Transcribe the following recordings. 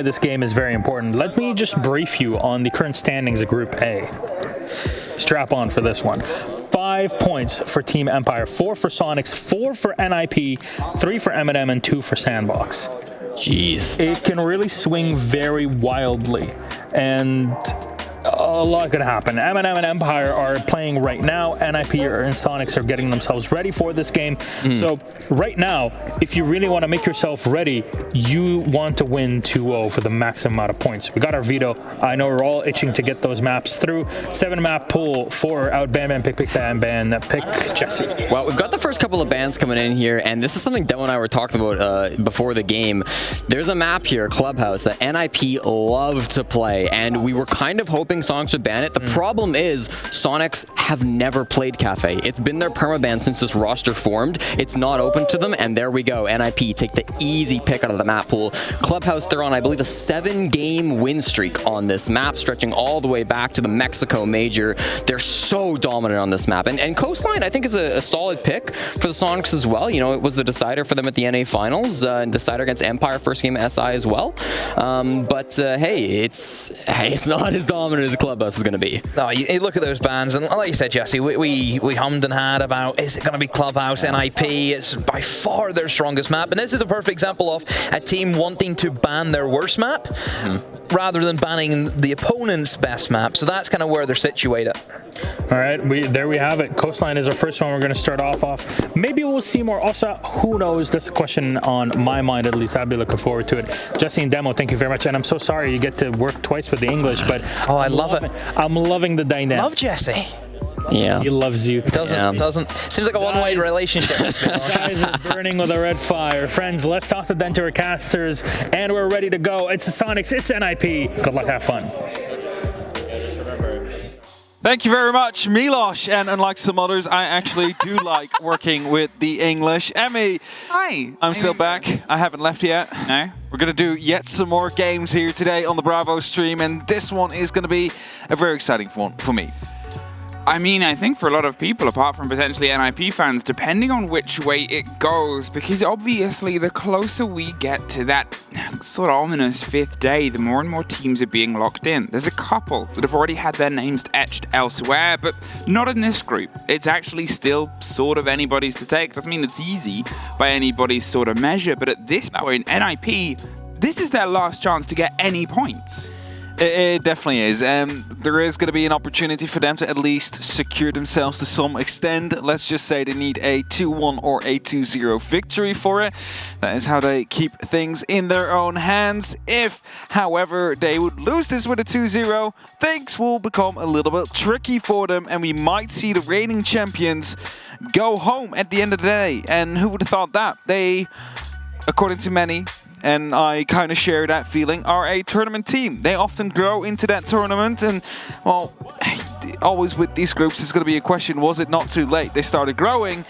This game is very important. Let me just brief you on the current standings of Group A. Strap on for this one. 5 points for Team Empire, 4 for Soniqs, 4 for NIP, 3 for M&M, and 2 for Sandbox. Jeez. It can really swing very wildly, and a lot could happen. M&M and Empire are playing right now. NIP and Soniqs are getting themselves ready for this game. So right now, if you really want to make yourself ready, you want to win 2-0 for the maximum amount of points. We got our veto. I know we're all itching to get those maps through. 7-map pool for out ban, pick ban, pick Jesse. Well, we've got the first couple of bans coming in here, and this is something Demo and I were talking about before the game. There's a map here, Clubhouse, that NIP love to play, and we were kind of hoping Soniqs would ban it. The problem is Soniqs have never played Cafe. It's been their permaban since this roster formed. It's not open to them, and there we go. NIP take the easy pick out of the map pool. Clubhouse, they're on, I believe, a 7-game win streak on this map, stretching all the way back to the Mexico Major. They're so dominant on this map. And Coastline, I think, is a solid pick for the Soniqs as well. You know, it was the decider for them at the NA Finals, and decider against Empire, first game at SI as well. Hey, it's not as dominant as Clubhouse is going to be. No, you look at those bans, and like you said, Jesse, we hummed and had about, is it going to be Clubhouse, NIP? It's by far their strongest map, and this is a perfect example of a team wanting to ban their worst map rather than banning the opponent's best map. So that's kind of where they're situated. All right, there we have it. Coastline is our first one. We're going to start off. Maybe we'll see more. Also, who knows? That's a question on my mind, at least. I'd be looking forward to it. Jesse and Demo, thank you very much. And I'm so sorry you get to work twice with the English, but I love it. I'm loving the dynamic. Love Jesse. Yeah. He loves you. Doesn't seems like a one-way relationship. Guys are burning with a red fire. Friends, let's talk to the Denture casters, and we're ready to go. It's the Soniqs, it's NIP. Good luck, have fun. Thank you very much, Milosh. And unlike some others, I actually do like working with the English. Emmy. Hi. I'm still back. I haven't left yet. No. We're going to do yet some more games here today on the Bravo stream, and this one is going to be a very exciting one for me. I mean, I think for a lot of people, apart from potentially NIP fans, depending on which way it goes, because obviously the closer we get to that sort of ominous 5th day, the more and more teams are being locked in. There's a couple that have already had their names etched elsewhere, but not in this group. It's actually still sort of anybody's to take. Doesn't mean it's easy by anybody's sort of measure, but at this point, NIP, this is their last chance to get any points. It definitely is. There is going to be an opportunity for them to at least secure themselves to some extent. Let's just say they need a 2-1 or a 2-0 victory for it. That is how they keep things in their own hands. If, however, they would lose this with a 2-0, things will become a little bit tricky for them, and we might see the reigning champions go home at the end of the day. And who would have thought that? They, according to many, and I kind of share that feeling, are a tournament team. They often grow into that tournament, and, well, always with these groups, it's going to be a question, was it not too late? They started growing.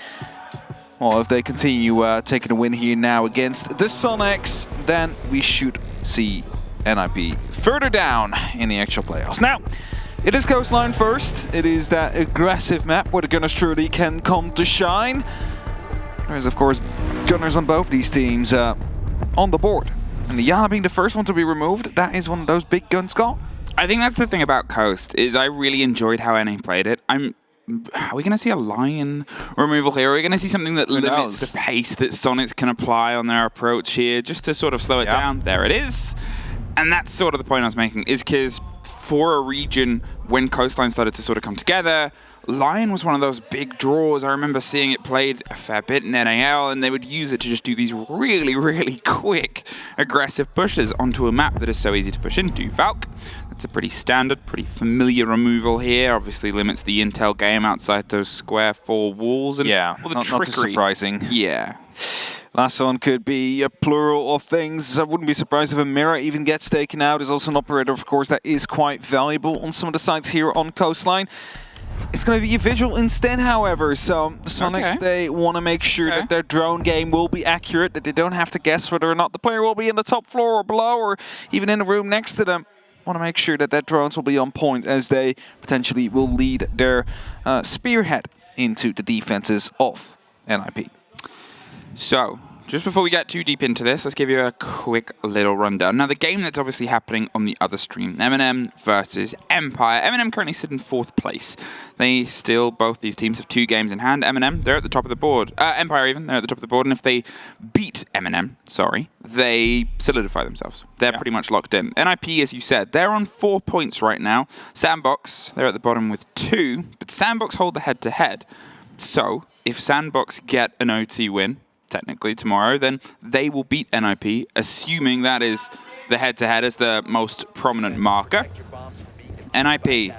Well, if they continue taking a win here now against the Soniqs, then we should see NIP further down in the actual playoffs. Now, it is Coastline first. It is that aggressive map where the Gunners truly can come to shine. There's, of course, Gunners on both these teams on the board. And the Yana being the first one to be removed, that is one of those big guns gone. I think that's the thing about Coast, is I really enjoyed how NA played it. Are we going to see a Lion removal here? Are we going to see something that limits the pace that Soniqs can apply on their approach here, just to sort of slow it down? There it is. And that's sort of the point I was making, is because for a region, when Coastline started to sort of come together, Lion was one of those big draws. I remember seeing it played a fair bit in NAL, and they would use it to just do these really, really quick, aggressive pushes onto a map that is so easy to push into. Valk, that's a pretty standard, pretty familiar removal here. Obviously limits the intel game outside those square 4 walls. And all the not too surprising. Yeah. Last one could be a plural of things. I wouldn't be surprised if a mirror even gets taken out. There's also an operator, of course, that is quite valuable on some of the sites here on Coastline. It's going to be a visual instead, however, so the Soniqs, they want to make sure that their drone game will be accurate, that they don't have to guess whether or not the player will be in the top floor or below, or even in the room next to them. Want to make sure that their drones will be on point, as they potentially will lead their spearhead into the defenses of NIP. So, just before we get too deep into this, let's give you a quick little rundown. Now, the game that's obviously happening on the other stream, M&M versus Empire. M&M currently sit in 4th place. Both these teams have 2 games in hand. M&M, they're at the top of the board. Empire even, they're at the top of the board. And if they beat M&M, they solidify themselves. They're pretty much locked in. NIP, as you said, they're on 4 points right now. Sandbox, they're at the bottom with 2. But Sandbox hold the head-to-head. So, if Sandbox get an OT win, technically tomorrow, then they will beat NIP, assuming that is the head-to-head as the most prominent marker. NIP,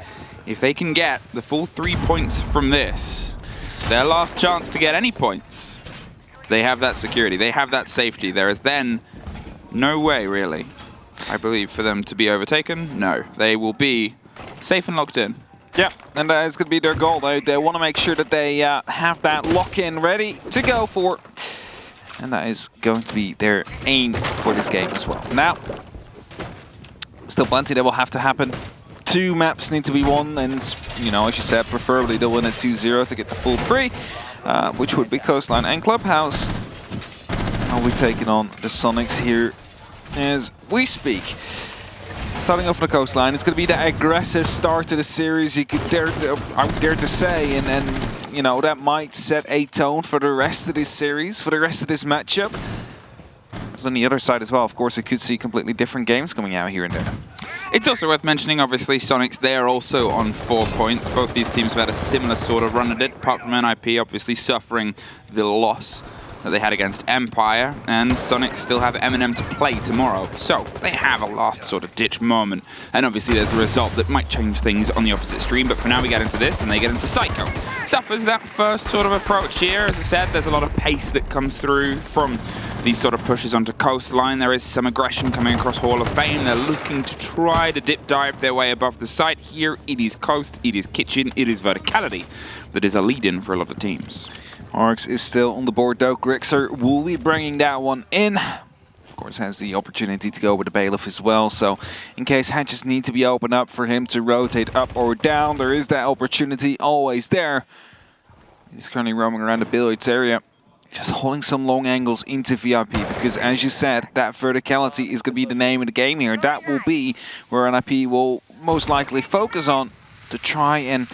if they can get the full 3 points from this, their last chance to get any points, they have that security, they have that safety. There is then no way, really, I believe, for them to be overtaken. No, they will be safe and locked in. Yeah, and that is going to be their goal. They want to make sure that they have that lock-in ready to go for. And that is going to be their aim for this game as well. Now, still plenty that will have to happen. 2 maps need to be won, and, as you said, preferably they'll win at 2-0 to get the full 3, which would be Coastline and Clubhouse. I'll be taking on the Soniqs here as we speak. Starting off on the Coastline, it's going to be the aggressive start to the series, I would dare to say, and that might set a tone for the rest of this series, for the rest of this matchup. Because on the other side as well, of course, we could see completely different games coming out here and there. It's also worth mentioning, obviously, Soniqs, they are also on 4 points. Both these teams have had a similar sort of run at it, apart from NIP obviously suffering the loss that they had against Empire, and Soniqs still have M&M to play tomorrow. So they have a last sort of ditch moment, and obviously there's a result that might change things on the opposite stream, but for now we get into this and they get into Psycho. Suffers that first sort of approach here. As I said, there's a lot of pace that comes through from these sort of pushes onto Coastline. There is some aggression coming across Hall of Fame. They're looking to try to dip dive their way above the site. Here it is Coast, it is Kitchen, it is Verticality that is a lead-in for a lot of teams. Arx is still on the board though. Grixer will be bringing that one in. Of course, has the opportunity to go with the Bailiff as well. So in case hatches need to be opened up for him to rotate up or down, there is that opportunity always there. He's currently roaming around the billiards area, just holding some long angles into VIP, because as you said, that verticality is going to be the name of the game here. That will be where NIP will most likely focus on to try and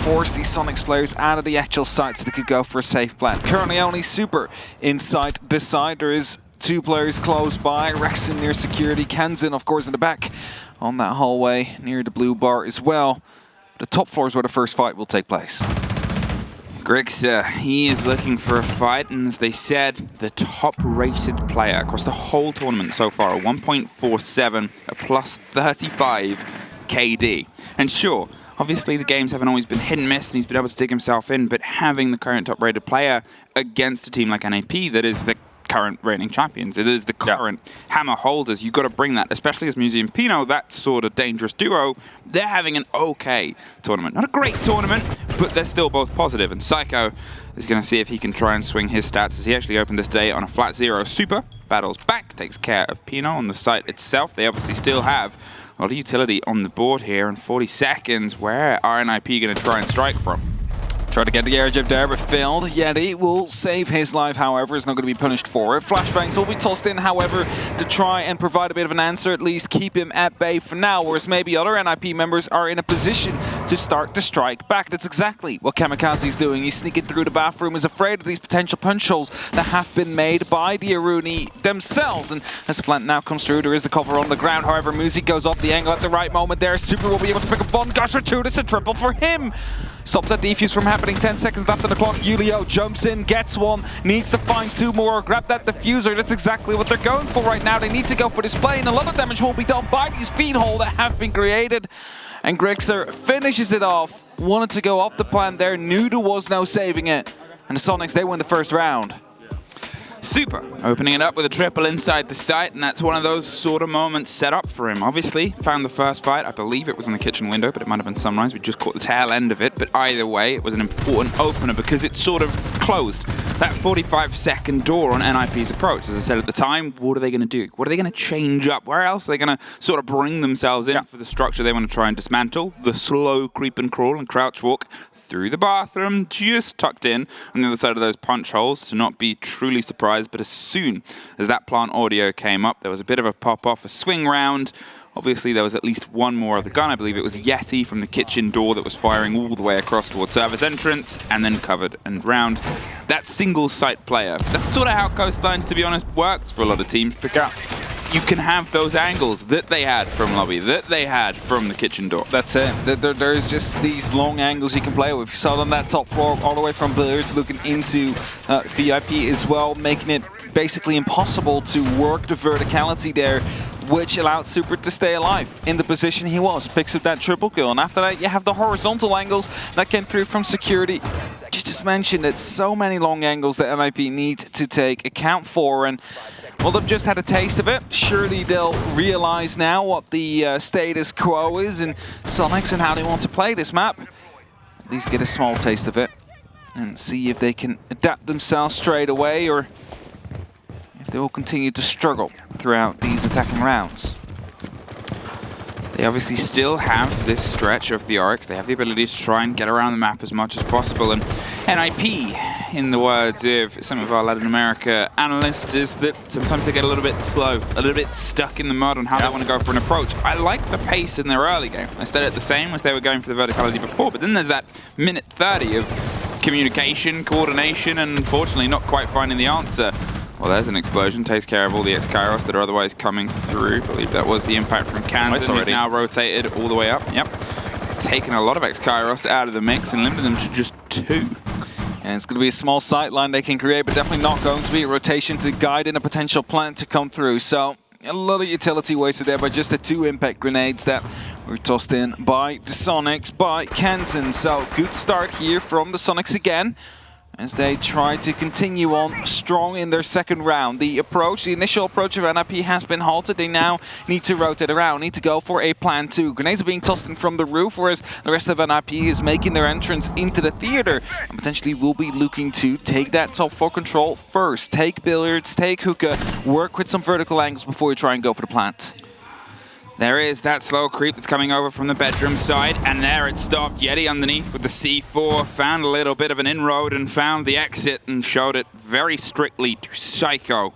force these Soniqs players out of the actual site so they could go for a safe plan. Currently only Super inside this side. There is 2 players close by. Rexon near security. Kanzin, of course, in the back on that hallway near the blue bar as well. The top floor is where the first fight will take place. Grixer, he is looking for a fight, and as they said, the top-rated player across the whole tournament so far, a 1.47, a plus 35 KD. And sure, obviously the games haven't always been hit and miss, and he's been able to dig himself in, but having the current top-rated player against a team like NAP that is the current reigning champions, it is the current hammer holders, you've got to bring that, especially as Musi and Pino, that sort of dangerous duo, they're having an okay tournament. Not a great tournament, but they're still both positive, and Psycho is going to see if he can try and swing his stats as he actually opened this day on a flat 0 super, battles back, takes care of Pino on the site itself. They obviously still have a lot of utility on the board here, in 40 seconds, where are NIP going to try and strike from? Try to get the air jab there, but failed. Yeti will save his life, however, is not going to be punished for it. Flashbangs will be tossed in, however, to try and provide a bit of an answer, at least keep him at bay for now, whereas maybe other NIP members are in a position to start to strike back. That's exactly what Kamikaze's doing. He's sneaking through the bathroom, is afraid of these potential punch holes that have been made by the Aruni themselves. And as the plant now comes through, there is the cover on the ground. However, Musi goes off the angle at the right moment there. Super will be able to pick up one Gusher too. That's a triple for him. Stops that defuse from happening. 10 seconds left on the clock. Julio jumps in, gets one, needs to find 2 more. Grab that diffuser. That's exactly what they're going for right now. They need to go for display, and a lot of damage will be done by these feed holes that have been created. And Grixer finishes it off. Wanted to go off the plan there, knew there was no saving it. And the Soniqs, they win the first round. Super, opening it up with a triple inside the site, and that's one of those sort of moments set up for him. Obviously, found the first fight. I believe it was in the kitchen window, but it might have been Sunrise. We just caught the tail end of it, but either way, it was an important opener because it sort of closed that 45-second door on NIP's approach. As I said at the time, what are they going to do? What are they going to change up? Where else are they going to sort of bring themselves in for the structure they want to try and dismantle? The slow creep and crawl and crouch walk through the bathroom, just tucked in on the other side of those punch holes to not be truly surprised. But as soon as that plant audio came up, there was a bit of a pop-off, a swing round. Obviously, there was at least one more of the gun. I believe it was Yeti from the kitchen door that was firing all the way across towards service entrance and then covered and round. That single-site player. That's sort of how Coastline, to be honest, works for a lot of teams. Because you can have those angles that they had from lobby, that they had from the kitchen door. That's it. There's just these long angles you can play with. You saw it on that top floor, all the way from billiards, looking into VIP as well, making it basically impossible to work the verticality there, which allowed Super to stay alive in the position he was. Picks up that triple kill, and after that you have the horizontal angles that came through from security. Just mentioned that so many long angles that NIP need to take account for, and well, they've just had a taste of it. Surely they'll realize now what the status quo is in Soniqs and how they want to play this map. At least get a small taste of it and see if they can adapt themselves straight away, or if they will continue to struggle throughout these attacking rounds. They obviously still have this stretch of the Oryx. They have the ability to try and get around the map as much as possible. And NIP, in the words of some of our Latin America analysts, is that sometimes they get a little bit slow, a little bit stuck in the mud on how they want to go for an approach. I like the pace in their early game. I said it the same as they were going for the verticality before, but then there's that minute 30 of communication, coordination, and unfortunately not quite finding the answer. Well, there's an explosion, takes care of all the X-Kairos that are otherwise coming through. I believe that was the impact from Kansan, who's now rotated all the way up. Yep. Taking a lot of X-Kairos out of the mix and limited them to just 2. And it's going to be a small sight line they can create, but definitely not going to be a rotation to guide in a potential plant to come through. So a lot of utility wasted there by just the 2 impact grenades that were tossed in by the Soniqs, by Kansan. So good start here from the Soniqs again, as they try to continue on strong in their second round. The initial approach of NIP has been halted. They now need to rotate around, need to go for a plan 2. Grenades are being tossed in from the roof, whereas the rest of NIP is making their entrance into the theater and potentially will be looking to take that top 4 control first. Take billiards, take hookah, work with some vertical angles before you try and go for the plant. There is that slow creep that's coming over from the bedroom side, and there it stopped. Yeti underneath with the C4, found a little bit of an inroad and found the exit and showed it very strictly to Psycho.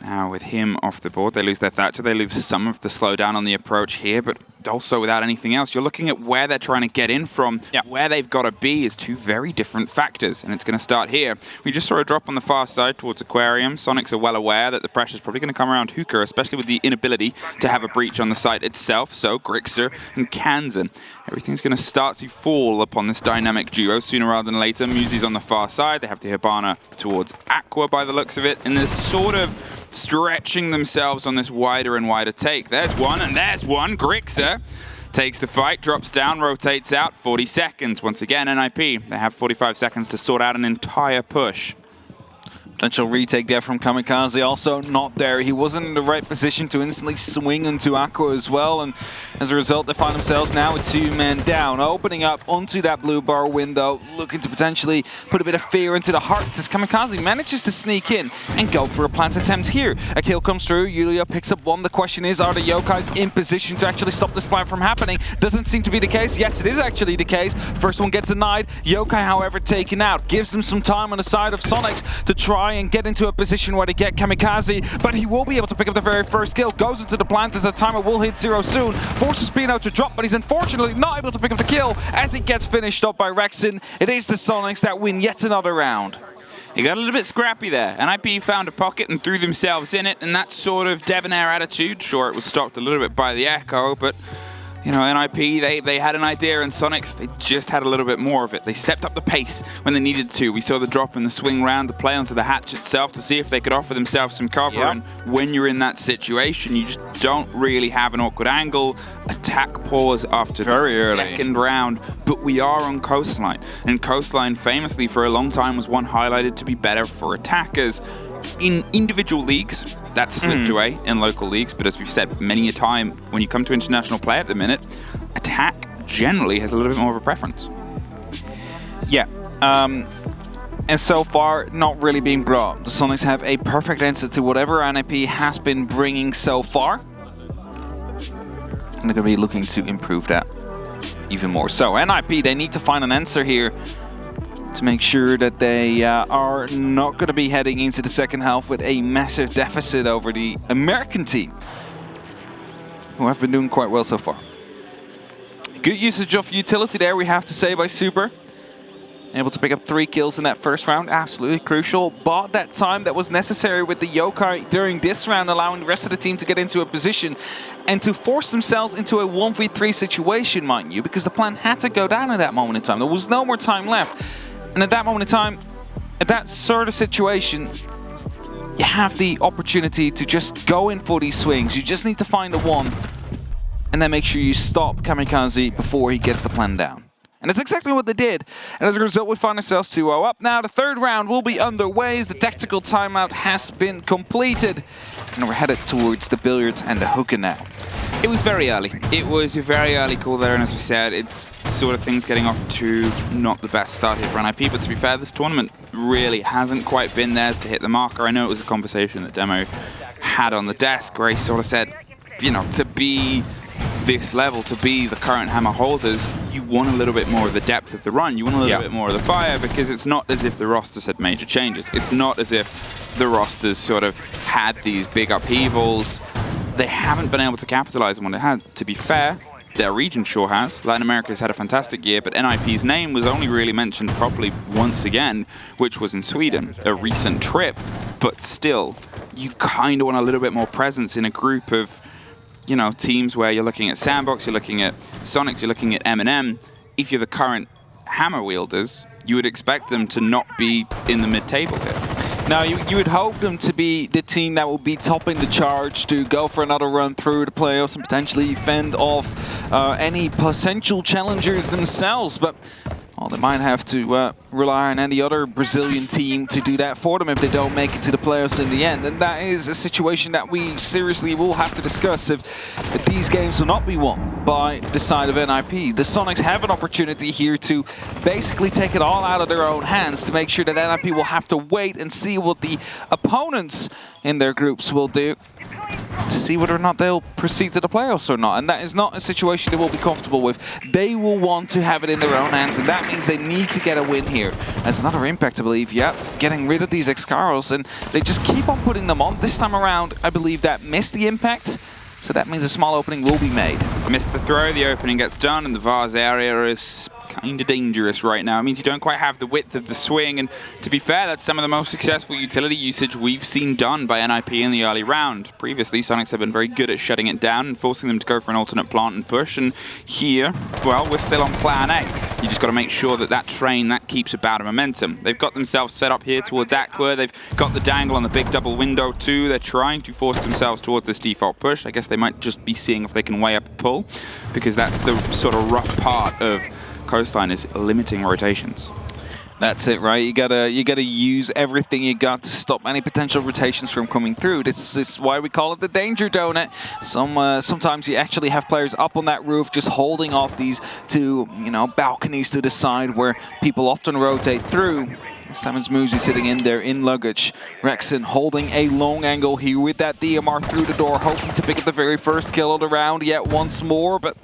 Now with him off the board, they lose their Thatcher, they lose some of the slowdown on the approach here, but also without anything else. You're looking at where they're trying to get in from, where they've got to be is 2 very different factors, and it's going to start here. We just saw a drop on the far side towards Aquarium. Soniqs are well aware that the pressure's probably going to come around Hookah, especially with the inability to have a breach on the site itself, so Grixer and Kansan. Everything's going to start to fall upon this dynamic duo sooner rather than later. Muzi's on the far side, they have the Hibana towards Aqua by the looks of it, and this sort of stretching themselves on this wider and wider take. There's one, and there's one. Grixer takes the fight, drops down, rotates out. 40 seconds. Once again, NIP, they have 45 seconds to sort out an entire push. Potential retake there from Kamikaze, also not there. He wasn't in the right position to instantly swing into Aqua as well, and as a result they find themselves now with 2 men down, opening up onto that blue bar window, looking to potentially put a bit of fear into the hearts as Kamikaze manages to sneak in and go for a plant attempt here. A kill comes through, Yulia picks up 1. The question is, are the Yokais in position to actually stop this plant from happening? Doesn't seem to be the case. Yes, it is actually the case. First one gets denied. Yokai, however, taken out. Gives them some time on the side of Soniqs to try and get into a position where they get Kamikaze, but he will be able to pick up the very first kill. Goes into the plant as the timer will hit 0 soon. Forces Pino to drop, but he's unfortunately not able to pick up the kill as he gets finished up by Rexin. It is the Soniqs that win yet another round. He got a little bit scrappy there. NIP found a pocket and threw themselves in it, and that sort of debonair attitude, sure, it was stopped a little bit by the echo, but you know, NIP, they had an idea, and Soniqs, they just had a little bit more of it. They stepped up the pace when they needed to. We saw the drop in the swing round, the play onto the hatch itself to see if they could offer themselves some cover. Yep. And when you're in that situation, you just don't really have an awkward angle. Attack pause after the second round, but we are on Coastline. And Coastline famously for a long time was one highlighted to be better for attackers. In individual leagues, that slipped away in local leagues, but as we've said many a time, when you come to international play at the minute, attack generally has a little bit more of a preference. Yeah. and so far not really being brought. The Sonics have a perfect answer to whatever NIP has been bringing so far. And they're going to be looking to improve that even more. So NIP, they need to find an answer here to make sure that they are not going to be heading into the second half with a massive deficit over the American team, who have been doing quite well so far. Good usage of utility there, we have to say, by Super. Able to pick up 3 kills in that first round, absolutely crucial. Bought that time that was necessary with the Yokai during this round, allowing the rest of the team to get into a position and to force themselves into a 1v3 situation, mind you, because the plan had to go down at that moment in time. There was no more time left. And at that moment in time, at that sort of situation, you have the opportunity to just go in for these swings. You just need to find the one and then make sure you stop Kamikaze before he gets the plan down. And that's exactly what they did. And as a result, we find ourselves 2-0 up. Now the third round will be underway as the tactical timeout has been completed. And we're headed towards the billiards and the hookah now. It was very early. It was a very early call there, and as we said, it's sort of things getting off to not the best start here for NIP, but to be fair, this tournament really hasn't quite been theirs to hit the marker. I know it was a conversation that Demo had on the desk where he sort of said, you know, to be this level, to be the current Hammer holders, you want a little bit more of the depth of the run, you want a little bit more of the fire, because it's not as if the rosters had major changes. It's not as if the rosters sort of had these big upheavals. They haven't been able to capitalize on what it had. To be fair, their region sure has. Latin America's had a fantastic year, but NIP's name was only really mentioned properly once again, which was in Sweden, a recent trip. But still, you kind of want a little bit more presence in a group of, you know, teams where you're looking at Sandbox, you're looking at Soniqs, you're looking at M&M. If you're the current Hammer wielders, you would expect them to not be in the mid-table here. Now, you would hope them to be the team that will be topping the charge to go for another run through the playoffs and potentially fend off any potential challengers themselves. But well, they might have to rely on any other Brazilian team to do that for them if they don't make it to the playoffs in the end. And that is a situation that we seriously will have to discuss if these games will not be won by the side of NIP. The Sonics have an opportunity here to basically take it all out of their own hands to make sure that NIP will have to wait and see what the opponents in their groups will do to see whether or not they'll proceed to the playoffs or not. And that is not a situation they will be comfortable with. They will want to have it in their own hands, and that means they need to get a win here. As another impact, I believe, getting rid of these X-Caros, and they just keep on putting them on. This time around, I believe that missed the impact, so that means a small opening will be made. Missed the throw, the opening gets done, and the Vars area is kind of dangerous right now. It means you don't quite have the width of the swing, and to be fair, that's some of the most successful utility usage we've seen done by NIP in the early round. Previously, Soniqs have been very good at shutting it down and forcing them to go for an alternate plant and push, and here, well, we're still on plan A. You just got to make sure that that train, that keeps about a momentum. They've got themselves set up here towards Aqua. They've got the dangle on the big double window too. They're trying to force themselves towards this default push. I guess they might just be seeing if they can weigh up a pull, because that's the sort of rough part of Coastline, is limiting rotations. That's it, right? You gotta use everything you got to stop any potential rotations from coming through. This is why we call it the danger donut. Sometimes you actually have players up on that roof just holding off these two, balconies to the side where people often rotate through. This time it's Muzi sitting in there in luggage. Rexon holding a long angle here with that DMR through the door, hoping to pick up the very first kill of the round yet once more, but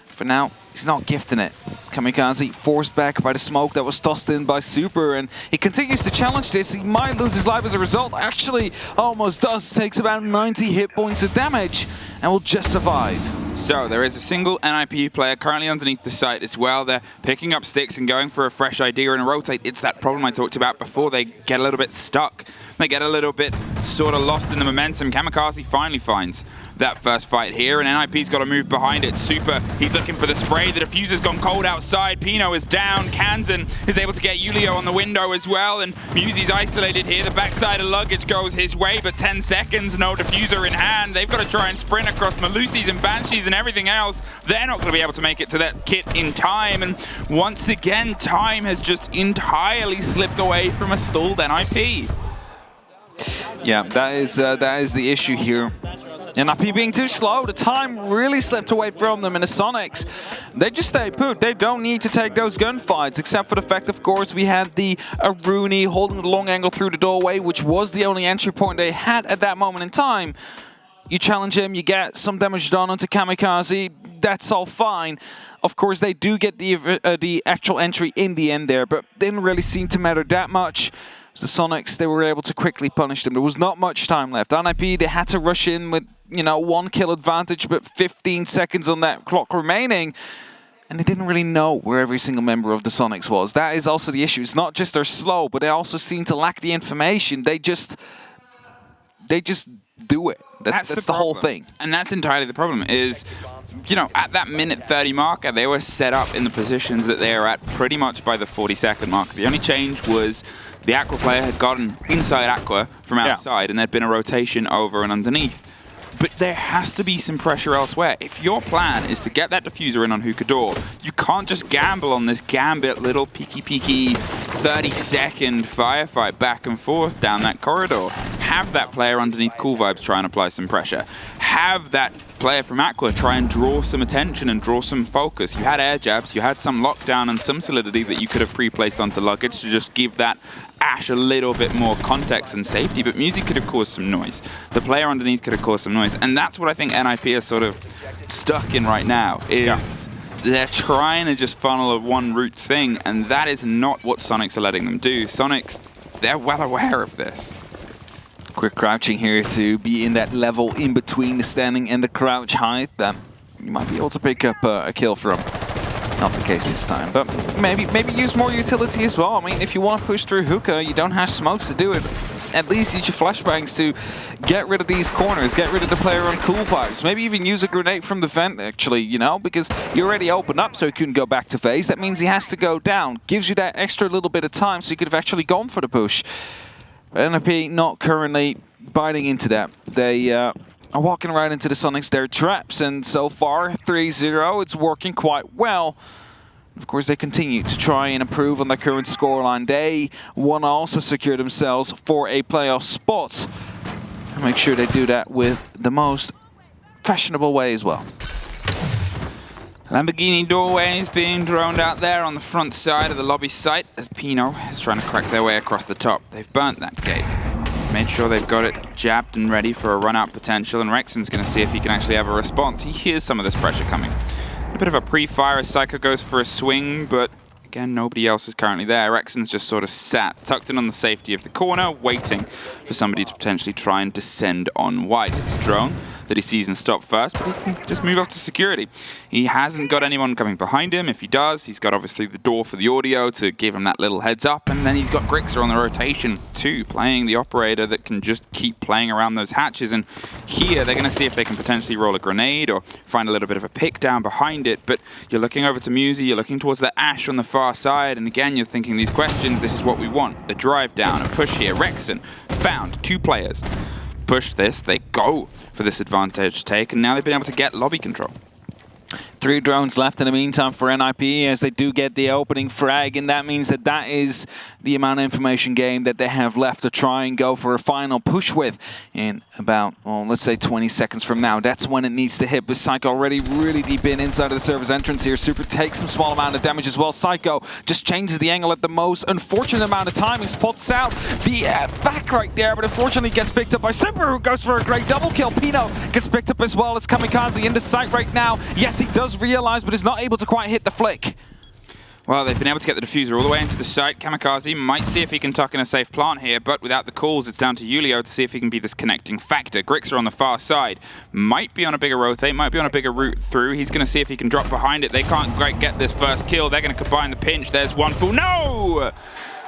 for now, he's not gifting it. Kamikaze forced back by the smoke that was tossed in by Super, and he continues to challenge this. He might lose his life as a result. Actually, almost does. Takes about 90 hit points of damage and will just survive. So there is a single NIP player currently underneath the site as well. They're picking up sticks and going for a fresh idea and a rotate. It's that problem I talked about before. They get a little bit stuck. They get a little bit sort of lost in the momentum. Kamikaze finally finds that first fight here, and NIP's got to move behind it. Super, he's looking for the spray. The diffuser's gone cold outside. Pino is down. Kansan is able to get Julio on the window as well, and Muzi's isolated here. The backside of luggage goes his way, but 10 seconds, no diffuser in hand. They've got to try and sprint across Malusis and Banshees and everything else. They're not going to be able to make it to that kit in time, and once again, time has just entirely slipped away from a stalled NIP. Yeah, that is the issue here. NIP being too slow, the time really slipped away from them, and the Soniqs, they just stay put. They don't need to take those gunfights, except for the fact, of course, we had the Aruni holding the long angle through the doorway, which was the only entry point they had at that moment in time. You challenge him, you get some damage done onto Kamikaze, that's all fine. Of course, they do get the actual entry in the end there, but didn't really seem to matter that much. The Soniqs, they were able to quickly punish them. There was not much time left. NIP, they had to rush in with, 1 kill advantage, but 15 seconds on that clock remaining. And they didn't really know where every single member of the Soniqs was. That is also the issue. It's not just they're slow, but they also seem to lack the information. They just do it. That's the whole thing. And that's entirely the problem is, at that minute 30 marker, they were set up in the positions that they are at pretty much by the 40-second mark. The only change was the Aqua player had gotten inside Aqua from outside, and there'd been a rotation over and underneath. But there has to be some pressure elsewhere. If your plan is to get that diffuser in on Hookador, you can't just gamble on this Gambit little peeky 30-second firefight back and forth down that corridor. Have that player underneath Cool Vibes try and apply some pressure. Have that player from Aqua try and draw some attention and draw some focus. You had air jabs, you had some lockdown and some solidity that you could have pre-placed onto luggage to just give that Ash a little bit more context and safety, but Music could have caused some noise. The player underneath could have caused some noise, and that's what I think NIP is sort of stuck in right now, is they're trying to just funnel a one route thing, and that is not what Soniqs are letting them do. Soniqs, they're well aware of this. Quick crouching here to be in that level in between the standing and the crouch height that you might be able to pick up a kill from. Not the case this time, but maybe use more utility as well. I mean, if you want to push through Hookah, you don't have smokes to do it. At least use your flashbangs to get rid of these corners, get rid of the player on Cool Vibes. Maybe even use a grenade from the vent, actually, because you already opened up so he couldn't go back to phase. That means he has to go down. Gives you that extra little bit of time so you could have actually gone for the push. But NIP not currently biting into that. They are walking right into the Soniqs, their traps, and so far 3-0, it's working quite well. Of course, they continue to try and improve on their current scoreline. They want to also secure themselves for a playoff spot. And make sure they do that with the most fashionable way as well. Lamborghini doorways being droned out there on the front side of the lobby site as Pino is trying to crack their way across the top. They've burnt that gate. Made sure they've got it jabbed and ready for a run-out potential, and Rexon's going to see if he can actually have a response. He hears some of this pressure coming. A bit of a pre-fire as Psycho goes for a swing, but again, nobody else is currently there. Rexon's just sort of sat, tucked in on the safety of the corner, waiting for somebody to potentially try and descend on White. It's a drone that he sees and stop first, but he can just move off to security. He hasn't got anyone coming behind him. If he does, he's got obviously the door for the audio to give him that little heads up, and then he's got Grixer on the rotation too, playing the operator that can just keep playing around those hatches. And here, they're going to see if they can potentially roll a grenade or find a little bit of a pick down behind it, but you're looking over to Musi, you're looking towards the Ash on the far side, and again, you're thinking these questions, this is what we want. A drive down, a push here. Rexon found 2 players. Push this, they go for this advantage take, and now they've been able to get lobby control. 3 drones left in the meantime for NIP as they do get the opening frag, and that means that that is the amount of information gain that they have left to try and go for a final push with in about, well, let's say 20 seconds from now. That's when it needs to hit, but Psycho already really deep inside of the server's entrance here. Super takes some small amount of damage as well. Psycho just changes the angle at the most unfortunate amount of timing, spots out the back right there, but unfortunately gets picked up by Super, who goes for a great double kill. Pino gets picked up as well as Kamikaze in the sight right now. Yet he does realize, but is not able to quite hit the flick. Well, they've been able to get the diffuser all the way into the site. Kamikaze might see if he can tuck in a safe plant here, but without the calls, it's down to Julio to see if he can be this connecting factor. Grixer on the far side might be on a bigger rotate, might be on a bigger route through. He's going to see if he can drop behind it. They can't quite get this first kill. They're going to combine the pinch. There's one full. No!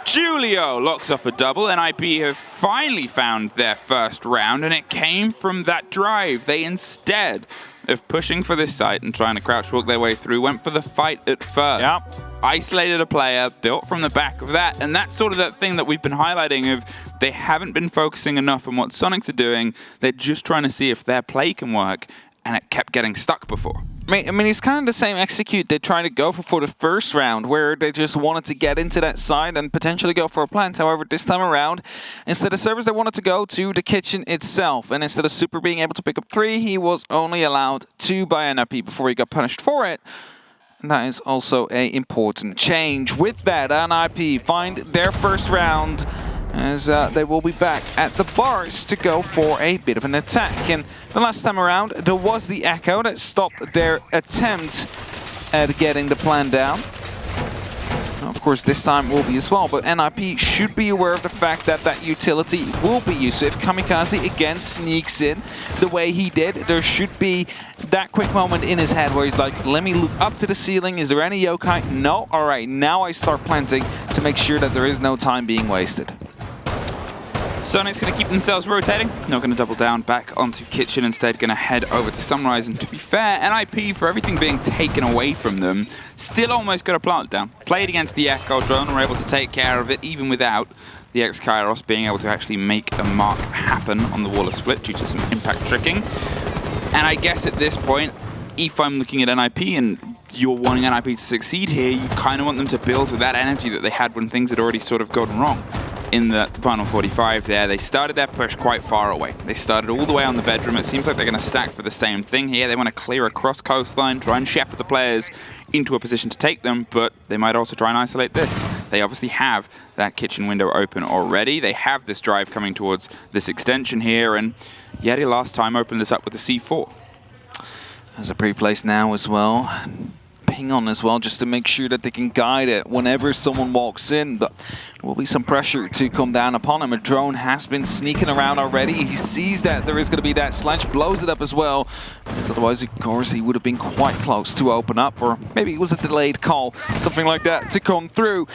Julio locks off a double. NIP have finally found their first round, and it came from that drive. They instead of pushing for this site and trying to crouch walk their way through, went for the fight at first. Yep. Isolated a player, built from the back of that, and that's sort of that thing that we've been highlighting of they haven't been focusing enough on what Soniqs are doing. They're just trying to see if their play can work, and it kept getting stuck before. I mean, it's kind of the same execute they tried to go for the first round, where they just wanted to get into that side and potentially go for a plant. However, this time around, instead of servers, they wanted to go to the kitchen itself. And instead of Super being able to pick up 3, he was only allowed 2 by NIP before he got punished for it. And that is also an important change. With that, NIP find their first round, as they will be back at the bars to go for a bit of an attack. And the last time around, there was the Echo that stopped their attempt at getting the plan down. Of course, this time will be as well, but NIP should be aware of the fact that that utility will be used. So if Kamikaze again sneaks in the way he did, there should be that quick moment in his head where he's like, let me look up to the ceiling. Is there any yokai? No? All right, now I start planting to make sure that there is no time being wasted. Soniqs going to keep themselves rotating. Not going to double down back onto Kitchen. Instead, going to head over to Sunrise. And to be fair, NIP, for everything being taken away from them, still almost got a plant down. Played against the Echo drone, were able to take care of it, even without the X-Kairos being able to actually make a mark happen on the wall of split due to some impact tricking. And I guess at this point, if I'm looking at NIP and you're wanting NIP to succeed here, you kind of want them to build with that energy that they had when things had already sort of gone wrong. In the final 45 there, they started their push quite far away. They started all the way on the bedroom. It seems like they're going to stack for the same thing here. They want to clear across Coastline, try and shepherd the players into a position to take them, but they might also try and isolate this. They obviously have that kitchen window open already. They have this drive coming towards this extension here, and Yeti last time opened this up with the C4. There's a pre-place now as well. Ping on as well, just to make sure that they can guide it whenever someone walks in, but there will be some pressure to come down upon him. A drone has been sneaking around already. He sees that there is going to be that slash, blows it up as well, because otherwise, of course, he would have been quite close to open up, or maybe it was a delayed call, something like that, to come through.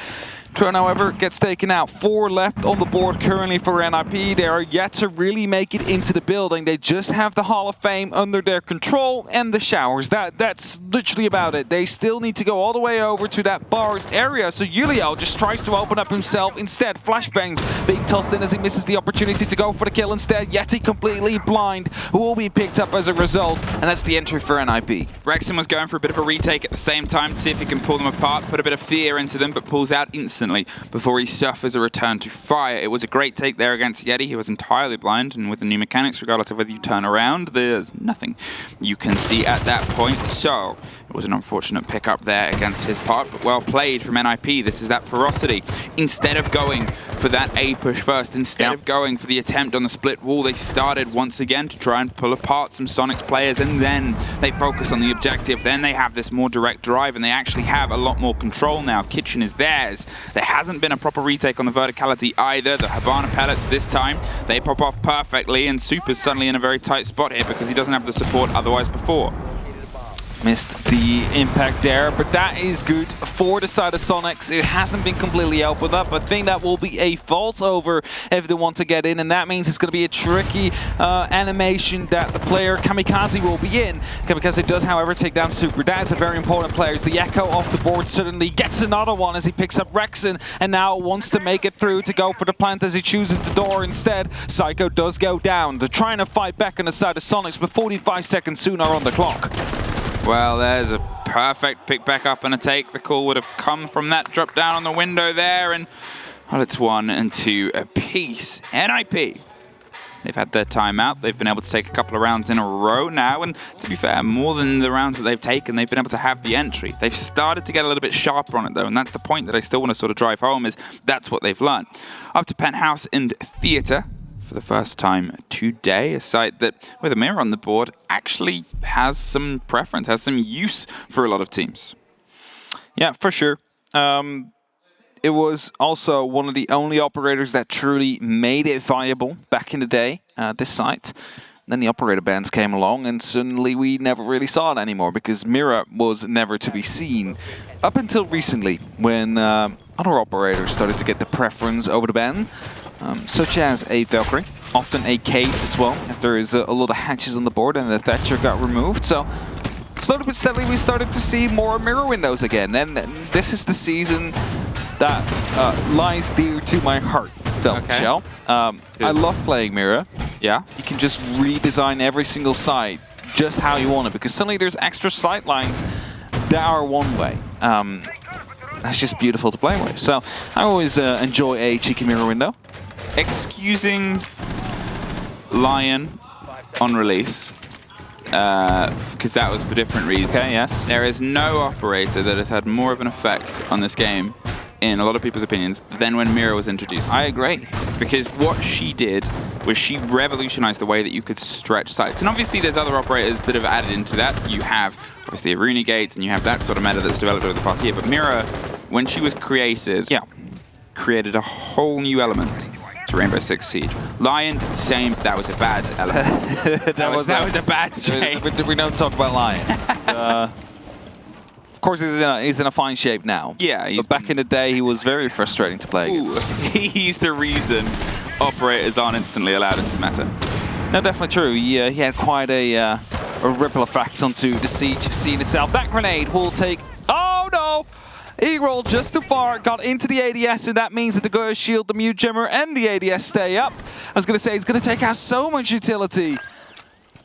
Drone, however, gets taken out. 4 left on the board currently for NIP. They are yet to really make it into the building. They just have the Hall of Fame under their control and the showers. That's literally about it. They still need to go all the way over to that bars area. So Yuliel just tries to open up himself. Instead, flashbangs being tossed in as he misses the opportunity to go for the kill. Instead, Yeti completely blind, who will be picked up as a result. And that's the entry for NIP. Rexon was going for a bit of a retake at the same time to see if he can pull them apart, put a bit of fear into them, but pulls out instantly before he suffers a return to fire. It was a great take there against Yeti. He was entirely blind, and with the new mechanics, regardless of whether you turn around, there's nothing you can see at that point. So it was an unfortunate pickup there against his part, but well played from NIP. This is that ferocity. Instead of going for that A push first, instead of going for the attempt on the split wall, they started once again to try and pull apart some Soniqs players, and then they focus on the objective. Then they have this more direct drive, and they actually have a lot more control now. Kitchen is theirs. There hasn't been a proper retake on the verticality either. The Habana pellets this time, they pop off perfectly, and Super's suddenly in a very tight spot here because he doesn't have the support otherwise before. Missed the impact there, but that is good for the side of Soniqs. It hasn't been completely opened up. I think that will be a false over if they want to get in, and that means it's going to be a tricky animation that the player Kamikaze will be in. Kamikaze does, however, take down Super. That is a very important player. As the Echo off the board suddenly gets another one as he picks up Rexon, and now wants to make it through to go for the plant as he chooses the door instead. Psycho does go down. They're trying to fight back on the side of Soniqs, but 45 seconds soon are on the clock. Well, there's a perfect pick back up and a take. The call would have come from that drop down on the window there, and well, it's 1 and 2 apiece. NIP, they've had their timeout. They've been able to take a couple of rounds in a row now, and to be fair, more than the rounds that they've taken, they've been able to have the entry. They've started to get a little bit sharper on it though, and that's the point that I still want to sort of drive home, is that's what they've learned. Up to Penthouse and Theatre for the first time today, a site that, with a mirror on the board, actually has some preference, has some use for a lot of teams. Yeah, for sure. It was also one of the only operators that truly made it viable back in the day, this site. Then the operator bans came along, and suddenly we never really saw it anymore because Mira was never to be seen. Up until recently, when other operators started to get the preference over the ban, such as a Valkyrie, often a Kate as well, if there is a lot of hatches on the board and the Thatcher got removed. So slowly but steadily we started to see more mirror windows again, and this is the season that lies dear to my heart, Velvet Shell. I love playing mirror. Yeah. You can just redesign every single side just how you want it, because suddenly there's extra sight lines that are one way. That's just beautiful to play with. So I always enjoy a cheeky mirror window. Excusing Lion on release, because that was for different reasons. Okay, yes. There is no operator that has had more of an effect on this game, in a lot of people's opinions, than when Mira was introduced. I agree. Because what she did was she revolutionized the way that you could stretch sites. And obviously there's other operators that have added into that. You have obviously Aruna Gates, and you have that sort of meta that's developed over the past year. But Mira, when she was created, created a whole new element to Rainbow Six Siege. Lion, same. That was a bad element. that was a bad change. We don't talk about Lion. Of course, he's in a fine shape now. Yeah, but back in the day, he was very frustrating to play against. He's the reason operators aren't instantly allowed into the meta. No, definitely true. He had quite a ripple effect onto the Siege scene itself. That grenade will take... Oh, no! He rolled just too far, got into the ADS, and that means that the Goyo Shield, the Mute Gemmer, and the ADS stay up. I was going to say, he's going to take out so much utility.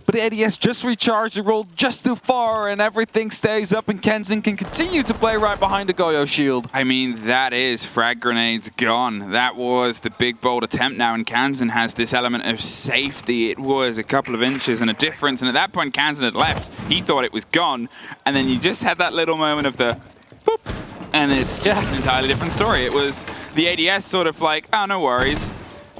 But the ADS just recharged, it rolled just too far, and everything stays up, and Kenzen can continue to play right behind the Goyo Shield. I mean, that is frag grenades gone. That was the big, bold attempt now, and Kenzen has this element of safety. It was a couple of inches and a difference, and at that point, Kenzen had left. He thought it was gone, and then you just had that little moment of the boop, and it's just an entirely different story. It was the ADS sort of like, oh, no worries.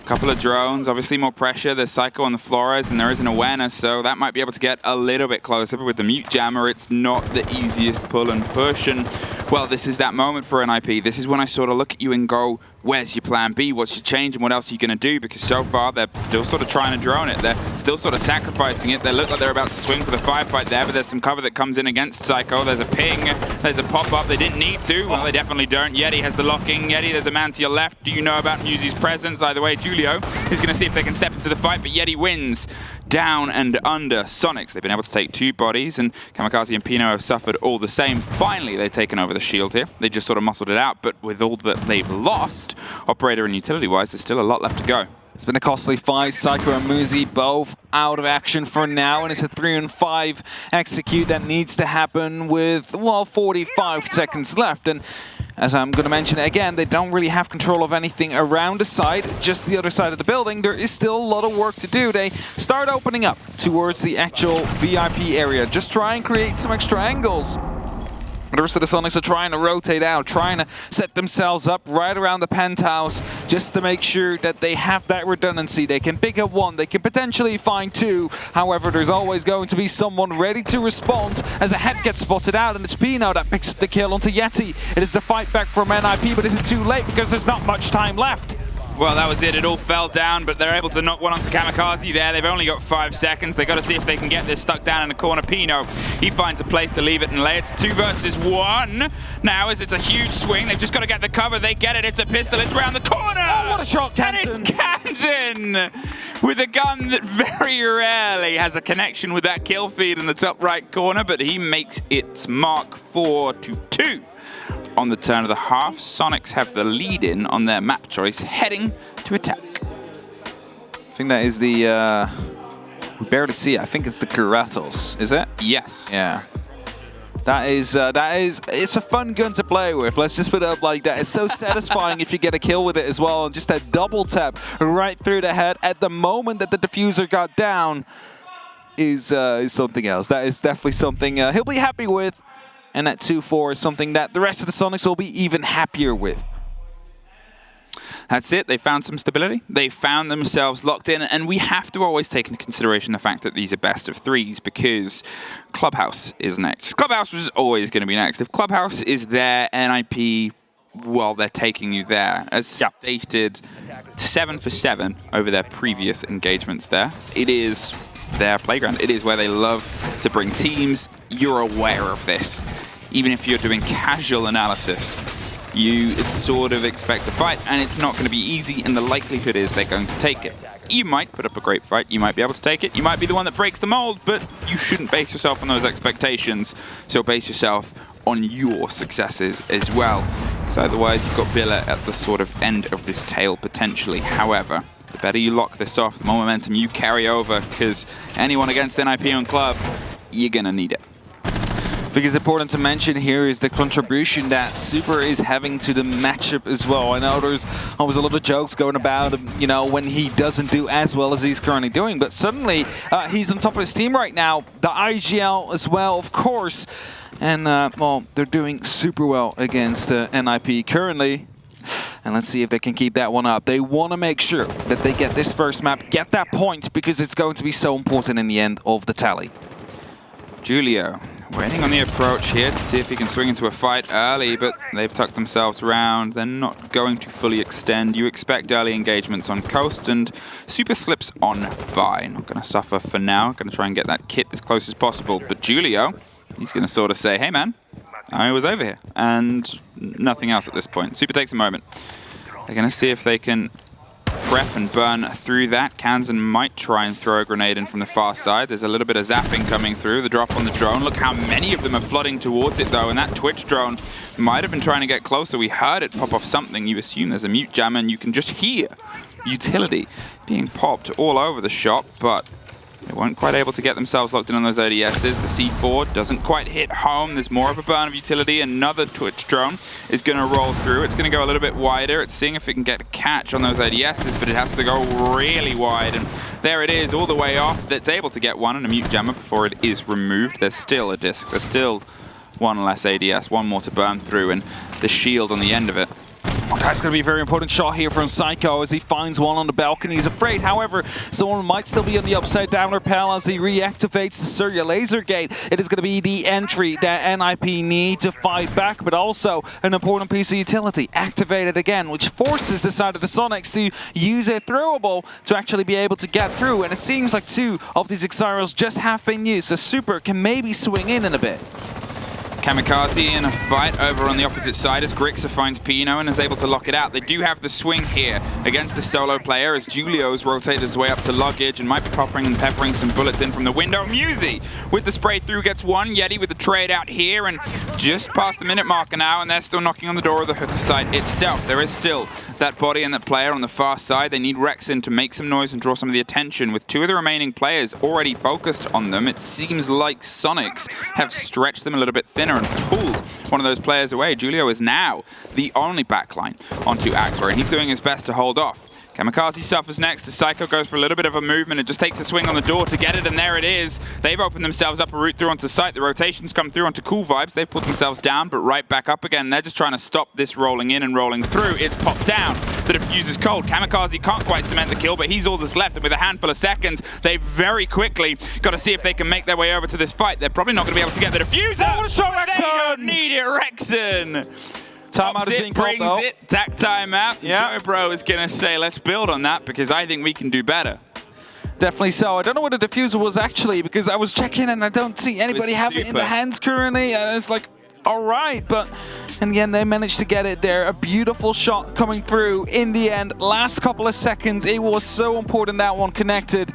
Couple of drones, obviously more pressure. There's Psycho on the Flores, and there is an awareness, so that might be able to get a little bit closer. But with the Mute Jammer, it's not the easiest pull and push. And, well, this is that moment for NIP. This is when I sort of look at you and go, where's your plan B? What's your change, and what else are you going to do? Because so far, they're still sort of trying to drone it. They're still sort of sacrificing it. They look like they're about to swing for the firefight there, but there's some cover that comes in against Psycho. There's a ping. There's a pop-up. They didn't need to. Well, they definitely don't. Yeti has the locking. Yeti, there's a man to your left. Do you know about Musy's presence? Either way, Julio is going to see if they can step into the fight, but Yeti wins. Down and under. Soniqs, they've been able to take 2 bodies, and Kamikaze and Pino have suffered all the same. Finally, they've taken over the shield here. They just sort of muscled it out, but with all that they've lost, operator and utility-wise, there's still a lot left to go. It's been a costly fight. Psycho and Musy both out of action for now, and it's a 3-on-5 execute that needs to happen with, well, 45 seconds left. And as I'm going to mention it again, they don't really have control of anything around the side, just the other side of the building. There is still a lot of work to do. They start opening up towards the actual VIP area. Just try and create some extra angles. The rest of the Soniqs are trying to rotate out, trying to set themselves up right around the penthouse just to make sure that they have that redundancy. They can pick up 1, they can potentially find 2. However, there's always going to be someone ready to respond as a head gets spotted out, and it's Pino that picks up the kill onto Yeti. It is the fight back from NIP, but is it too late because there's not much time left? Well, that was it. It all fell down, but they're able to knock one onto Kamikaze there. They've only got 5 seconds. They've got to see if they can get this stuck down in the corner. Pino, he finds a place to leave it and lay it. It's 2 versus 1. Now, as it's a huge swing, they've just got to get the cover. They get it. It's a pistol. It's round the corner. Oh, what a shot, Kenzen. And it's Kenzen with a gun that very rarely has a connection with that kill feed in the top right corner, but he makes its mark 4-2. On the turn of the half, Soniqs have the lead in on their map choice, heading to attack. I think that is the, we barely see it. I think it's the Kuratos, is it? Yes. Yeah. That is, it's a fun gun to play with. Let's just put it up like that. It's so satisfying if you get a kill with it as well. And just that double tap right through the head at the moment that the diffuser got down is something else. That is definitely something he'll be happy with. And that 2-4 is something that the rest of the Soniqs will be even happier with. That's it. They found some stability. They found themselves locked in. And we have to always take into consideration the fact that these are best of 3s because Clubhouse is next. Clubhouse was always going to be next. If Clubhouse is there, NIP, well, they're taking you there. As stated, 7 for 7 over their previous engagements there. It is their playground. It is where they love to bring teams. You're aware of this. Even if you're doing casual analysis, you sort of expect a fight, and it's not going to be easy, and the likelihood is they're going to take it. You might put up a great fight, you might be able to take it, you might be the one that breaks the mold, but you shouldn't base yourself on those expectations, so base yourself on your successes as well. Because otherwise you've got Villa at the sort of end of this tail potentially. However, the better you lock this off, the more momentum you carry over, because anyone against NIP on Club you're going to need it. I think it's important to mention here is the contribution that Super is having to the matchup as well. I know there's always a lot of jokes going about, you know, when he doesn't do as well as he's currently doing, but suddenly he's on top of his team right now. The IGL as well, of course. And, well, they're doing super well against NIP currently. And let's see if they can keep that one up. They want to make sure that they get this first map, get that point, because it's going to be so important in the end of the tally. Julio waiting on the approach here to see if he can swing into a fight early, but they've tucked themselves around. They're not going to fully extend. You expect early engagements on Coast, and Super slips on by. Not going to suffer for now. Going to try and get that kit as close as possible. But Julio, he's going to sort of say, hey man, I was over here. And nothing else at this point. Super takes a moment. They're going to see if they can prep and burn through that. Kansan might try and throw a grenade in from the far side. There's a little bit of zapping coming through. The drop on the drone. Look how many of them are flooding towards it, though. And that Twitch drone might have been trying to get closer. We heard it pop off something. You assume there's a mute jam, and you can just hear utility being popped all over the shop, but they weren't quite able to get themselves locked in on those ODSs. The C4 doesn't quite hit home. There's more of a burn of utility. Another Twitch drone is going to roll through. It's going to go a little bit wider. It's seeing if it can get a catch on those ODSs, but it has to go really wide. And there it is, all the way off. That's able to get one and a mute jammer before it is removed. There's still a disc. There's still one less ADS, one more to burn through, and the shield on the end of it. That's going to be a very important shot here from Psycho as he finds one on the balcony. He's afraid, however, someone might still be on the upside down rappel as he reactivates the Surya laser gate. It is going to be the entry that NIP need to fight back, but also an important piece of utility activated again, which forces the side of the Soniqs to use a throwable to actually be able to get through. And it seems like two of these Xyros just have been used, so Super can maybe swing in a bit. Kamikaze in a fight over on the opposite side as Grixer finds Pino and is able to lock it out. They do have the swing here against the solo player as Julio's rotated his way up to luggage and might be popping and peppering some bullets in from the window. Musi with the spray through gets one. Yeti with the trade out here and just past the minute marker now, and they're still knocking on the door of the hooker site itself. There is still that body and that player on the far side. They need Rexin to make some noise and draw some of the attention. With two of the remaining players already focused on them, it seems like Soniqs have stretched them a little bit thinner and pulled one of those players away. Julio is now the only backline onto Aqua, and he's doing his best to hold off. Kamikaze suffers next. The Psycho goes for a little bit of a movement and just takes a swing on the door to get it, and there it is. They've opened themselves up a route through onto site. The rotations come through onto Cool Vibes. They've put themselves down, but right back up again. They're just trying to stop this rolling in and rolling through. It's popped down. The defuse is cold. Kamikaze can't quite cement the kill, but he's all that's left, and with a handful of seconds, they very quickly got to see if they can make their way over to this fight. They're probably not going to be able to get the defuser. They don't need it, Rexin. Timeout is being called, though. Brings it, tack timeout. Yeah. Joe Bro is going to say, let's build on that because I think we can do better. Definitely so. I don't know what the diffuser was actually because I was checking and I don't see anybody have it in the hands currently. And it's like, all right, but and again, they managed to get it there. A beautiful shot coming through in the end. Last couple of seconds, it was so important that one connected.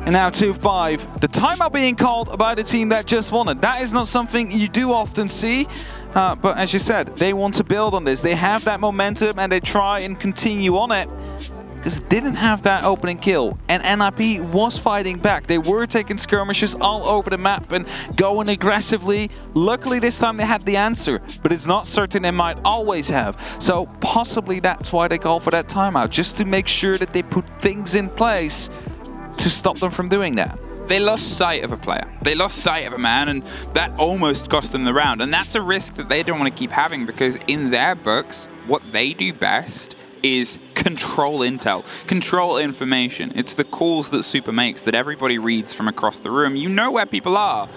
And now 2-5. The timeout being called by the team that just won it. That is not something you do often see. But as you said, they want to build on this. They have that momentum and they try and continue on it. Because it didn't have that opening kill. And NIP was fighting back. They were taking skirmishes all over the map and going aggressively. Luckily this time they had the answer. But it's not certain they might always have. So possibly that's why they call for that timeout. Just to make sure that they put things in place to stop them from doing that. They lost sight of a player. They lost sight of a man, and that almost cost them the round. And that's a risk that they don't want to keep having because in their books, what they do best is control intel, control information. It's the calls that Super makes that everybody reads from across the room. You know where people are.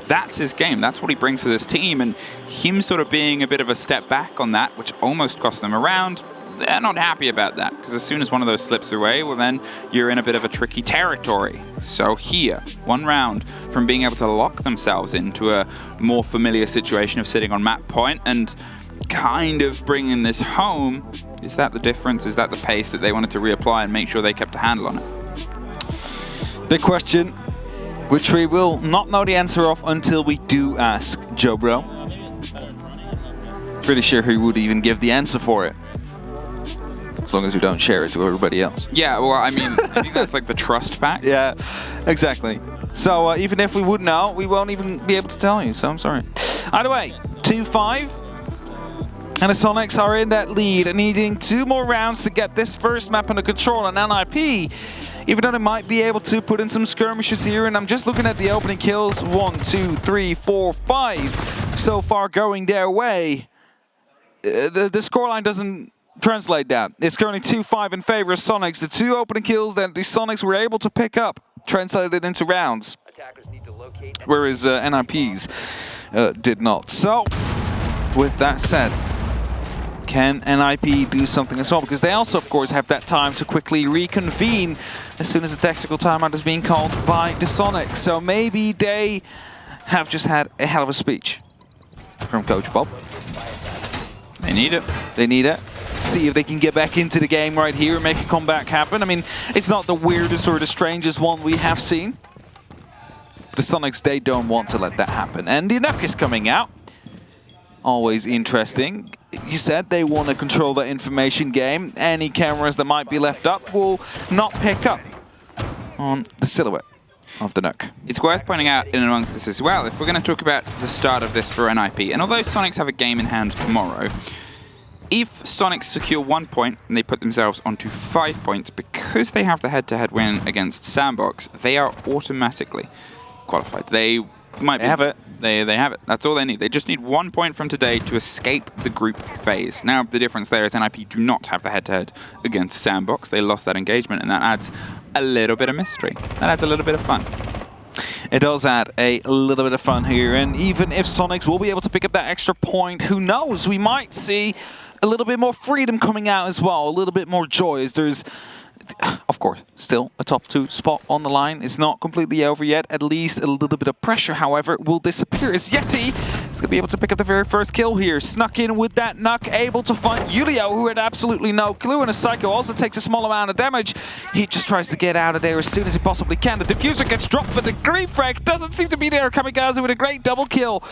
That's his game. That's what he brings to this team. And him sort of being a bit of a step back on that, which almost cost them a round, they're not happy about that because as soon as one of those slips away, well then you're in a bit of a tricky territory. So here, one round from being able to lock themselves into a more familiar situation of sitting on map point and kind of bringing this home. Is that the difference? Is that the pace that they wanted to reapply and make sure they kept a handle on it? Big question, which we will not know the answer of until we do ask Joe Bro. Pretty sure he would even give the answer for it. As long as we don't share it to everybody else. Yeah, well, I mean, I think that's like the trust pack. Yeah, exactly. So even if we would know, we won't even be able to tell you. So I'm sorry. Either way, 2-5. And the Soniqs are in that lead, needing 2 more rounds to get this first map under control. And NIP, even though they might be able to put in some skirmishes here, and I'm just looking at the opening kills, 1, 2, 3, 4, 5 so far going their way. The scoreline doesn't translate that. It's currently 2-5 in favor of Soniqs. The 2 opening kills that the Soniqs were able to pick up translated into rounds, whereas NIPs did not. So, with that said, can NIP do something as well? Because they also, of course, have that time to quickly reconvene as soon as the tactical timeout is being called by the Soniqs. So maybe they have just had a hell of a speech from Coach Bob. They need it. They need it. See if they can get back into the game right here and make a comeback happen. I mean, it's not the weirdest or the strangest one we have seen. But the Soniqs, they don't want to let that happen. And the Nuck is coming out. Always interesting. You said they want to control the information game. Any cameras that might be left up will not pick up on the silhouette of the Nuck. It's worth pointing out in amongst this as well, if we're going to talk about the start of this for NIP, and although Soniqs have a game in hand tomorrow, if Soniqs secure 1 point and they put themselves onto 5 points, because they have the head-to-head win against Sandbox, they are automatically qualified. They have it. They have it. That's all they need. They just need 1 point from today to escape the group phase. Now, the difference there is NIP do not have the head-to-head against Sandbox. They lost that engagement, and that adds a little bit of mystery. That adds a little bit of fun. It does add a little bit of fun here, and even if Soniqs will be able to pick up that extra point, who knows? We might see a little bit more freedom coming out as well, a little bit more joy, as there's, of course, still a top 2 spot on the line. It's not completely over yet. At least a little bit of pressure, however, will disappear as Yeti is going to be able to pick up the very first kill here. Snuck in with that Nuck, able to find Julio, who had absolutely no clue, and a Psycho also takes a small amount of damage. He just tries to get out of there as soon as he possibly can. The diffuser gets dropped, but the Grief Wreck doesn't seem to be there. Kamikaze with a great double kill.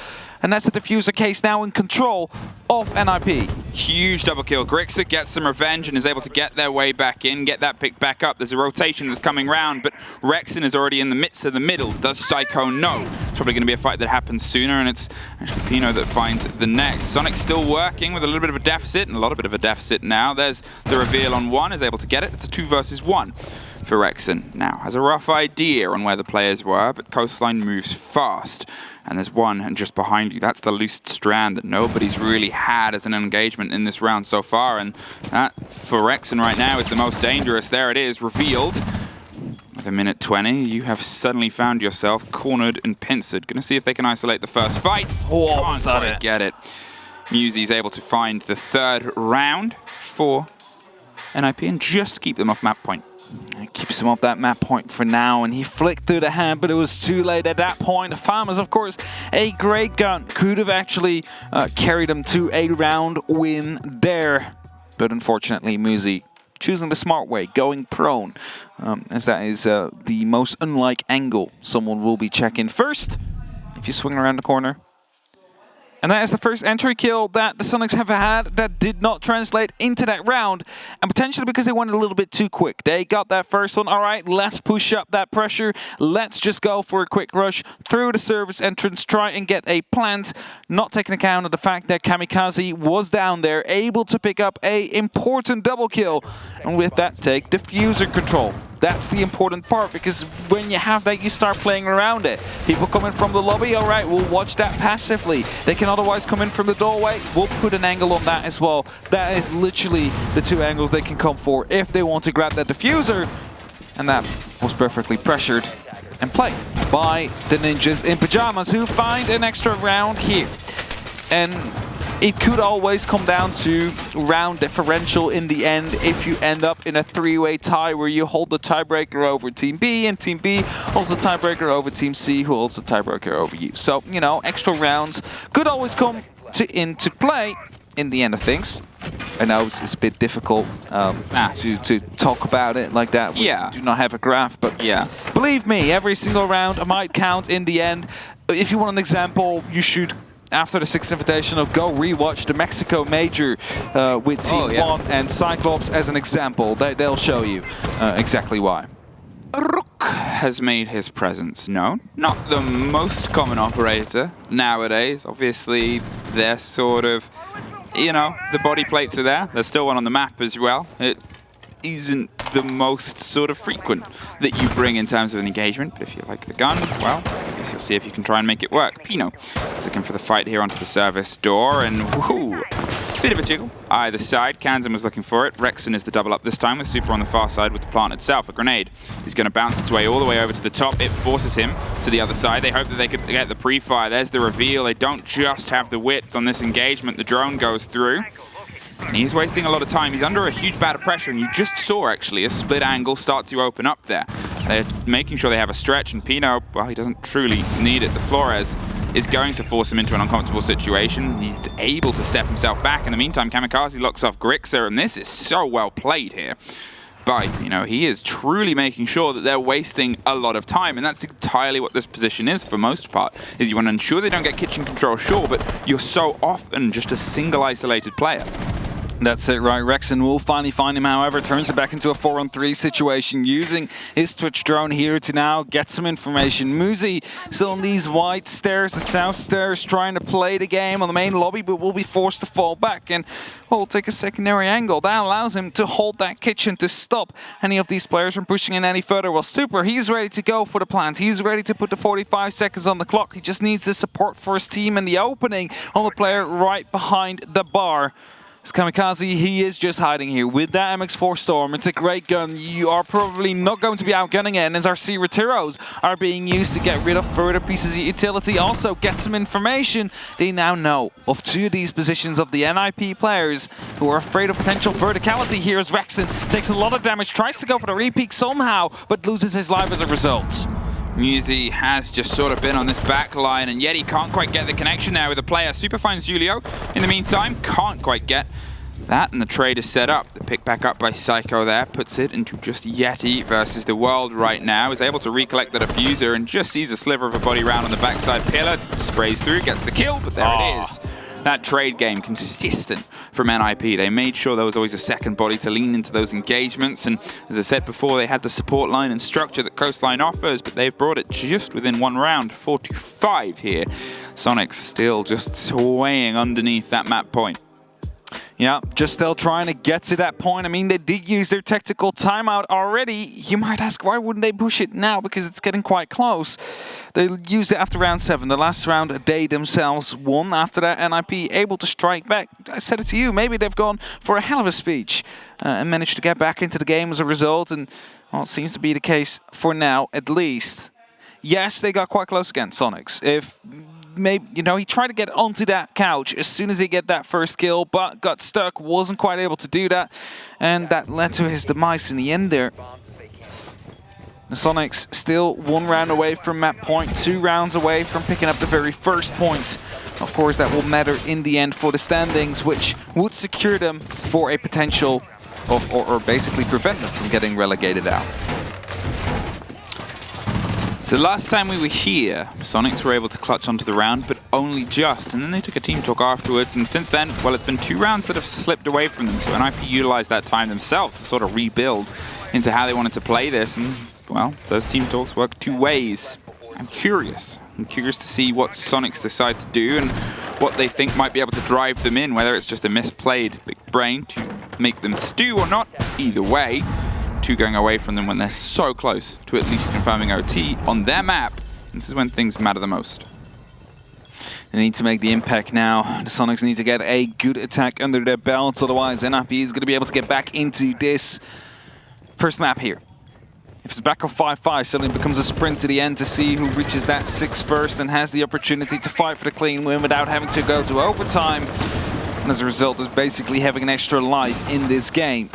And that's the diffuser case now in control of NIP. Huge double kill. Grixer gets some revenge and is able to get their way back in, get that pick back up. There's a rotation that's coming round, but Rexon is already in the midst of the middle. Does Psycho know? It's probably going to be a fight that happens sooner, and it's actually Pino that finds the next. Sonic still working with a little bit of a deficit, and a lot of bit of a deficit now. There's the reveal on 1, is able to get it. It's a 2 versus 1 for Rexon. Now, has a rough idea on where the players were, but Coastline moves fast. And there's one and just behind you. That's the loose strand that nobody's really had as an engagement in this round so far. And that, for Rexon right now, is the most dangerous. There it is, revealed. With a minute 20, you have suddenly found yourself cornered and pincered. Gonna see if they can isolate the first fight. Oh, Can't get it. Musy's able to find the 3rd round for NIP and just keep them off map point. It keeps him off that map point for now, and he flicked through the hand, but it was too late at that point. Farmers, of course, a great gun. Could have actually carried him to a round win there. But unfortunately, Musy choosing the smart way, going prone, as that is the most unlike angle someone will be checking first if you swing around the corner. And that is the first entry kill that the Soniqs have had that did not translate into that round. And potentially because they went a little bit too quick. They got that first one. All right, let's push up that pressure. Let's just go for a quick rush through the service entrance. Try and get a plant. Not taking account of the fact that Kamikaze was down there, able to pick up a important double kill. And with that, take diffuser control. That's the important part, because when you have that, you start playing around it. People coming from the lobby, all right, we'll watch that passively. They can otherwise come in from the doorway. We'll put an angle on that as well. That is literally the 2 angles they can come for if they want to grab that diffuser. And that was perfectly pressured and played by the ninjas in Pyjamas, who find an extra round here. And it could always come down to round differential in the end if you end up in a 3-way tie where you hold the tiebreaker over Team B and Team B holds the tiebreaker over Team C, who holds the tiebreaker over you. So, you know, extra rounds could always come into play in the end of things. I know it's a bit difficult to talk about it like that. We do not have a graph, but believe me, every single round might count in the end. If you want an example, you should, after the Six Invitational, go rewatch the Mexico Major with Team 1 and Cyclops as an example. They'll show you exactly why. Rook has made his presence known. Not the most common operator nowadays. Obviously, they're sort of, you know, the body plates are there. There's still one on the map as well. It isn't the most sort of frequent that you bring in terms of an engagement, but if you like the gun, well, I guess you'll see if you can try and make it work. Pino is looking for the fight here onto the service door, and woohoo, bit of a jiggle either side. Kansan was looking for it. Rexon is the double up this time with Super on the far side with the plant itself. A grenade is going to bounce its way all the way over to the top. It forces him to the other side. They hope that they could get the pre-fire. There's the reveal. They don't just have the width on this engagement. The drone goes through. And he's wasting a lot of time. He's under a huge bout of pressure, and you just saw, actually, a split angle start to open up there. They're making sure they have a stretch, and Pino, well, he doesn't truly need it. The Flores is going to force him into an uncomfortable situation. He's able to step himself back. In the meantime, Kamikaze locks off Grixer, and this is so well played here. But, you know, he is truly making sure that they're wasting a lot of time, and that's entirely what this position is for most part, is you want to ensure they don't get kitchen control, sure, but you're so often just a single isolated player. That's it, right. Rexon will finally find him, however, turns it back into a 4-on-3 situation, using his Twitch drone here to now get some information. Muzi still on these white stairs, the south stairs, trying to play the game on the main lobby, but will be forced to fall back, and will take a secondary angle. That allows him to hold that kitchen to stop any of these players from pushing in any further. Well, Super, he's ready to go for the plant. He's ready to put the 45 seconds on the clock. He just needs the support for his team and the opening on the player right behind the bar. Kamikaze, he is just hiding here with that MX-4 Storm. It's a great gun. You are probably not going to be outgunning it, and as our C Retiros are being used to get rid of further pieces of utility, also get some information. They now know of 2 of these positions of the NIP players who are afraid of potential verticality here as Rexon takes a lot of damage, tries to go for the repeat somehow, but loses his life as a result. Muzi has just sort of been on this back line, and yet he can't quite get the connection there with the player. Super finds Julio. In the meantime, can't quite get that, and the trade is set up. The pick back up by Psycho there puts it into just Yeti versus the world right now. Is able to recollect the diffuser and just sees a sliver of a body round on the backside pillar. Sprays through, gets the kill, but there it is. That trade game, consistent from NIP. They made sure there was always a second body to lean into those engagements, and as I said before, they had the support line and structure that Coastline offers, but they've brought it just within one round, 4-5 here. Soniqs still just swaying underneath that map point. Yeah, just still trying to get to that point. I mean, they did use their tactical timeout already. You might ask, why wouldn't they push it now? Because it's getting quite close. They used it after round 7. The last round, they themselves won. After that, NIP able to strike back. I said it to you, maybe they've gone for a hell of a speech and managed to get back into the game as a result. And, well, it seems to be the case for now, at least. Yes, they got quite close against Soniqs. If maybe, you know, he tried to get onto that couch as soon as he get that first kill, but got stuck, wasn't quite able to do that, and that led to his demise in the end there. The Soniqs still 1 round away from map point, 2 rounds away from picking up the very first point. Of course, that will matter in the end for the standings, which would secure them for a potential of, or basically prevent them from getting relegated out. So last time we were here, Soniqs were able to clutch onto the round, but only just, and then they took a team talk afterwards, and since then, well, it's been 2 rounds that have slipped away from them, so NIP utilized that time themselves to sort of rebuild into how they wanted to play this, and, well, those team talks work 2 ways. I'm curious to see what Soniqs decide to do and what they think might be able to drive them in, whether it's just a misplayed big brain to make them stew or not. Either way, 2 going away from them when they're so close to at least confirming OT on their map. This is when things matter the most. They need to make the impact now. The Soniqs need to get a good attack under their belts, otherwise NIP is going to be able to get back into this first map here. If it's back on 5-5, suddenly it becomes a sprint to the end to see who reaches that 6 first and has the opportunity to fight for the clean win without having to go to overtime. And as a result, is basically having an extra life in this game.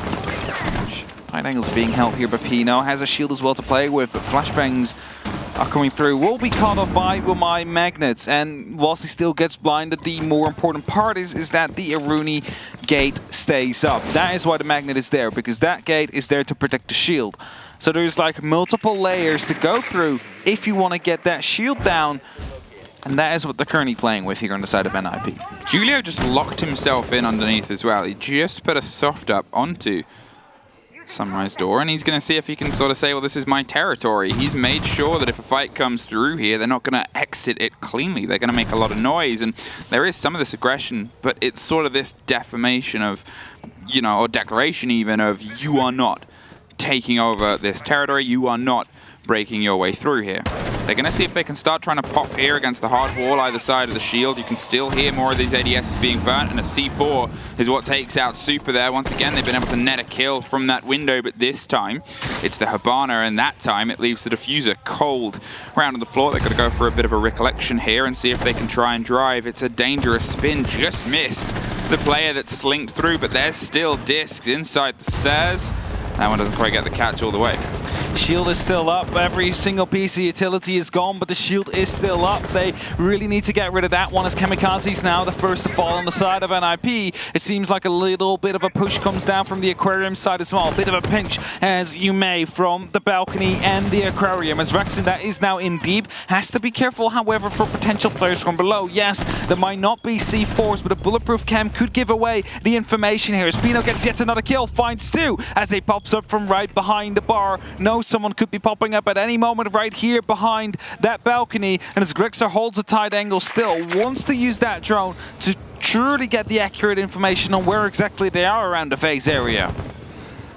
Tight angles being held here by Pino. Has a shield as well to play with, but flashbangs are coming through. Will be caught off by Wilmai Magnets, and whilst he still gets blinded, the more important part is that the Aruni gate stays up. That is why the magnet is there, because that gate is there to protect the shield. So there's like multiple layers to go through if you want to get that shield down. And that is what they're currently playing with here on the side of NIP. Julio just locked himself in underneath as well. He just put a soft up onto Sunrise door, and he's going to see if he can sort of say, well, this is my territory. He's made sure that if a fight comes through here, they're not going to exit it cleanly. They're going to make a lot of noise, and there is some of this aggression, but it's sort of this defamation of, you know, or declaration even of, you are not taking over this territory, you are not breaking your way through here. They're going to see if they can start trying to pop here against the hard wall either side of the shield. You can still hear more of these ADSs being burnt, and a C4 is what takes out Super there. Once again, they've been able to net a kill from that window, but this time it's the Hibana, and that time it leaves the diffuser cold. Round on the floor, they've got to go for a bit of a recollection here and see if they can try and drive. It's a dangerous spin, just missed the player that slinked through, but there's still discs inside the stairs. That one doesn't quite get the catch all the way. Shield is still up. Every single piece of utility is gone, but the shield is still up. They really need to get rid of that one as Kamikaze's now the first to fall on the side of NIP. It seems like a little bit of a push comes down from the aquarium side as well. A bit of a pinch, as you may, from the balcony and the aquarium. As Rexon, that is now in deep, has to be careful, however, for potential players from below. Yes, there might not be C4s, but a bulletproof cam could give away the information here. As Pino gets yet another kill, finds Stu as he pops up from right behind the bar. No, someone could be popping up at any moment right here behind that balcony, and as Grixer holds a tight angle still, wants to use that drone to truly get the accurate information on where exactly they are around the phase area.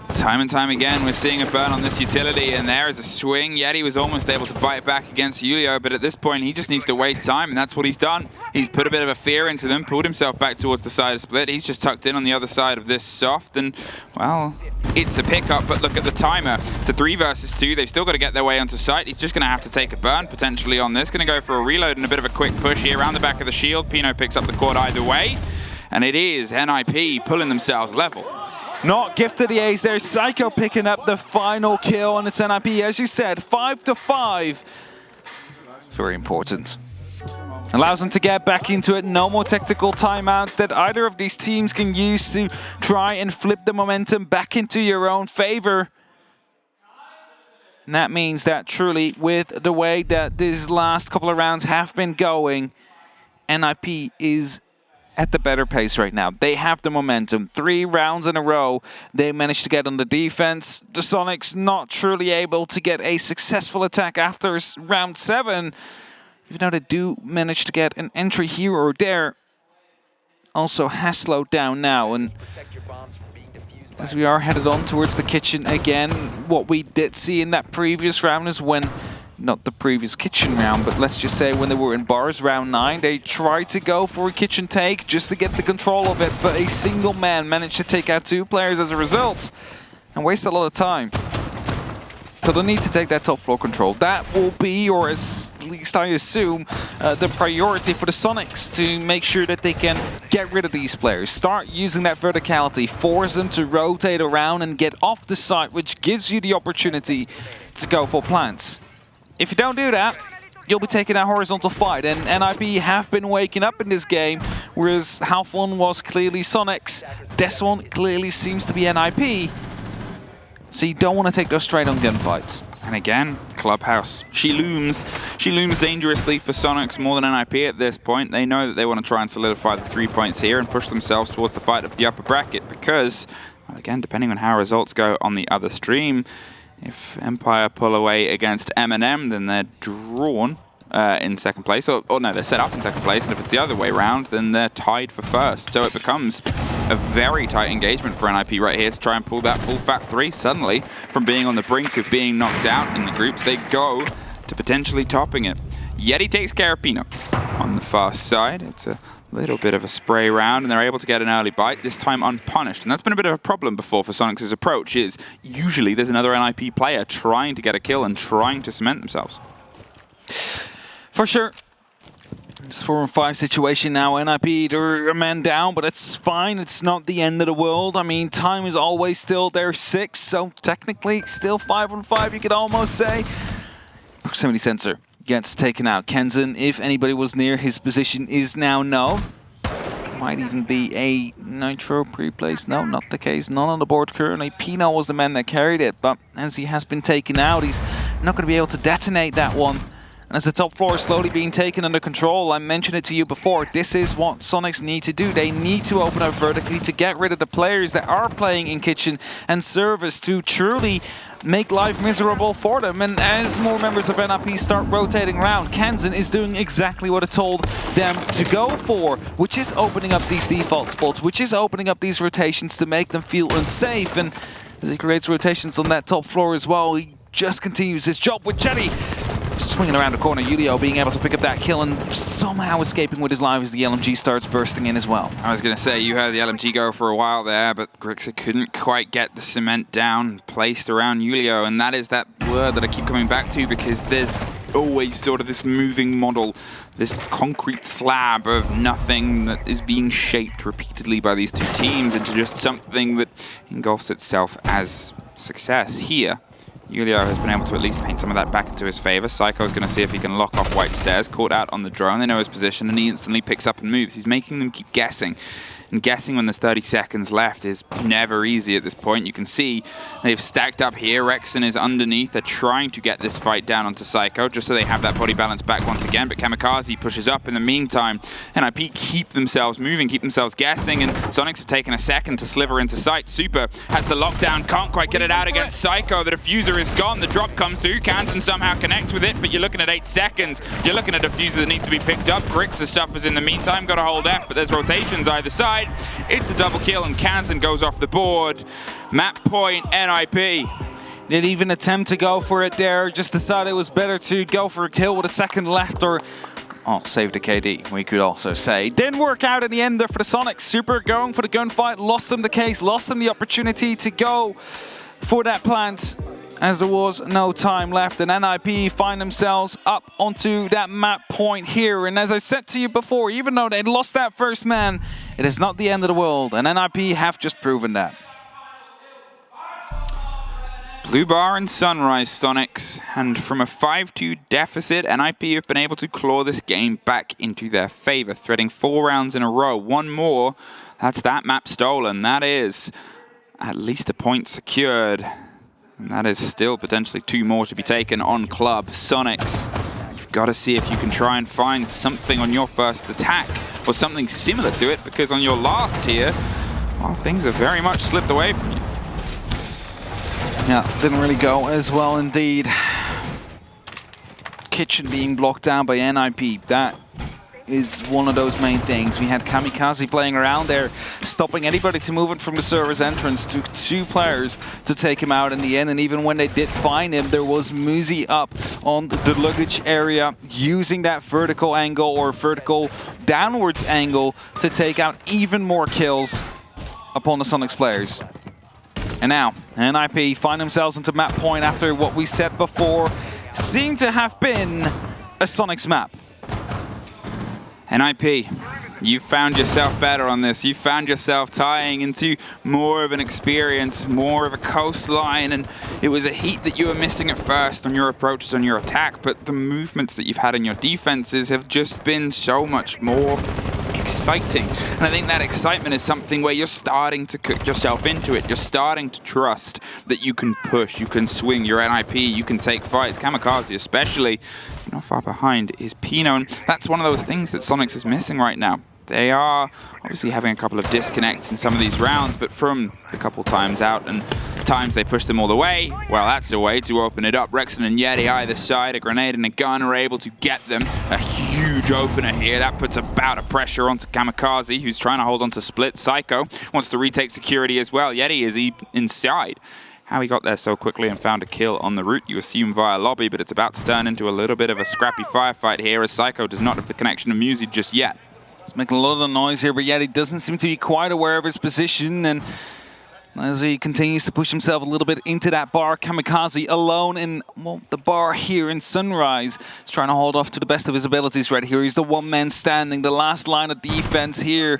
Time and time again, we're seeing a burn on this utility, and there is a swing. Yeti was almost able to bite back against Julio, but at this point, he just needs to waste time, and that's what he's done. He's put a bit of a fear into them, pulled himself back towards the side of split. He's just tucked in on the other side of this soft, and, well, it's a pickup, but look at the timer. It's a 3 versus 2. They've still got to get their way onto site. He's just going to have to take a burn, potentially, on this. Going to go for a reload and a bit of a quick push here around the back of the shield. Pino picks up the quad either way, and it is NIP pulling themselves level. Not gifted the ace there. Psycho picking up the final kill, and it's NIP, as you said, 5-5. Very important. Allows them to get back into it. No more tactical timeouts that either of these teams can use to try and flip the momentum back into your own favor. And that means that truly, with the way that these last couple of rounds have been going, NIP is at the better pace right now. They have the momentum. 3 rounds in a row, they managed to get on the defense. The Soniqs not truly able to get a successful attack after round 7. Even though they do manage to get an entry here or there, also has slowed down now. And as we are headed on towards the kitchen again, what we did see in that previous round is when, not the previous kitchen round, but let's just say when they were in bars round 9, they tried to go for a kitchen take just to get the control of it, but a single man managed to take out 2 players as a result and waste a lot of time. So they need to take that top floor control. That will be, or at least I assume, the priority for the Soniqs to make sure that they can get rid of these players. Start using that verticality, force them to rotate around and get off the site, which gives you the opportunity to go for plants. If you don't do that, you'll be taking that horizontal fight, and NIP have been waking up in this game, whereas half one was clearly Soniqs. This one clearly seems to be NIP. So you don't want to take those straight-on gunfights. And again, Clubhouse. She looms dangerously for Soniqs more than NIP at this point. They know that they want to try and solidify the 3 points here and push themselves towards the fight of the upper bracket because, well, again, depending on how results go on the other stream, if Empire pull away against M&M, then they're drawn in second place. Or no, they're set up in second place. And if it's the other way around, then they're tied for first. So it becomes a very tight engagement for NIP right here to try and pull that full fat 3. Suddenly, from being on the brink of being knocked out in the groups, they go to potentially topping it. Yeti takes care of Pino on the far side. It's a little bit of a spray round, and they're able to get an early bite, this time unpunished. And that's been a bit of a problem before for Soniqs' approach, is usually there's another NIP player trying to get a kill and trying to cement themselves. For sure. It's 4-5 situation now. NIP, they're a man down, but it's fine. It's not the end of the world. I mean, time is always still there 6, so technically still 5-5, you could almost say. Proximity sensor gets taken out. Kenzen, if anybody was near his position, is now no. Might even be a Nitro pre-place. No, not the case. None on the board currently. Pino was the man that carried it, but as he has been taken out, he's not going to be able to detonate that one And as the top floor is slowly being taken under control, I mentioned it to you before, this is what Soniqs need to do. They need to open up vertically to get rid of the players that are playing in kitchen and service to truly make life miserable for them. And as more members of NIP start rotating around, Kansan is doing exactly what it told them to go for, which is opening up these default spots, which is opening up these rotations to make them feel unsafe. And as he creates rotations on that top floor as well, he just continues his job with Jetty. Just swinging around the corner, Julio being able to pick up that kill and somehow escaping with his life as the LMG starts bursting in as well. I was going to say, you heard the LMG go for a while there, but Grixer couldn't quite get the cement down, placed around Julio, and that is that word that I keep coming back to, because there's always sort of this moving model, this concrete slab of nothing that is being shaped repeatedly by these two teams into just something that engulfs itself as success. Here, Julio has been able to at least paint some of that back into his favor. Psycho's going to see if he can lock off White Stairs. Caught out on the drone. They know his position, and he instantly picks up and moves. He's making them keep guessing. And guessing when there's 30 seconds left is never easy at this point. You can see they've stacked up here. Rexon is underneath. They're trying to get this fight down onto Psycho, just so they have that body balance back once again. But Kamikaze pushes up in the meantime. NIP keep themselves moving, keep themselves guessing. And Soniqs have taken a second to sliver into sight. Super has the lockdown, can't quite get it out against Psycho. The diffuser is gone. The drop comes through. Kansan somehow connects with it, but you're looking at 8 seconds. You're looking at a diffuser that needs to be picked up. Grixer suffers in the meantime. Got to hold F, but there's rotations either side. It's a double kill, and Kansan goes off the board. Map point, NIP. Didn't even attempt to go for it there. Just decided it was better to go for a kill with a second left, or save the KD, we could also say. Didn't work out in the end there for the Soniqs. Super going for the gunfight, lost them the case, lost them the opportunity to go for that plant, as there was no time left, and NIP find themselves up onto that map point here. And as I said to you before, even though they lost that first man, it is not the end of the world, and NIP have just proven that. Blue Bar and Sunrise Soniqs, and from a 5-2 deficit, NIP have been able to claw this game back into their favor, threading 4 rounds in a row. One more, that's that map stolen. That is at least a point secured. And that is still potentially 2 more to be taken on Club. Soniqs, you've got to see if you can try and find something on your first attack, or something similar to it, because on your last here, well, things have very much slipped away from you. Yeah, didn't really go as well indeed. Kitchen being blocked down by NIP, that is one of those main things. We had Kamikaze playing around there, stopping anybody to move in from the server's entrance. Took 2 players to take him out in the end, and even when they did find him, there was Muzi up on the luggage area, using that vertical angle or vertical downwards angle to take out even more kills upon the Soniqs players. And now, NIP find themselves into map point after what we said before seemed to have been a Soniqs map. NIP, you found yourself better on this. You found yourself tying into more of an experience, more of a coastline, and it was a heat that you were missing at first on your approaches, on your attack, but the movements that you've had in your defenses have just been so much more exciting. And I think that excitement is something where you're starting to cook yourself into it. You're starting to trust that you can push, you can swing, you're NIP, you can take fights. Kamikaze especially, not far behind is Pino, and that's one of those things that Soniqs is missing right now. They are obviously having a couple of disconnects in some of these rounds, but from the couple times out and times they push them all the way, well, that's a way to open it up. Rexon and Yeti either side, a grenade and a gun are able to get them. A huge opener here. That puts about a pressure onto Kamikaze, who's trying to hold on to Split. Psycho wants to retake security as well. Yeti is inside. How he got there so quickly and found a kill on the route, you assume via lobby, but it's about to turn into a little bit of a scrappy firefight here, as Psycho does not have the connection of Muzi just yet. He's making a lot of noise here, but yet he doesn't seem to be quite aware of his position. And as he continues to push himself a little bit into that bar, Kamikaze alone in the bar here in Sunrise. He's trying to hold off to the best of his abilities right here. He's the one man standing, the last line of defense here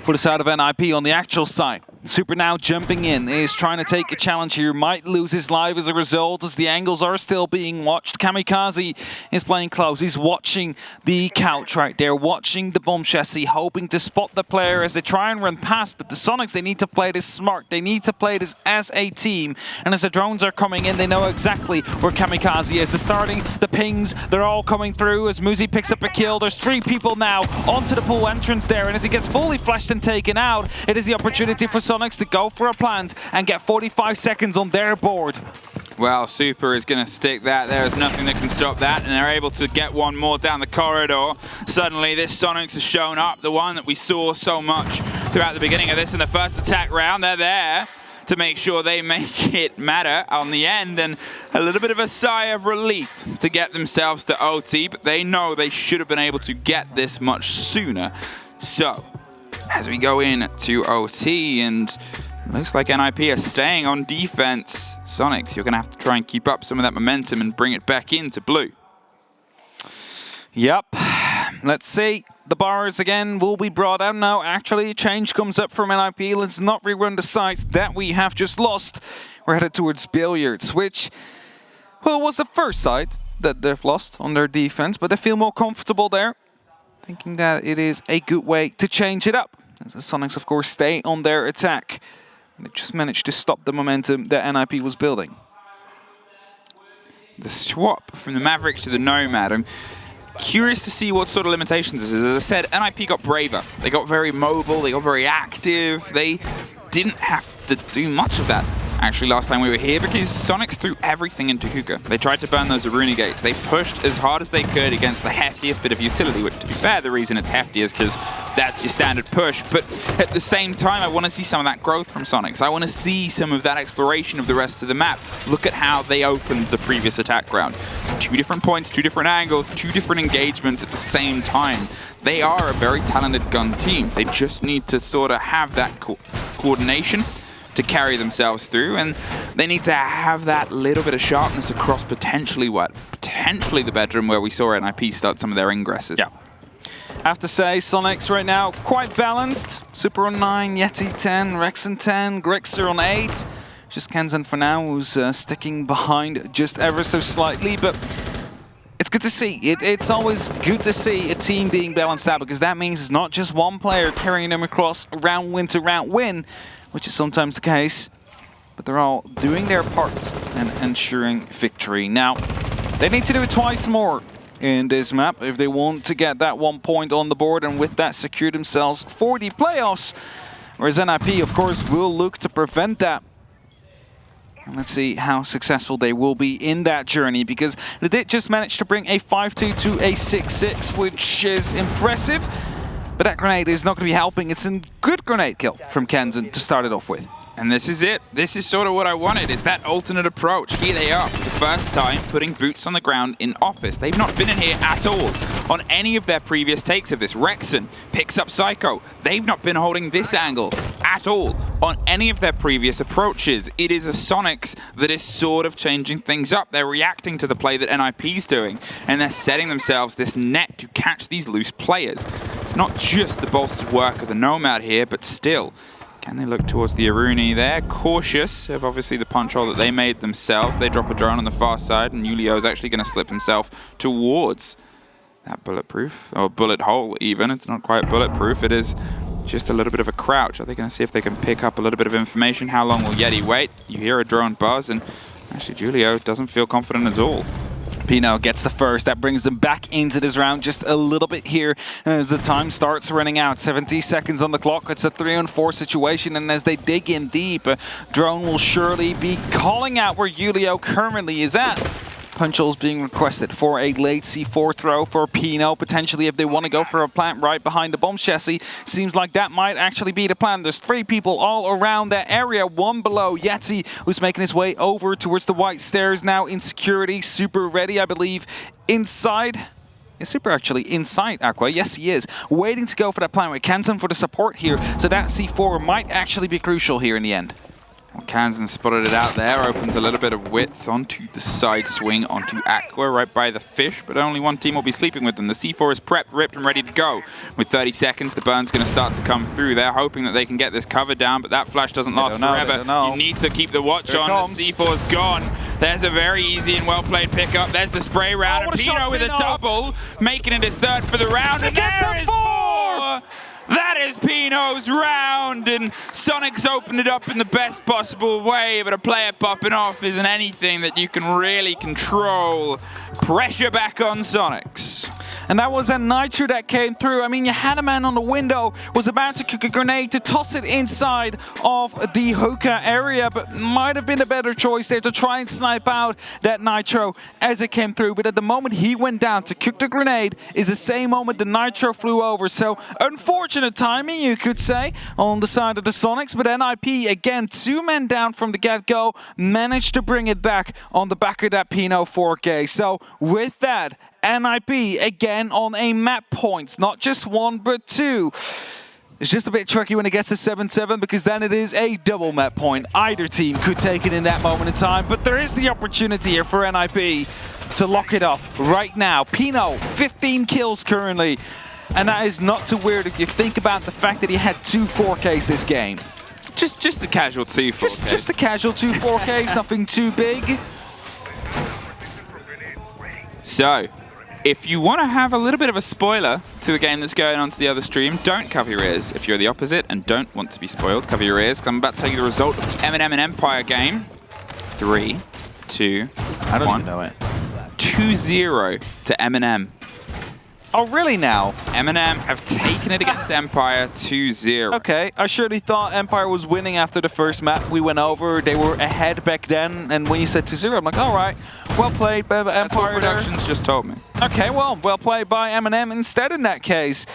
for the side of NIP on the actual side. Super now jumping in, is trying to take a challenge here, might lose his life as a result as the angles are still being watched. Kamikaze is playing close, he's watching the couch right there, watching the bomb chassis, hoping to spot the player as they try and run past, but the Soniqs, they need to play this smart, they need to play this as a team, and as the drones are coming in, they know exactly where Kamikaze is. They're starting, the pings, they're all coming through as Muzi picks up a kill. There's 3 people now onto the pool entrance there, and as he gets fully flashed and taken out, it is the opportunity for Soniqs to go for a plant and get 45 seconds on their board. Well, Super is going to stick that. There's nothing that can stop that, and they're able to get one more down the corridor. Suddenly, this Soniqs has shown up, the one that we saw so much throughout the beginning of this in the first attack round. They're there to make sure they make it matter on the end, and a little bit of a sigh of relief to get themselves to OT, but they know they should have been able to get this much sooner. So, as we go in to OT, and looks like NIP are staying on defense. Soniqs, you're going to have to try and keep up some of that momentum and bring it back into blue. Yep. Let's see. The bars again will be brought out now. Actually, a change comes up from NIP. Let's not rerun the sites that we have just lost. We're headed towards Billiards, which, well, was the first site that they've lost on their defense, but they feel more comfortable there, thinking that it is a good way to change it up. As the Soniqs, of course, stay on their attack. And they just managed to stop the momentum that NIP was building. The swap from the Maverick to the Nomad. I'm curious to see what sort of limitations this is. As I said, NIP got braver. They got very mobile, they got very active. They didn't have to do much of that actually last time we were here, because Soniqs threw everything into Hookah. They tried to burn those Aruna gates. They pushed as hard as they could against the heftiest bit of utility, which, to be fair, the reason it's hefty is because that's your standard push. But at the same time, I want to see some of that growth from Soniqs. I want to see some of that exploration of the rest of the map. Look at how they opened the previous attack round. So 2 different points, 2 different angles, 2 different engagements at the same time. They are a very talented gun team. They just need to sort of have that coordination to carry themselves through, and they need to have that little bit of sharpness across potentially the bedroom where we saw NIP start some of their ingresses. Yeah. I have to say, Soniqs right now quite balanced. Super on 9, Yeti 10, Rex on 10, Grixer on 8. Just Kenzen for now, who's sticking behind just ever so slightly, but it's good to see. It's always good to see a team being balanced out, because that means it's not just one player carrying them across round win to round win, which is sometimes the case, but they're all doing their part and ensuring victory. Now, they need to do it twice more in this map if they want to get that 1 point on the board, and with that secure themselves for the playoffs, whereas NIP, of course, will look to prevent that. And let's see how successful they will be in that journey, because they did just manage to bring a 5-2 to a 6-6, which is impressive. But that grenade is not going to be helping. It's a good grenade kill from Kenzen to start it off with. And this is it. This is sort of what I wanted, is that alternate approach. Here they are, for the first time, putting boots on the ground in office. They've not been in here at all on any of their previous takes of this. Rexon picks up Psycho. They've not been holding this angle at all on any of their previous approaches. It is a Soniqs that is sort of changing things up. They're reacting to the play that NIP's doing, and they're setting themselves this net to catch these loose players. It's not just the bolstered work of the Nomad here, but still, can they look towards the Aruni there? Cautious of obviously the punch hole that they made themselves. They drop a drone on the far side, and Julio is actually going to slip himself towards that bulletproof, or bullet hole even. It's not quite bulletproof. It is just a little bit of a crouch. Are they going to see if they can pick up a little bit of information? How long will Yeti wait? You hear a drone buzz, and actually Julio doesn't feel confident at all. Pino gets the first. That brings them back into this round just a little bit here as the time starts running out. 70 seconds on the clock. It's a 3-on-4 situation, and as they dig in deep, drone will surely be calling out where Julio currently is at. Punch holes being requested for a late C4 throw for Pino, potentially if they want to go for a plant right behind the bomb chassis. Seems like that might actually be the plan. There's 3 people all around that area, 1 below Yeti, who's making his way over towards the white stairs now in security. Super ready, I believe, inside. Is Super actually inside Aqua? Yes, he is. Waiting to go for that plant with Kenton for the support here, so that C4 might actually be crucial here in the end. Kansan spotted it out there, opens a little bit of width onto the side swing onto Aqua, right by the fish, but only one team will be sleeping with them. The C4 is prepped, ripped, and ready to go. With 30 seconds, the burn's going to start to come through. They're hoping that they can get this cover down, but that flash doesn't last forever. You need to keep the watch on. The C4's gone. There's a very easy and well-played pickup. There's the spray round, and Pino with a double, making it his third for the round, and there is 4! That is Pino's round, and Soniqs opened it up in the best possible way, but a player popping off isn't anything that you can really control. Pressure back on Soniqs. And that was that Nitro that came through. I mean, you had a man on the window, was about to kick a grenade to toss it inside of the hookah area, but might have been a better choice there to try and snipe out that Nitro as it came through. But at the moment he went down to kick the grenade is the same moment the Nitro flew over. So unfortunate timing, you could say, on the side of the Soniqs. But NIP, again, 2 men down from the get-go, managed to bring it back on the back of that Pino 4K. So with that, NIP again on a map point, not just 1 but 2. It's just a bit tricky when it gets to 7-7 because then it is a double map point. Either team could take it in that moment in time, but there is the opportunity here for NIP to lock it off right now. Pino, 15 kills currently, and that is not too weird if you think about the fact that he had 2 4Ks this game. Just a casual 2 4Ks. Just a casual 2 4Ks, nothing too big. So, if you want to have a little bit of a spoiler to a game that's going on to the other stream, don't cover your ears. If you're the opposite and don't want to be spoiled, cover your ears, because I'm about to tell you the result of the M&M and Empire game. 3, 2, I don't 1. even know it. 2-0 to M&M. Oh, really now? M&M have taken it against Empire 2-0. Okay, I surely thought Empire was winning after the first map. We went over, they were ahead back then, and when you said 2-0, I'm like, all right, well played by Empire. That's what Productions just told me. Okay, well played by M&M instead in that case.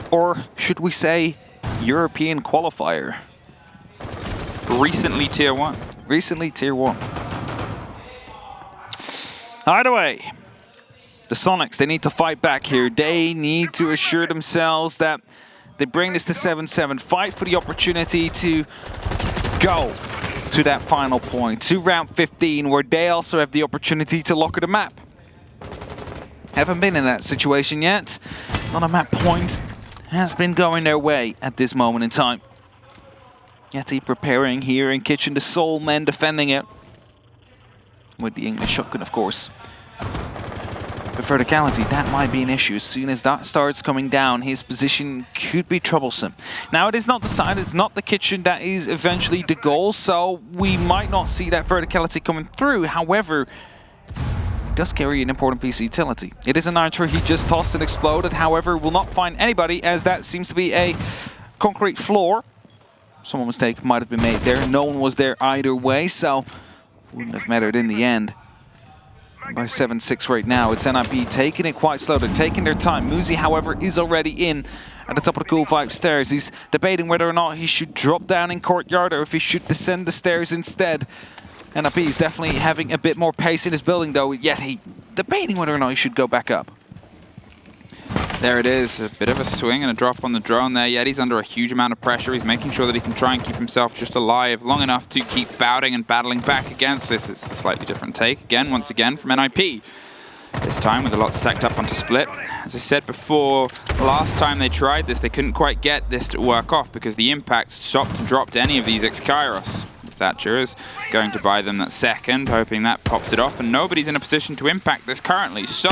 Or should we say European qualifier? Recently Tier 1. Recently Tier 1. Either way, the Soniqs, they need to fight back here. They need to assure themselves that they bring this to 7-7. Fight for the opportunity to go to that final point, to round 15, where they also have the opportunity to lock the map. Haven't been in that situation yet. Not a map point has been going their way at this moment in time. Yeti preparing here in kitchen, the sole man defending it. With the English shotgun, of course. But verticality, that might be an issue. As soon as that starts coming down, his position could be troublesome. Now, it is not decided, it's not the kitchen that is eventually the goal, so we might not see that verticality coming through. However, it does carry an important piece of utility. It is a Nitro he just tossed and exploded, however, will not find anybody, as that seems to be a concrete floor. Some mistake might have been made there. No one was there either way, so wouldn't have mattered in the end. By 7-6 right now, it's NIP taking it quite slow. They're taking their time. Muzi, however, is already in at the top of the Cool 5 stairs. He's debating whether or not he should drop down in courtyard or if he should descend the stairs instead. NIP is definitely having a bit more pace in his building, though, yet he debating whether or not he should go back up. There it is, a bit of a swing and a drop on the drone there. Yeti's under a huge amount of pressure. He's making sure that he can try and keep himself just alive long enough to keep bouting and battling back against this. It's the slightly different take, once again, from NIP. This time with a lot stacked up onto Split. As I said before, last time they tried this, they couldn't quite get this to work off because the impact stopped and dropped any of these X-Kairos. Thatcher is going to buy them that second, hoping that pops it off, and nobody's in a position to impact this currently, so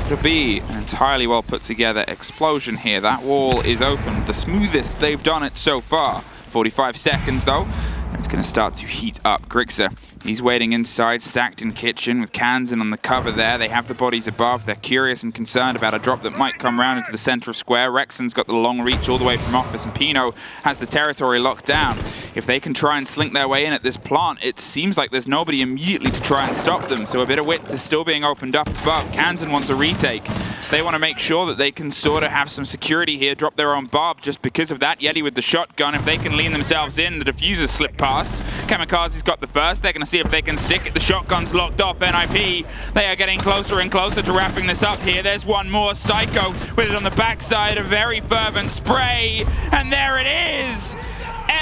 it'll be an entirely well put together explosion here. That wall is open, the smoothest they've done it so far. 45 seconds though, and it's going to start to heat up. Grixer, he's waiting inside, stacked in kitchen with Kansan on the cover there. They have the bodies above. They're curious and concerned about a drop that might come round into the center of square. Rexon's got the long reach all the way from office, and Pino has the territory locked down. If they can try and slink their way in at this plant, it seems like there's nobody immediately to try and stop them. So a bit of width is still being opened up above. Kansan wants a retake. They want to make sure that they can sort of have some security here, drop their own barb just because of that. Yeti with the shotgun, if they can lean themselves in, the diffusers slip past. Kamikaze's got the first. They're going to see if they can stick it. The shotgun's locked off. NIP, they are getting closer and closer to wrapping this up here. There's one more. Psycho with it on the backside. A very fervent spray. And there it is.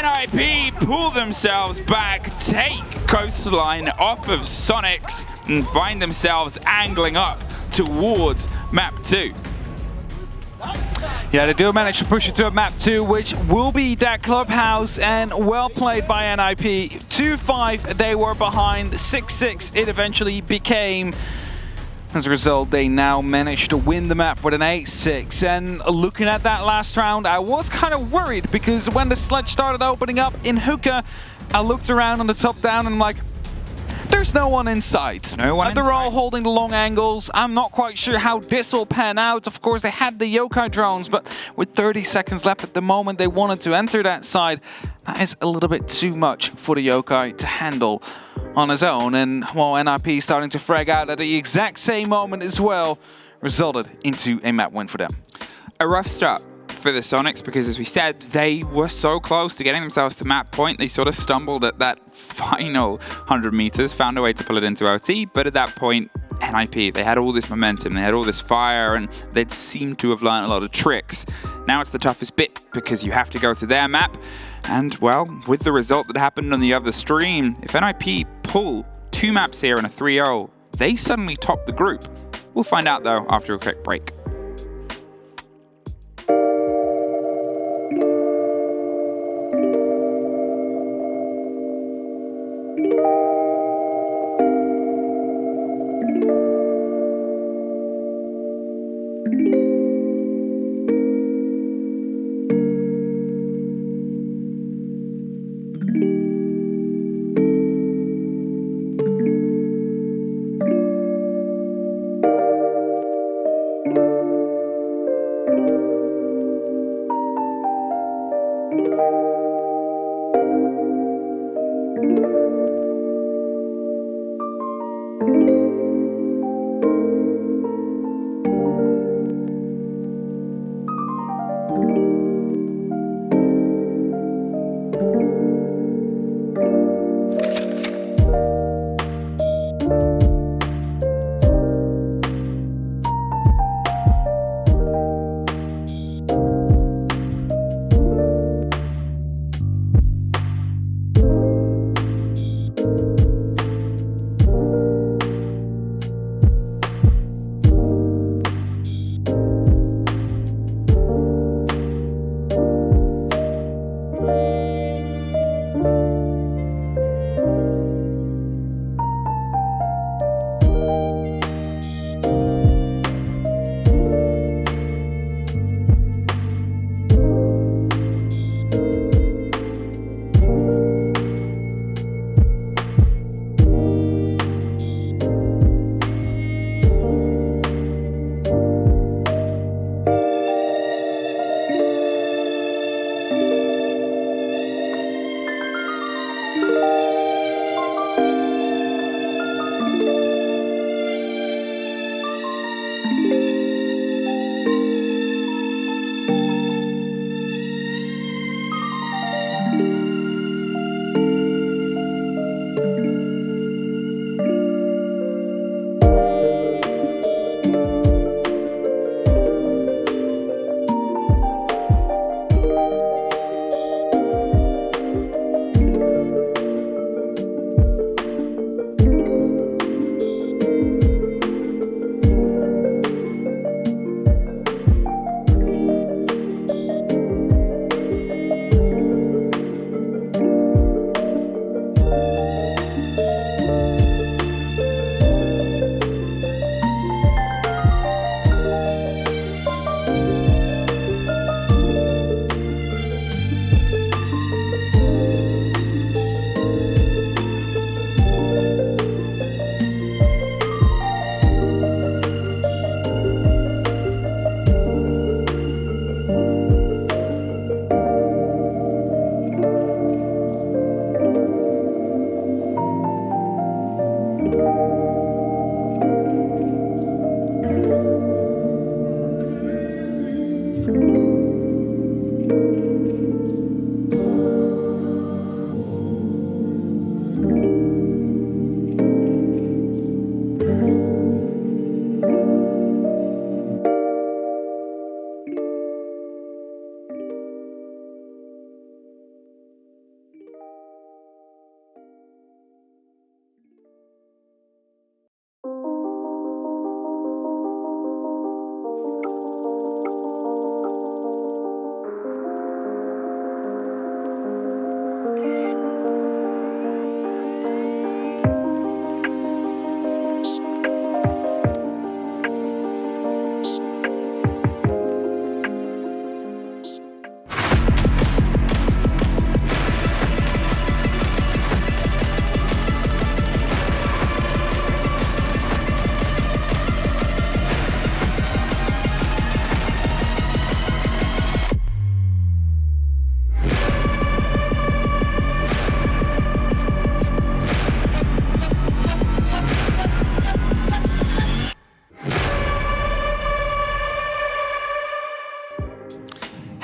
NIP pull themselves back, take Coastline off of Soniqs, and find themselves angling up towards map 2. Yeah, they do manage to push it to a map 2, which will be that Clubhouse, and well played by NIP. 2-5, they were behind. 6-6, it eventually became. As a result, they now managed to win the map with an 8-6. And looking at that last round, I was kind of worried, because when the sledge started opening up in Hookah, I looked around on the top down and I'm like, there's no one in sight. No one in They're all sight. holding the long angles. I'm not quite sure how this will pan out. Of course, they had the yokai drones, but with 30 seconds left at the moment, they wanted to enter that side. That is a little bit too much for the yokai to handle on his own. And while NIP starting to frag out at the exact same moment as well, resulted into a map win for them. A rough start for the Soniqs, because as we said, they were so close to getting themselves to map point. They sort of stumbled at that final 100 meters, found a way to pull it into OT, but at that point, NIP, they had all this momentum, they had all this fire, and they'd seemed to have learned a lot of tricks. Now it's the toughest bit, because you have to go to their map, and well, with the result that happened on the other stream, if NIP pull 2 maps here and a 3-0, they suddenly top the group. We'll find out though after a quick break.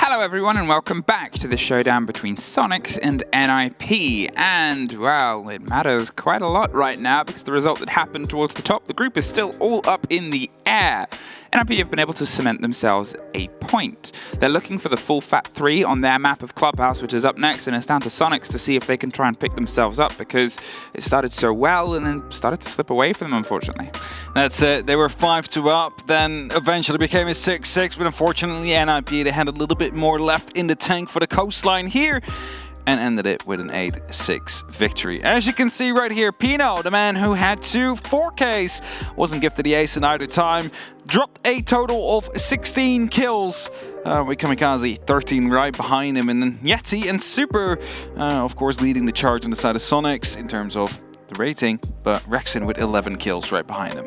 Hello everyone and welcome back to the showdown between Soniqs and NIP. And, well, it matters quite a lot right now because the result that happened towards the top, the group is still all up in the air. NIP have been able to cement themselves a point. They're looking for the full fat 3 on their map of Clubhouse, which is up next, and it's down to Soniqs to see if they can try and pick themselves up because it started so well and then started to slip away from them, unfortunately. That's it. They were 5-2 up, then eventually became a 6-6, but unfortunately NIP, they had a little bit more left in the tank for the Coastline here and ended it with an 8-6 victory. As you can see right here, Pino, the man who had 2 4Ks, wasn't gifted the ace in either time, dropped a total of 16 kills. With Kamikaze 13 right behind him, and then Yeti and Super, of course, leading the charge on the side of Soniqs in terms of the rating, but Rexin with 11 kills right behind him.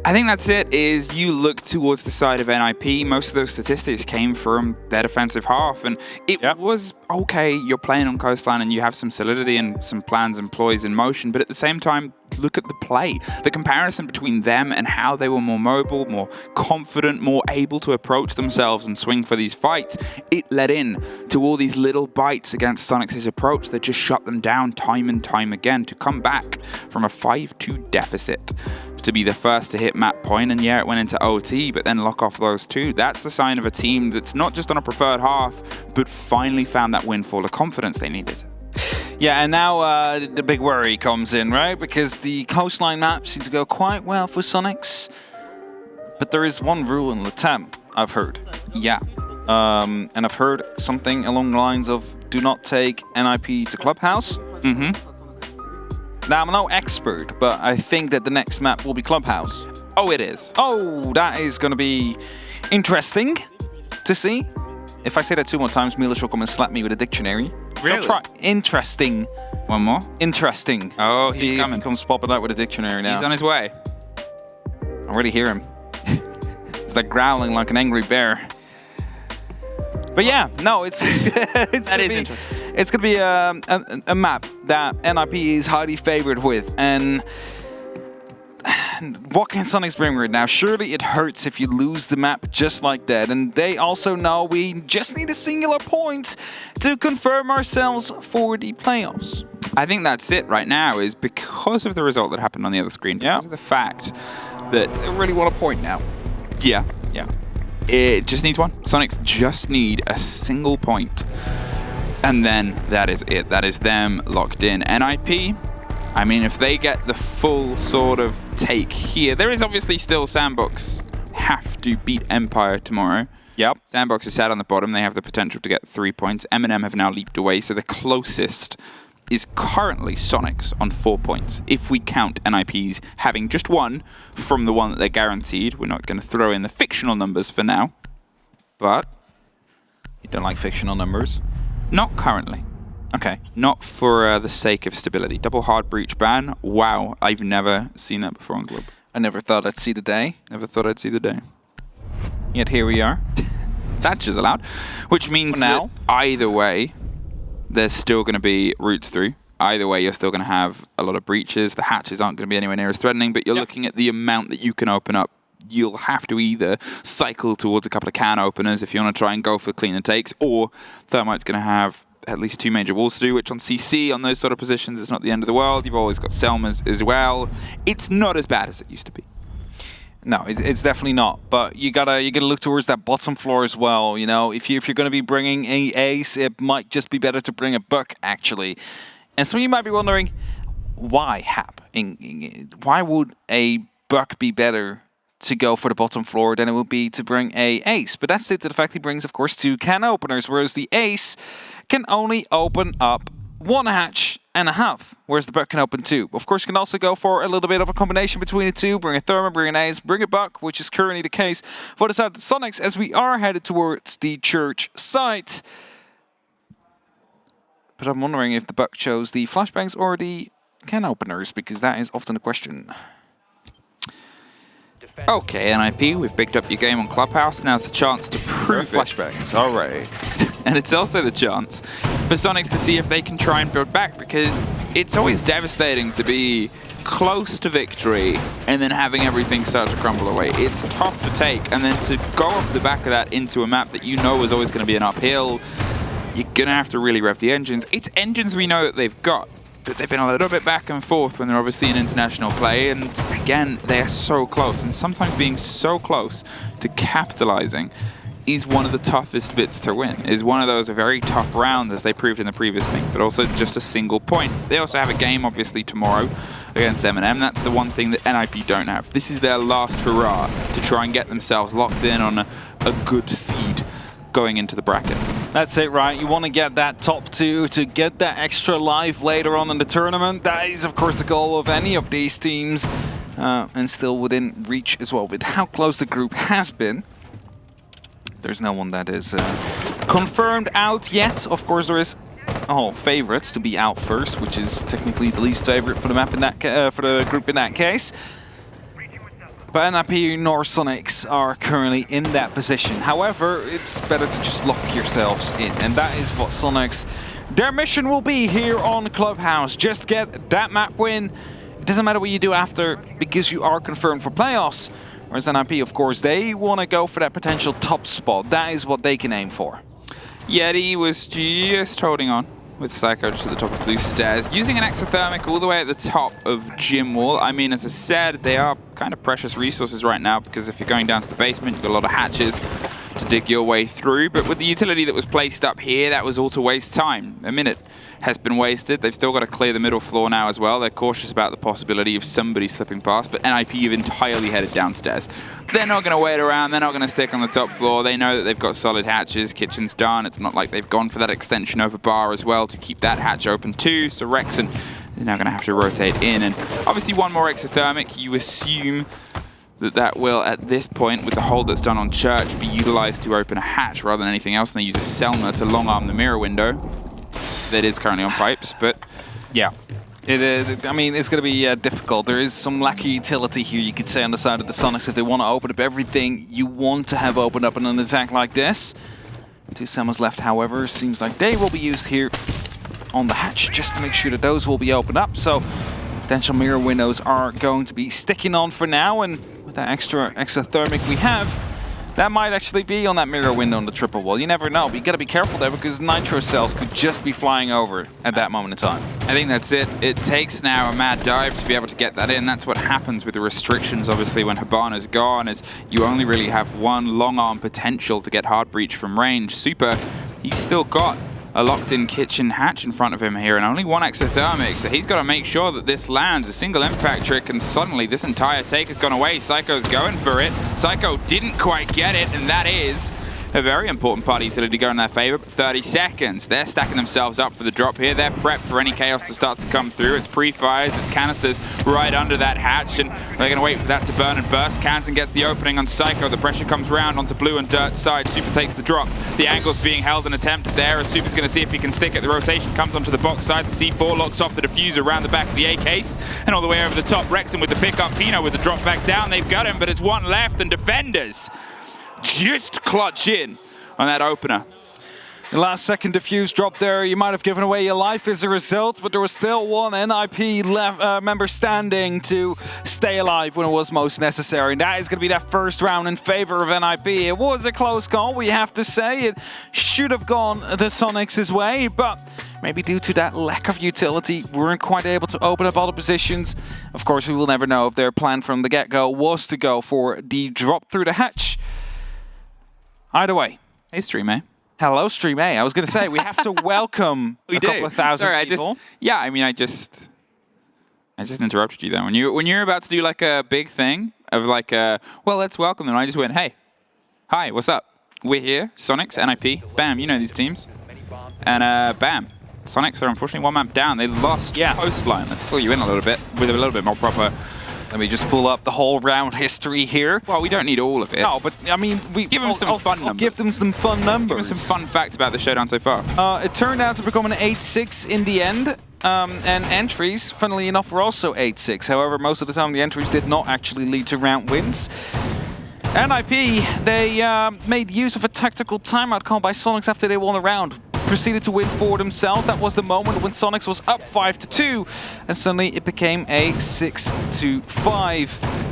I think that's it, is you look towards the side of NIP, most of those statistics came from their defensive half, and it was okay, you're playing on Coastline and you have some solidity and some plans and ploys in motion, but at the same time, look at the play. The comparison between them and how they were more mobile, more confident, more able to approach themselves and swing for these fights, it led in to all these little bites against Soniqs' approach that just shut them down time and time again to come back from a 5-2 deficit to be the first to hit map point, and yeah, it went into OT, but then lock off those 2. That's the sign of a team that's not just on a preferred half, but finally found that windfall of confidence they needed. Yeah, and now the big worry comes in, right? Because the Coastline maps seem to go quite well for Soniqs, but there is one rule in Latam, I've heard. Yeah. And I've heard something along the lines of do not take NIP to Clubhouse. Mm-hmm. Now, I'm no expert, but I think that the next map will be Clubhouse. Oh, it is. Oh, that is going to be interesting to see. If I say that 2 more times, Milos will come and slap me with a dictionary. Really? So try. Interesting. One more? Interesting. Oh, see he's coming. He comes popping out with a dictionary now. He's on his way. I already hear him. It's like growling like an angry bear. But yeah, no, it's that is interesting. It's going to be a map that NIP is highly favored with. And what can Soniqs bring right now? Surely it hurts if you lose the map just like that. And they also know we just need a singular point to confirm ourselves for the playoffs. I think that's it right now, is because of the result that happened on the other screen. Because of the fact that they really want a point now. Yeah. Yeah. It just needs one. Soniqs just need a single point. And then that is it. That is them locked in. NIP, I mean, if they get the full sort of take here, there is obviously still Sandbox have to beat Empire tomorrow. Yep. Sandbox is sat on the bottom. They have the potential to get 3 points. M&M have now leaped away, so the closest is currently Soniqs on 4 points. If we count NIPs having just 1 from the one that they're guaranteed, we're not going to throw in the fictional numbers for now. But you don't like fictional numbers? Not currently. Okay. Not for the sake of stability. Double hard breach ban. Wow, I've never seen that before on Globe. I never thought I'd see the day. Never thought I'd see the day. Yet here we are. That's just allowed. Which means now, either way, there's still going to be routes through. Either way, you're still going to have a lot of breaches. The hatches aren't going to be anywhere near as threatening, but you're looking at the amount that you can open up. You'll have to either cycle towards a couple of can openers if you want to try and go for cleaner takes, or Thermite's going to have at least 2 major walls to do, which on CC, on those sort of positions, it's not the end of the world. You've always got Selmas as well. It's not as bad as it used to be. No, it's definitely not. But you gotta look towards that bottom floor as well. You know, if you're gonna be bringing a ace, it might just be better to bring a buck actually. And some of you might be wondering, why Hap? Why would a buck be better to go for the bottom floor than it would be to bring a ace? But that's due to the fact he brings, of course, 2 can openers, whereas the ace can only open up 1 hatch and a half, whereas the buck can open 2. Of course, you can also go for a little bit of a combination between the 2, bring a Therma, bring an ace, bring a buck, which is currently the case for the side of the Soniqs as we are headed towards the church site. But I'm wondering if the buck chose the flashbangs or the can openers, because that is often a question. Okay, NIP, we've picked up your game on Clubhouse. Now's the chance to prove flashbangs. All right. and it's also the chance for Soniqs to see if they can try and build back, because it's always devastating to be close to victory and then having everything start to crumble away. It's tough to take, and then to go off the back of that into a map that you know is always going to be an uphill, you're going to have to really rev the engines. It's engines we know that they've got, but they've been a little bit back and forth when they're obviously in international play, and again, they are so close, and sometimes being so close to capitalizing is one of the toughest bits to win, is one of those very tough rounds, as they proved in the previous thing, but also just a single point. They also have a game, obviously, tomorrow against M&M. That's the one thing that NIP don't have. This is their last hurrah to try and get themselves locked in on a good seed going into the bracket. That's it, right? You want to get that top 2 to get that extra life later on in the tournament. That is, of course, the goal of any of these teams, and still within reach as well. With how close the group has been, there's no one that is confirmed out yet. Of course, there is favorites to be out first, which is technically the least favorite for the map in that for the group in that case. But NIP nor Soniqs are currently in that position. However, it's better to just lock yourselves in, and that is what Soniqs, their mission will be here on Clubhouse. Just get that map win. It doesn't matter what you do after, because you are confirmed for playoffs. Whereas NIP, of course, they want to go for that potential top spot. That is what they can aim for. Yeti was just holding on with Psycho just at the top of blue stairs, using an exothermic all the way at the top of gym wall. I mean, as I said, they are kind of precious resources right now, because if you're going down to the basement, you've got a lot of hatches to dig your way through. But with the utility that was placed up here, that was all to waste time. A minute has been wasted. They've still got to clear the middle floor now as well. They're cautious about the possibility of somebody slipping past, but NIP have entirely headed downstairs. They're not going to wait around. They're not going to stick on the top floor. They know that they've got solid hatches. Kitchen's done. It's not like they've gone for that extension over bar as well to keep that hatch open too. So Rexon is now going to have to rotate in. And obviously one more exothermic. You assume that will, at this point, with the hold that's done on Church, be utilized to open a hatch rather than anything else. And they use a Selma to long-arm the mirror window that is currently on pipes, but yeah. I mean, it's going to be difficult. There is some lack of utility here, you could say, on the side of the Soniqs if they want to open up everything you want to have opened up in an attack like this. 2 Selmas left, however. Seems like they will be used here on the hatch just to make sure that those will be opened up. So potential mirror windows are going to be sticking on for now, and with that extra exothermic we have, that might actually be on that mirror window on the triple wall. You never know, but you got to be careful there, because nitro cells could just be flying over at that moment in time. I think that's it. It takes now a mad dive to be able to get that in. That's what happens with the restrictions, obviously, when Habana's gone, is you only really have one long arm potential to get hard breach from range. Super, he's still got a locked-in kitchen hatch in front of him here, and only one exothermic, so he's got to make sure that this lands. A single impact trick, and suddenly this entire take has gone away. Psycho's going for it. Psycho didn't quite get it, and that is a very important part utility going in their favor. 30 seconds. They're stacking themselves up for the drop here. They're prepped for any chaos to start to come through. It's pre-fires, it's canisters right under that hatch, and they're going to wait for that to burn and burst. Kansan gets the opening on Psycho. The pressure comes round onto blue and dirt side. Super takes the drop. The angle's being held and attempted there, as Super's going to see if he can stick it. The rotation comes onto the box side. The C4 locks off the diffuser around the back of the A case, and all the way over the top. Rexon with the pickup. Pino with the drop back down. They've got him, but it's one left, and defenders just clutch in on that opener. The last second diffuse drop there, you might have given away your life as a result, but there was still one NIP member standing to stay alive when it was most necessary. And that is going to be that first round in favor of NIP. It was a close call, we have to say. It should have gone the Soniqs' way, but maybe due to that lack of utility, we weren't quite able to open up all the positions. Of course, we will never know if their plan from the get-go was to go for the drop through the hatch. Either way. Hey, Stream A. Hello, Stream A. I was going to say, we have to welcome a couple of thousand people. I just interrupted you there. When you're about to do like a big thing of like, well, let's welcome them. I just went, hey, hi, what's up? We're here, Soniqs, NIP, bam, you know these teams. And bam, Soniqs are unfortunately one map down. They lost Coastline. Let's fill you in a little bit with a little bit more proper. Let me just pull up the whole round history here. Well, we don't need all of it. No, but I mean, give them some fun numbers. Give them some fun numbers. Give them some fun facts about the showdown so far. It turned out to become an 8-6 in the end. And entries, funnily enough, were also 8-6. However, most of the time the entries did not actually lead to round wins. NIP, they made use of a tactical timeout call by Soniqs after they won a round. Proceeded to win for themselves. That was the moment when Soniqs was up 5-2, and suddenly it became a 6-5.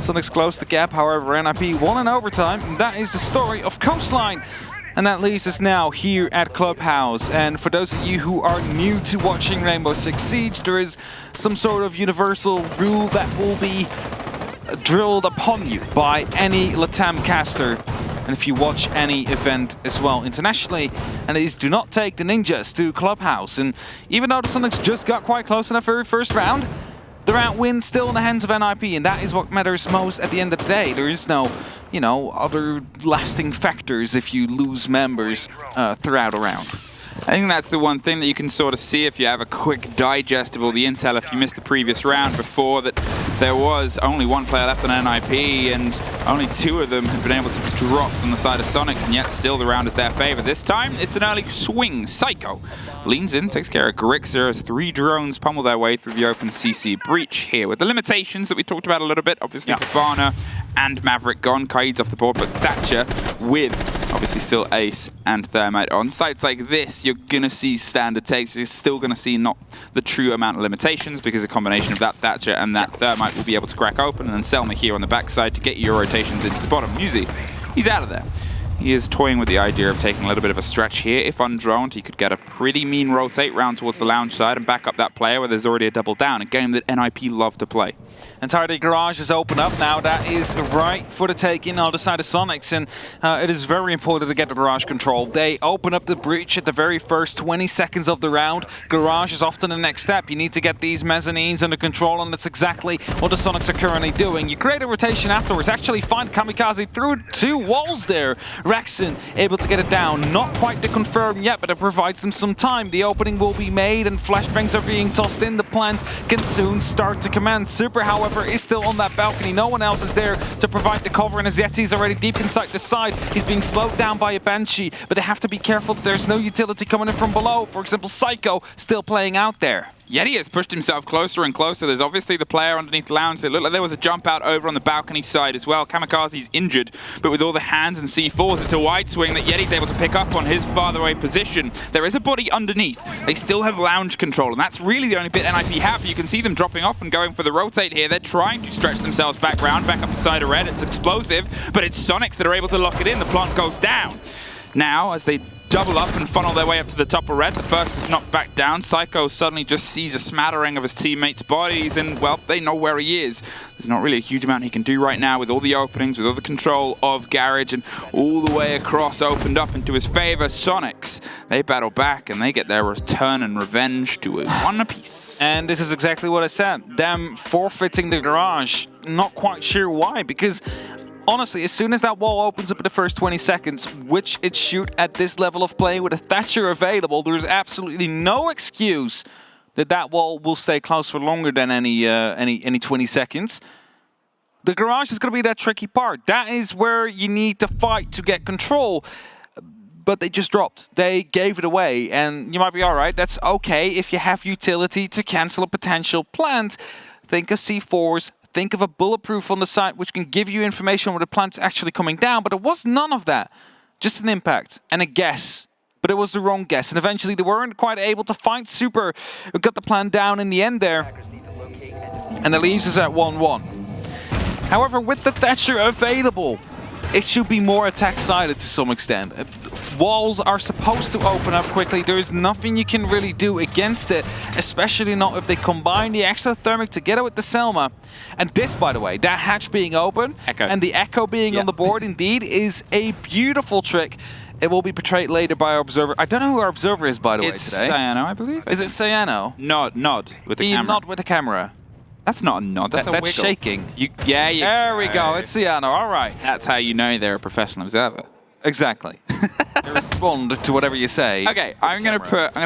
Soniqs closed the gap, however, NIP won in overtime. And that is the story of Coastline. And that leaves us now here at Clubhouse. And for those of you who are new to watching Rainbow Six Siege, there is some sort of universal rule that will be drilled upon you by any LATAM caster. And if you watch any event as well internationally, and it is do not take the ninjas to Clubhouse. And even though the Soniqs just got quite close in that very first round, the round win still in the hands of NIP, and that is what matters most at the end of the day. There is no, you know, other lasting factors if you lose members throughout a round. I think that's the one thing that you can sort of see if you have a quick digest of all the intel. If you missed the previous round before, that there was only one player left on NIP and only 2 of them had been able to be dropped on the side of Soniqs, and yet still the round is their favor. This time, it's an early swing. Psycho leans in, takes care of Grixer as 3 drones pummel their way through the open CC breach here. With the limitations that we talked about a little bit, obviously Pavana and Maverick gone, Kaid's off the board, but Thatcher with obviously still Ace and Thermite on. Sites like this, you're going to see standard takes. You're still going to see not the true amount of limitations, because a combination of that Thatcher and that Thermite will be able to crack open, and then Selma here on the backside to get your rotations into the bottom. Muzi, he's out of there. He is toying with the idea of taking a little bit of a stretch here. If undroned, he could get a pretty mean rotate round towards the lounge side and back up that player where there's already a double down, a game that NIP love to play. Entirely Garage is open up now. That is right for the taking on the side of Soniqs, and it is very important to get the Garage control. They open up the breach at the very first 20 seconds of the round. Garage is often the next step. You need to get these mezzanines under control, and that's exactly what the Soniqs are currently doing. You create a rotation afterwards, actually find Kamikaze through 2 walls there. Rexon able to get it down. Not quite to confirm yet, but it provides them some time. The opening will be made, and flashbangs are being tossed in. The plans can soon start to command. Super, however, is still on that balcony. No one else is there to provide the cover, and as Yeti's already deep inside the side, he's being slowed down by a Banshee, but they have to be careful that there's no utility coming in from below. For example, Psycho still playing out there. Yeti has pushed himself closer and closer. There's obviously the player underneath lounge. It looked like there was a jump out over on the balcony side as well. Kamikaze's injured, but with all the hands and C4s, it's a wide swing that Yeti's able to pick up on his farther away position. There is a body underneath. They still have lounge control, and that's really the only bit NIP have. You can see them dropping off and going for the rotate here. They're trying to stretch themselves back round, back up the side of red. It's explosive, but it's Soniqs that are able to lock it in. The plant goes down. Now, as they double up and funnel their way up to the top of red, the first is knocked back down. Psycho suddenly just sees a smattering of his teammates' bodies, and, well, they know where he is. There's not really a huge amount he can do right now with all the openings, with all the control of Garage, and all the way across opened up into his favor. Soniqs, they battle back, and they get their return and revenge to a 1 apiece. And this is exactly what I said. Them forfeiting the Garage. Not quite sure why, because honestly, as soon as that wall opens up in the first 20 seconds, which it should at this level of play with a Thatcher available, there's absolutely no excuse that that wall will stay closed for longer than any 20 seconds. The Garage is going to be that tricky part. That is where you need to fight to get control. But they just dropped. They gave it away, and you might be all right. That's okay if you have utility to cancel a potential plant. Think of C4s. Think of a bulletproof on the side, which can give you information where the plant's actually coming down. But it was none of that. Just an impact and a guess. But it was the wrong guess. And eventually they weren't quite able to find Super, who got the plant down in the end there. And that leaves us at 1-1. However, with the Thatcher available, it should be more attack-sided to some extent. Walls are supposed to open up quickly. There is nothing you can really do against it, especially not if they combine the exothermic together with the Selma. And this, by the way, that hatch being open and the Echo being on the board, indeed, is a beautiful trick. It will be portrayed later by our Observer. I don't know who our Observer is, by the way, today. It's Cyano, I believe. Is it Cyano? Nod with the camera. Nod with the camera. That's not a nod, that's a wiggle. That's shaking. There we go, it's Cyano, all right. That's how you know they're a professional observer. Exactly. They respond to whatever you say. Okay, I'm gonna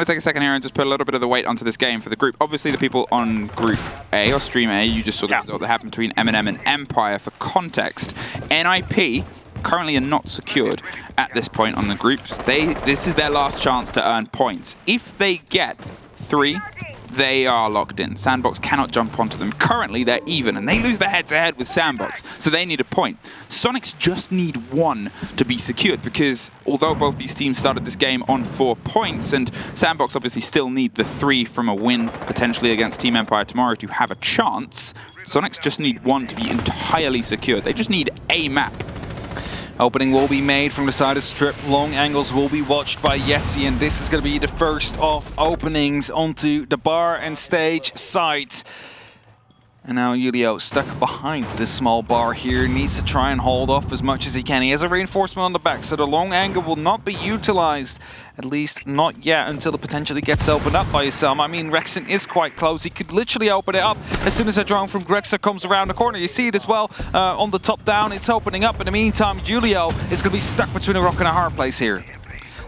take a second here and just put a little bit of the weight onto this game for the group. Obviously, the people on Group A or Stream A, you just saw the result that happened between M&M and Empire. For context, NIP currently are not secured at this point on the groups. This is their last chance to earn points. If they get 3, they are locked in. Sandbox cannot jump onto them. Currently, they're even, and they lose their head-to-head with Sandbox, so they need a point. Soniqs just need one to be secured, because although both these teams started this game on 4 points, and Sandbox obviously still need the 3 from a win potentially against Team Empire tomorrow to have a chance, Soniqs just need one to be entirely secured. They just need a map. Opening will be made from the side of Strip. Long angles will be watched by Yeti, and this is going to be the first of openings onto the bar and stage site. And now Julio, stuck behind this small bar here, needs to try and hold off as much as he can. He has a reinforcement on the back, so the long angle will not be utilized. At least not yet, until it potentially gets opened up by Isam. I mean, Rexon is quite close. He could literally open it up as soon as a drone from Grexa comes around the corner. You see it as well on the top down. It's opening up. In the meantime, Julio is going to be stuck between a rock and a hard place here.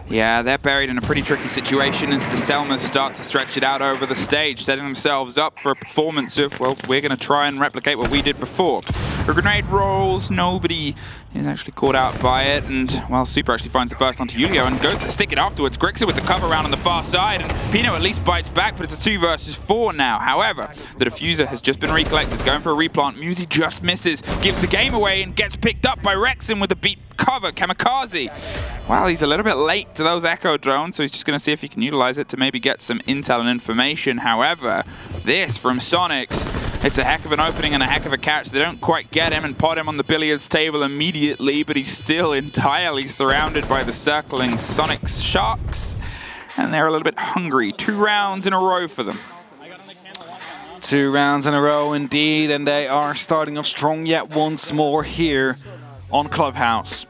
Yeah, they're buried in a pretty tricky situation as the Selmas start to stretch it out over the stage, setting themselves up for a performance of, well, we're going to try and replicate what we did before. A grenade rolls, nobody is actually caught out by it, and, well, Super actually finds the first onto Julio and goes to stick it afterwards. Grixer with the cover round on the far side, and Pino at least bites back, but it's a 2 versus 4 now. However, the diffuser has just been recollected, going for a replant. Musi just misses, gives the game away, and gets picked up by Rexon with a beat cover. Kamikaze. Well, he's a little bit late to those Echo drones, so he's just going to see if he can utilize it to maybe get some intel and information. However, this from Soniqs, it's a heck of an opening and a heck of a catch. They don't quite get him and pot him on the billiards table immediately, but he's still entirely surrounded by the circling Soniqs Sharks, and they're a little bit hungry. 2 rounds in a row for them. 2 rounds in a row indeed, and they are starting off strong yet once more here on Clubhouse.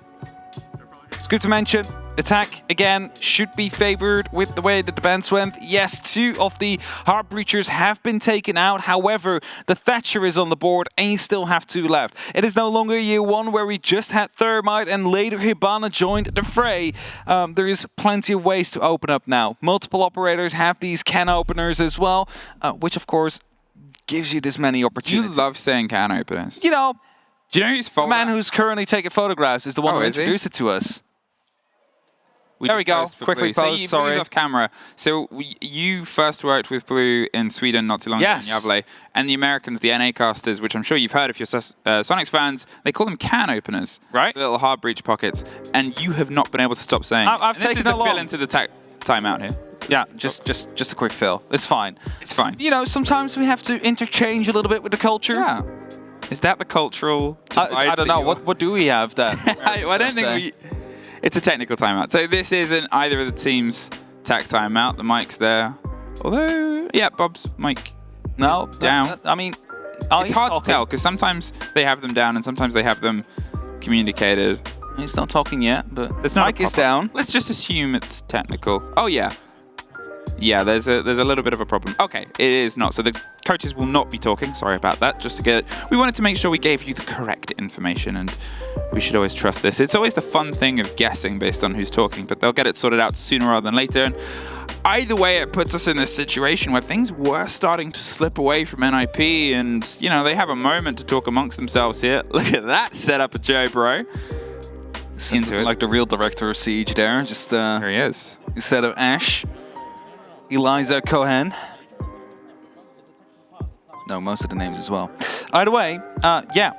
It's good to mention, attack again should be favored with the way that the bans went. Yes, 2 of the Heart Breachers have been taken out. However, the Thatcher is on the board and you still have 2 left. It is no longer year 1 where we just had Thermite and later Hibana joined the fray. There is plenty of ways to open up now. Multiple operators have these can openers as well, which of course gives you this many opportunities. You love saying can openers. You know, do you know whose fault? The man who's currently taking photographs is the one who introduced it to us. There we go. Quickly pose, so Blue's off camera. So you first worked with Blue in Sweden not too long ago in Gävle, and the Americans, the NA casters, which I'm sure you've heard if you're Soniqs fans, they call them can openers. Right. Little hard breach pockets. And you have not been able to stop saying I've taken this is the fill into the timeout here. Yeah, just a quick fill. It's fine. It's fine. You know, sometimes we have to interchange a little bit with the culture. Yeah. Is that the cultural divide? I don't know. What do we have then? I don't think we... It's a technical timeout. So this isn't either of the teams' tac timeout. The mic's there. Although, yeah, Bob's mic is down. I mean... It's hard to tell, because sometimes they have them down and sometimes they have them communicated. He's not talking yet, but the mic is down. Let's just assume it's technical. Oh, yeah. Yeah, there's a little bit of a problem. Okay, it is not. So the coaches will not be talking. Sorry about that. Just to get... We wanted to make sure we gave you the correct information, and we should always trust this. It's always the fun thing of guessing based on who's talking, but they'll get it sorted out sooner rather than later. And either way, it puts us in this situation where things were starting to slip away from NIP, and, you know, they have a moment to talk amongst themselves here. Look at that setup of Joe, bro. Into it. Like the real director of Siege there. Just here he is. Instead of Ash, Eliza Cohen. No, most of the names as well. Either way, yeah.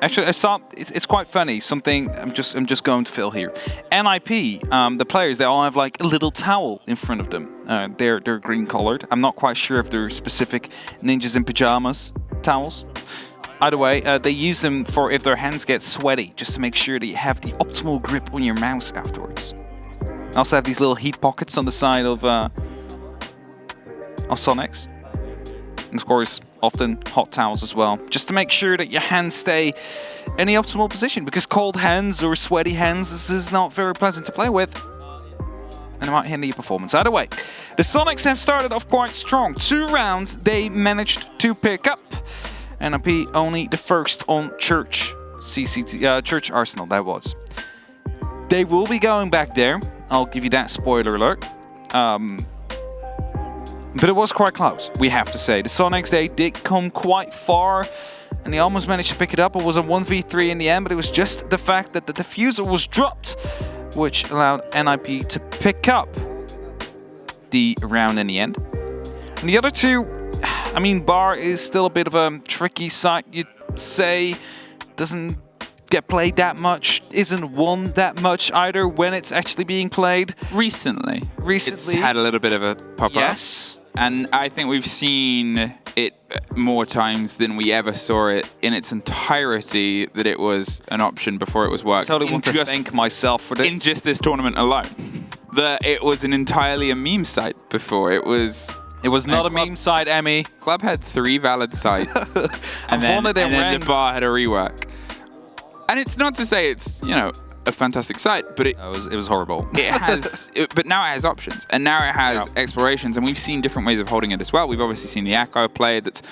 Actually, I saw it's quite funny. Something I'm just going to fill here. NIP, the players, they all have like a little towel in front of them. They're green colored. I'm not quite sure if they're specific ninjas in pajamas towels. Either way, they use them for if their hands get sweaty, just to make sure that you have the optimal grip on your mouse afterwards. I also have these little heat pockets on the side of Soniqs. And of course, often hot towels as well, just to make sure that your hands stay in the optimal position, because cold hands or sweaty hands, this is not very pleasant to play with. And it might hinder your performance. Either way, the Soniqs have started off quite strong. 2 rounds they managed to pick up. NIP only the first on Church Church Arsenal, that was. They will be going back there. I'll give you that spoiler alert. But it was quite close, we have to say. The Soniqs, they did come quite far, and they almost managed to pick it up. It was a 1v3 in the end, but it was just the fact that the diffuser was dropped, which allowed NIP to pick up the round in the end. And the other two, I mean, Bar is still a bit of a tricky site, you'd say. Doesn't get played that much, isn't won that much either when it's actually being played. Recently. It's had a little bit of a pop-up. Yes. And I think we've seen it more times than we ever saw it in its entirety that it was an option before it was worked. I totally want to thank myself for this. In just this tournament alone. That it was an entirely a meme site before. It was not a meme site, Emmy. Club had 3 valid sites. and then the bar had a rework. And it's not to say it's, a fantastic site, but it was horrible. It has, but now it has options, and now it has explorations, and we've seen different ways of holding it as well. We've obviously seen the Echo play that's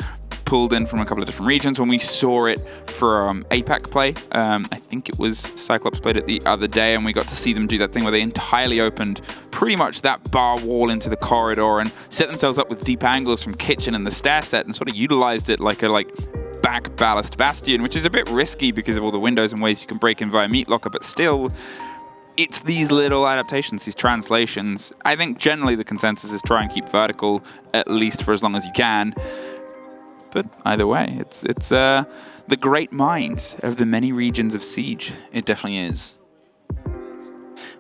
pulled in from a couple of different regions. When we saw it from APAC play, I think it was Cyclops played it the other day, and we got to see them do that thing where they entirely opened pretty much that bar wall into the corridor and set themselves up with deep angles from kitchen and the stair set, and sort of utilized it like a back ballast bastion, which is a bit risky because of all the windows and ways you can break in via meat locker, but still, it's these little adaptations, these translations. I think generally the consensus is try and keep vertical at least for as long as you can. But either way, it's the great minds of the many regions of Siege. It definitely is.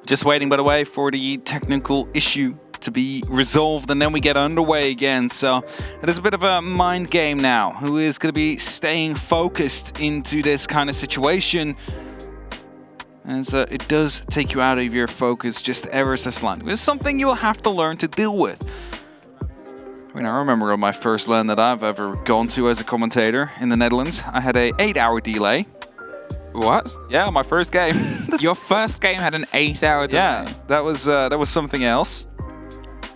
Just waiting, by the way, for the technical issue to be resolved, and then we get underway again. So it is a bit of a mind game now. Who is going to be staying focused into this kind of situation? As it does take you out of your focus just ever so slightly. It's something you'll have to learn to deal with. I mean, I remember on my first LAN that I've ever gone to as a commentator in the Netherlands, I had a 8-hour delay. What? Yeah, my first game. Your first game had an 8-hour delay? Yeah, that was something else.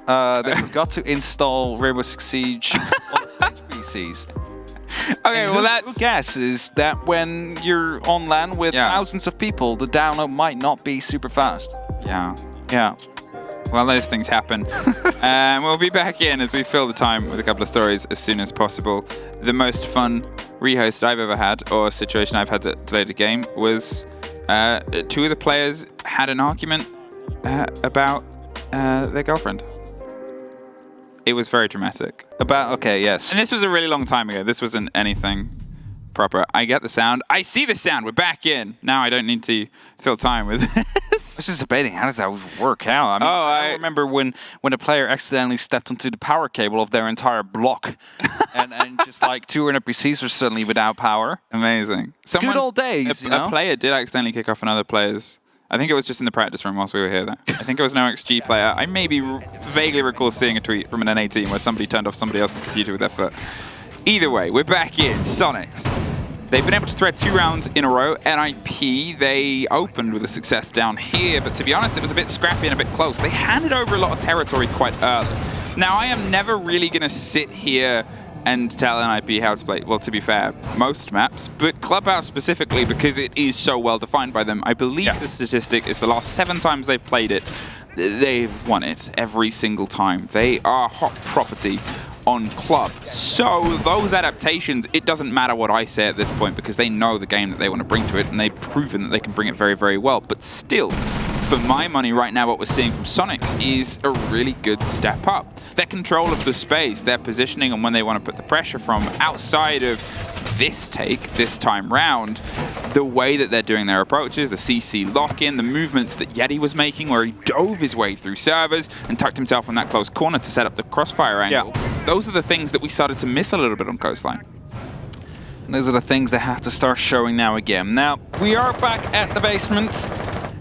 They forgot to install Rainbow Six Siege on the stage PCs. Okay, well that's... Who guesses that when you're on LAN with thousands of people, the download might not be super fast. Yeah. Yeah. Well, those things happen. We'll be back in as we fill the time with a couple of stories as soon as possible. The most fun rehost I've ever had, or situation I've had that delayed a game, was 2 of the players had an argument about their girlfriend. It was very dramatic. Yes. And this was a really long time ago. This wasn't anything proper. I get the sound. I see the sound. We're back in. Now I don't need to fill time with this. I was just debating, how does that work out? I mean, I remember when a player accidentally stepped onto the power cable of their entire block and just like 2 NPCs were suddenly without power. Amazing. Good old days, A player did accidentally kick off another player's. I think it was just in the practice room whilst we were here, though. I think it was an OXG player. I maybe vaguely recall seeing a tweet from an NA team where somebody turned off somebody else's computer with their foot. Either way, we're back in. Soniqs. They've been able to thread 2 rounds in a row. NIP, they opened with a success down here, but to be honest, it was a bit scrappy and a bit close. They handed over a lot of territory quite early. Now, I am never really going to sit here and tell NIP how to play. Well, to be fair, most maps, but Clubhouse specifically, because it is so well defined by them. I believe the statistic is the last 7 times they've played it, they've won it every single time. They are hot property on Club. So those adaptations, it doesn't matter what I say at this point because they know the game that they want to bring to it and they've proven that they can bring it very, very well. But still, for my money right now, what we're seeing from Soniqs is a really good step up. Their control of the space, their positioning and when they want to put the pressure from outside of this time round, the way that they're doing their approaches, the CC lock-in, the movements that Yeti was making where he dove his way through servers and tucked himself in that close corner to set up the crossfire angle. Those are the things that we started to miss a little bit on Coastline. And those are the things they have to start showing now again. Now, we are back at the basement.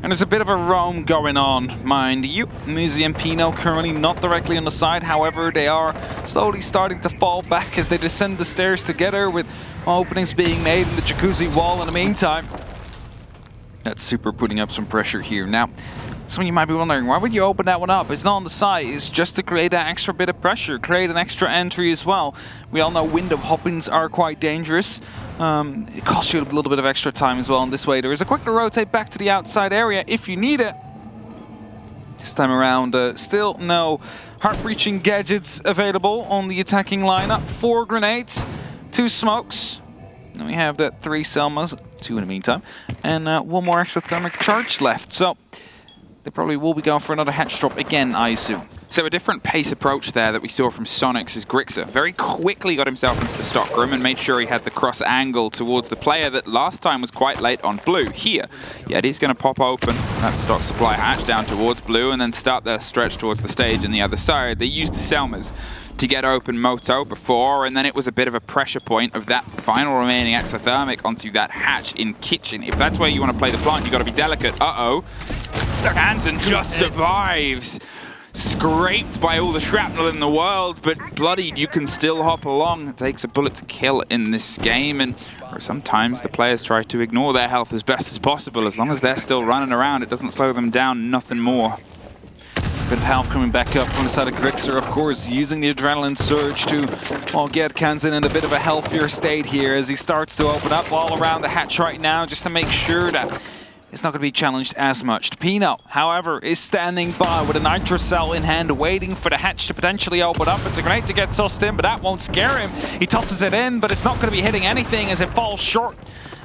And there's a bit of a roam going on, mind you. Muzi and Pino currently not directly on the side. However, they are slowly starting to fall back as they descend the stairs together with openings being made in the jacuzzi wall in the meantime. That's super putting up some pressure here. Now, some of you might be wondering, why would you open that one up? It's not on the side. It's just to create that extra bit of pressure, create an extra entry as well. We all know window hoppings are quite dangerous. It costs you a little bit of extra time as well. And this way, there is a quick to rotate back to the outside area if you need it. This time around, still no heart-breaching gadgets available on the attacking lineup. 4 grenades, 2 smokes. Then we have that 3 Selmas, 2 in the meantime, and 1 more extra thermic charge left. So they probably will be going for another hatch drop again, I assume. So a different pace approach there that we saw from Soniqs as Grixer very quickly got himself into the stock room and made sure he had the cross angle towards the player that last time was quite late on blue. Here, Yeti's going to pop open that stock supply hatch down towards blue and then start their stretch towards the stage on the other side. They used the Selmas to get open Moto before, and then it was a bit of a pressure point of that final remaining exothermic onto that hatch in kitchen. If that's where you want to play the plant, you've got to be delicate. Uh-oh. Hansen just survives. Scraped by all the shrapnel in the world, but bloodied, you can still hop along. It takes a bullet to kill in this game, and sometimes the players try to ignore their health as best as possible. As long as they're still running around, it doesn't slow them down, nothing more. Bit of health coming back up from the side of Grixer, of course, using the adrenaline surge to get Kansan in a bit of a healthier state here as he starts to open up all around the hatch right now just to make sure that it's not going to be challenged as much. Pino, however, is standing by with a nitro cell in hand, waiting for the hatch to potentially open up. It's a grenade to get sussed in, but that won't scare him. He tosses it in, but it's not going to be hitting anything as it falls short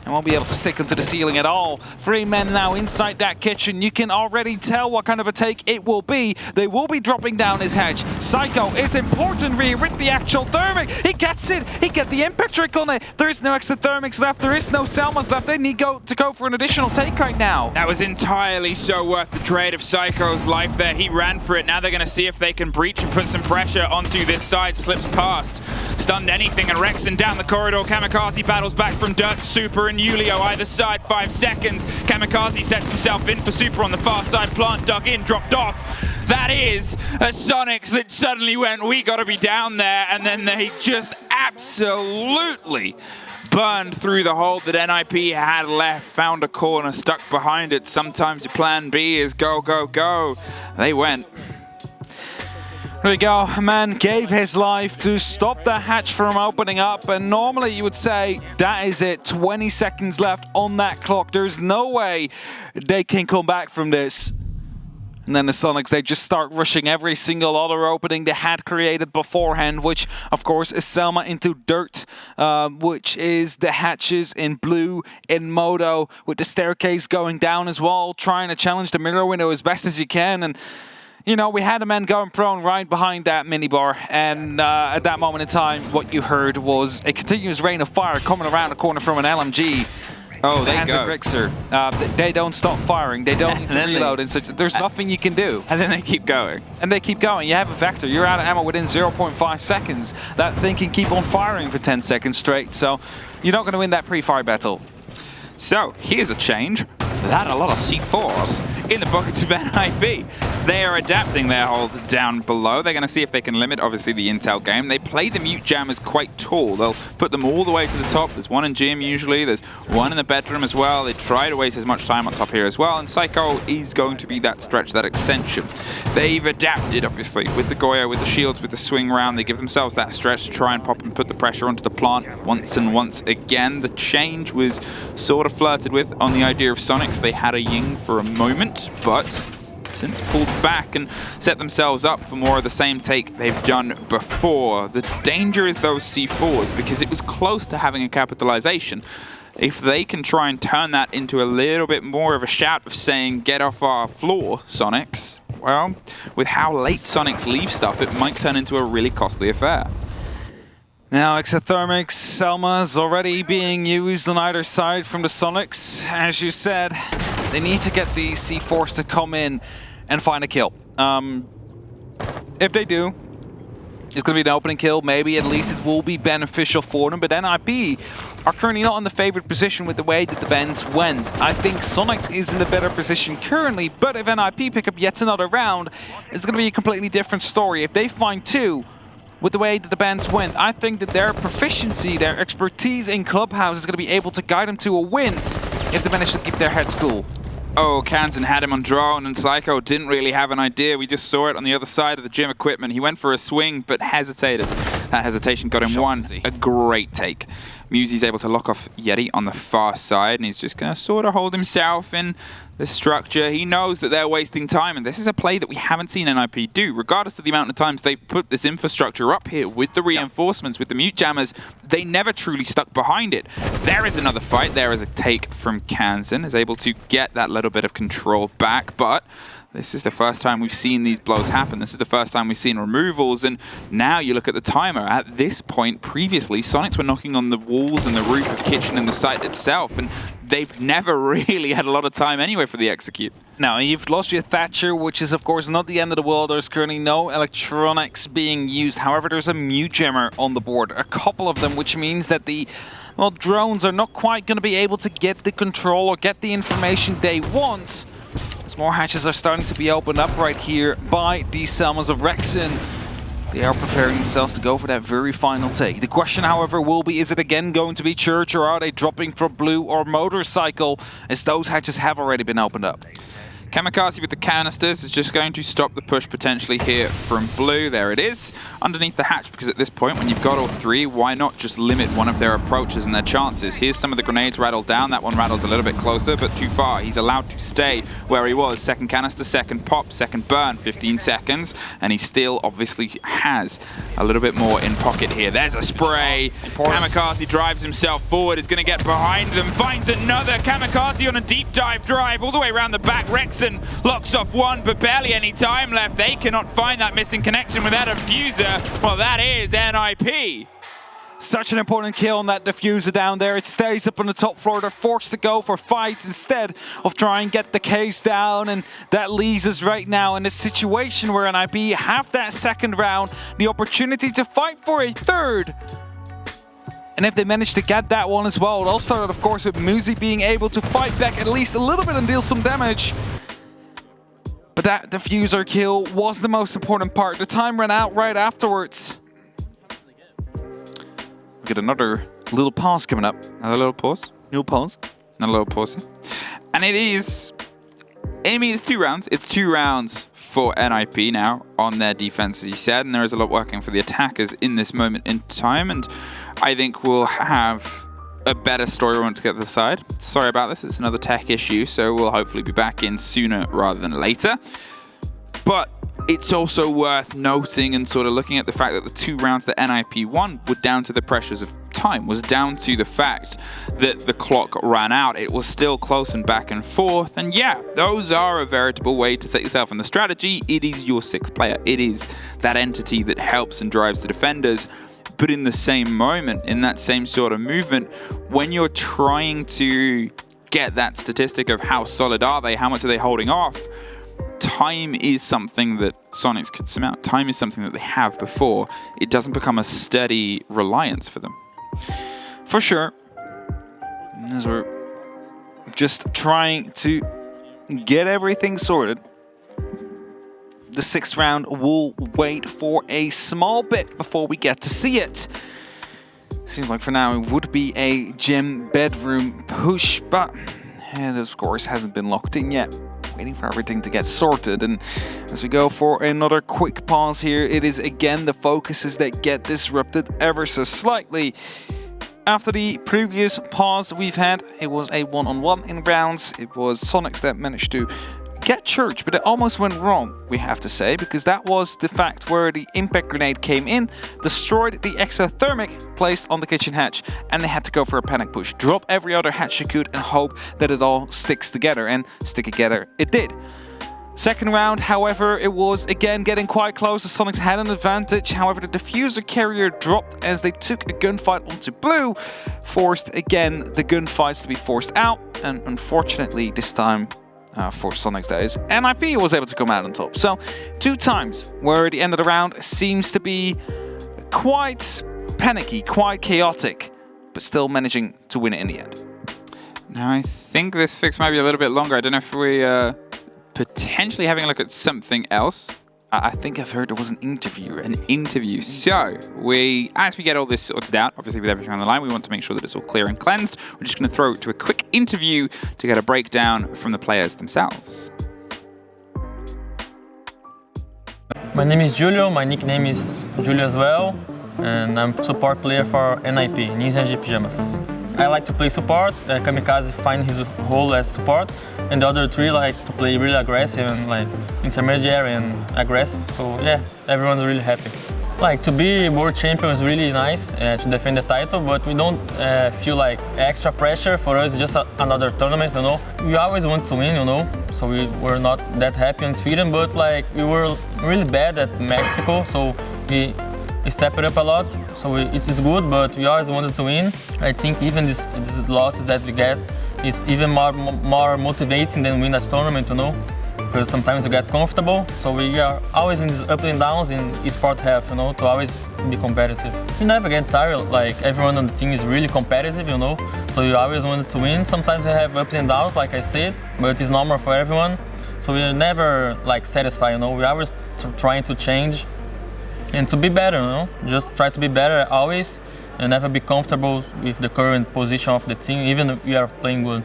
and won't be able to stick onto the ceiling at all. 3 men now inside that kitchen. You can already tell what kind of a take it will be. They will be dropping down his hatch. Psycho is important really with the actual thermic. He gets it. He get the impact trick on it. There is no extra thermics left. There is no Selmas left. They need to go for an additional take right now. That was entirely so worth the trade of Psycho's life there. He ran for it. Now they're going to see if they can breach and put some pressure onto this side. Slips past. Stunned anything, and Rexon down the corridor. Kamikaze battles back from Dirt, Super, and Julio either side. 5 seconds. Kamikaze sets himself in for Super on the far side. Plant dug in, dropped off. That is a Soniqs that suddenly went, we got to be down there, and then they just absolutely burned through the hole that NIP had left, found a corner, stuck behind it. Sometimes your plan B is go, go, go. They went. There we go. A man gave his life to stop the hatch from opening up, and normally you would say that is it. 20 seconds left on that clock. There's no way they can come back from this. And then the Soniqs, they just start rushing every single other opening they had created beforehand, which of course is Selma into Dirt, which is the hatches in blue in Moto, with the staircase going down as well, trying to challenge the mirror window as best as you can. And you know, we had a man going prone right behind that minibar, and at that moment in time, what you heard was a continuous rain of fire coming around the corner from an LMG. Oh, they go. Grixer. They don't stop firing. They don't need to reload, and so there's nothing you can do. And then they keep going. And they keep going. You have a Vector. You're out of ammo within 0.5 seconds. That thing can keep on firing for 10 seconds straight, so you're not going to win that pre-fire battle. So, here's a change. That a lot of C4s in the buckets of NIP. They are adapting their hold down below. They're going to see if they can limit, obviously, the intel game. They play the mute jammers quite tall. They'll put them all the way to the top. There's one in gym usually. There's one in the bedroom as well. They try to waste as much time on top here as well. And Psycho is going to be that stretch, that extension. They've adapted, obviously, with the Goya, with the shields, with the swing round. They give themselves that stretch to try and pop and put the pressure onto the plant once and once again. The change was sort of flirted with on the idea of Soniqs. They had a Ying for a moment, but since pulled back and set themselves up for more of the same take they've done before. The danger is those C4s, because it was close to having a capitalization. If they can try and turn that into a little bit more of a shout of saying, get off our floor, Soniqs, well, with how late Soniqs leave stuff, it might turn into a really costly affair. Now, exothermics, Selma's already being used on either side from the Soniqs. As you said, they need to get these C4s to come in and find a kill. If they do, it's going to be an opening kill. Maybe at least it will be beneficial for them. But NIP are currently not in the favored position with the way that the bans went. I think Soniqs is in the better position currently. But if NIP pick up yet another round, it's going to be a completely different story. If they find 2, with the way that the bands went, I think that their proficiency, their expertise in Clubhouse is going to be able to guide them to a win if they manage to keep their heads cool. Oh, Kansan had him on drone, and Psycho didn't really have an idea. We just saw it on the other side of the gym equipment. He went for a swing, but hesitated. That hesitation got him a great take. Musy's able to lock off Yeti on the far side, and he's just going to sort of hold himself in the structure. He knows that they're wasting time, and this is a play that we haven't seen NIP do. Regardless of the amount of times they've put this infrastructure up here with the reinforcements, with the mute jammers, they never truly stuck behind it. There is another fight. There is a take from Kansan, is able to get that little bit of control back, but This is the first time we've seen these blows happen. This is the first time we've seen removals, and now you look at the timer. At this point, previously, Soniqs were knocking on the walls and the roof of Kitchen and the site itself, and they've never really had a lot of time anyway for the execute. Now, you've lost your Thatcher, which is, of course, not the end of the world. There's currently no electronics being used. However, there's a mute jammer on the board, a couple of them, which means that the drones are not quite going to be able to get the control or get the information they want. As more hatches are starting to be opened up right here by the Selmas of Rexen. They are preparing themselves to go for that very final take. The question, however, will be, is it again going to be Church, or are they dropping for Blue or Motorcycle, as those hatches have already been opened up? Kamikaze with the canisters is just going to stop the push potentially here from Blue. There it is, underneath the hatch, because at this point, when you've got all three, why not just limit one of their approaches and their chances? Here's some of the grenades rattled down. That one rattles a little bit closer, but too far. He's allowed to stay where he was. Second canister, second pop, second burn, 15 seconds, and he still obviously has a little bit more in pocket here. There's a spray. Kamikaze drives himself forward, is going to get behind them, finds another. Kamikaze on a deep dive drive all the way around the back. Rexen locks off one, but barely any time left. They cannot find that missing connection without a diffuser. Well, that is NIP. Such an important kill on that diffuser down there. It stays up on the top floor. They're forced to go for fights instead of trying and get the case down. And that leaves us right now in a situation where NIP have that second round, the opportunity to fight for a third. And if they manage to get that one as well, it all started, of course, with Muzi being able to fight back at least a little bit and deal some damage. But that diffuser kill was the most important part. The time ran out right afterwards. We get another little pause coming up. Another little pause. Little pause. Another little pause. And it is... I mean, it's 2 rounds. It's 2 rounds for NIP now on their defense, as you said. And there is a lot working for the attackers in this moment in time. And I think we'll have a better story once we get to the side. Sorry about this, it's another tech issue, so we'll hopefully be back in sooner rather than later. But it's also worth noting and sort of looking at the fact that the 2 rounds that NIP won were down to the pressures of time, was down to the fact that the clock ran out. It was still close and back and forth, and yeah, those are a veritable way to set yourself in the strategy. It is your 6th player. It is that entity that helps and drives the defenders. But in the same moment, in that same sort of movement, when you're trying to get that statistic of how solid are they, how much are they holding off, time is something that Soniqs could surmount. Time is something that they have before. It doesn't become a steady reliance for them. For sure. As we're just trying to get everything sorted, the 6th round will wait for a small bit before we get to see it. Seems like for now it would be a gym bedroom push, but it of course hasn't been locked in yet. Waiting for everything to get sorted, and as we go for another quick pause here, it is again the focuses that get disrupted ever so slightly. After the previous pause we've had, it was a one-on-one in rounds. It was Soniqs that managed to get Church, but it almost went wrong, we have to say, because that was the fact where the impact grenade came in, destroyed the exothermic placed on the kitchen hatch, and they had to go for a panic push. Drop every other hatch you could and hope that it all sticks together, and stick together it did. Second round, however, it was again getting quite close. The Soniqs had an advantage. However, the diffuser carrier dropped as they took a gunfight onto Blue, forced again the gunfights to be forced out, and unfortunately this time, for Soniqs that is, NIP was able to come out on top. So 2 times where the end of the round seems to be quite panicky, quite chaotic, but still managing to win it in the end. Now I think this fix might be a little bit longer. I don't know if we potentially having a look at something else. I think I've heard there was an interview. An interview. So, as we get all this sorted out, obviously with everything on the line, we want to make sure that it's all clear and cleansed. We're just going to throw it to a quick interview to get a breakdown from the players themselves. My name is Julio, my nickname is Julio as well, and I'm support player for NIP, Ninja and Pyjamas. I like to play support, Kamikaze find his role as support, and the other 3 like to play really aggressive and like intermediary and aggressive, so yeah, everyone's really happy. Like to be world champion is really nice to defend the title, but we don't feel like extra pressure. For us, it's just another tournament, you know. We always want to win, you know, so we were not that happy in Sweden, but like we were really bad at Mexico, so we stepped it up a lot. So it is good, but we always wanted to win. I think even these losses that we get is even more motivating than win a tournament, you know, because sometimes we get comfortable. So we are always in these ups and downs in sport half, you know, to always be competitive. We never get tired, like everyone on the team is really competitive, you know, so you always wanted to win. Sometimes we have ups and downs, like I said, but it's normal for everyone. So we're never like satisfied, you know, we're always trying to change and to be better, you know, just try to be better always and never be comfortable with the current position of the team, even if we are playing good.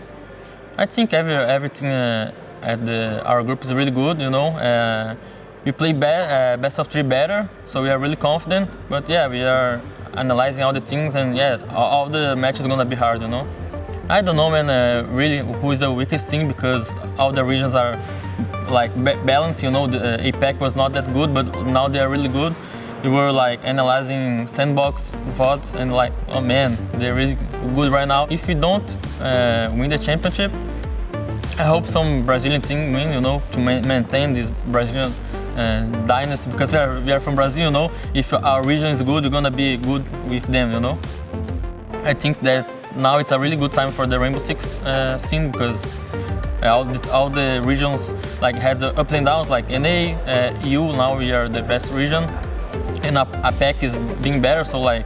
I think everything at our group is really good, you know. We play best of 3 better, so we are really confident. But yeah, we are analyzing all the things, and yeah, all the matches gonna be hard, you know. I don't know, man, really who is the weakest team, because all the regions are like balanced, you know. The APAC was not that good, but now they are really good. We were like analyzing sandbox VODs and like, oh man, they're really good right now. If we don't win the championship, I hope some Brazilian team win, you know, to maintain this Brazilian dynasty, because we are from Brazil, you know. If our region is good, we're gonna be good with them, you know. I think that now it's a really good time for the Rainbow Six scene, because all the regions like had the ups and downs, like NA, EU, now we are the best region, and APAC is being better, so like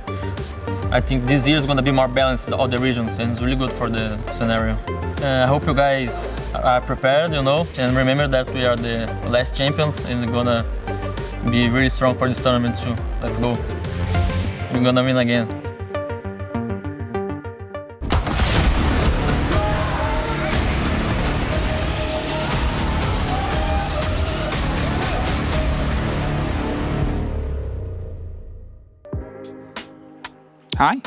I think this year is gonna be more balanced, all the regions, and it's really good for the scenario. I hope you guys are prepared, you know, and remember that we are the last champions and we're gonna be really strong for this tournament too. Let's go. We're gonna win again. Hi.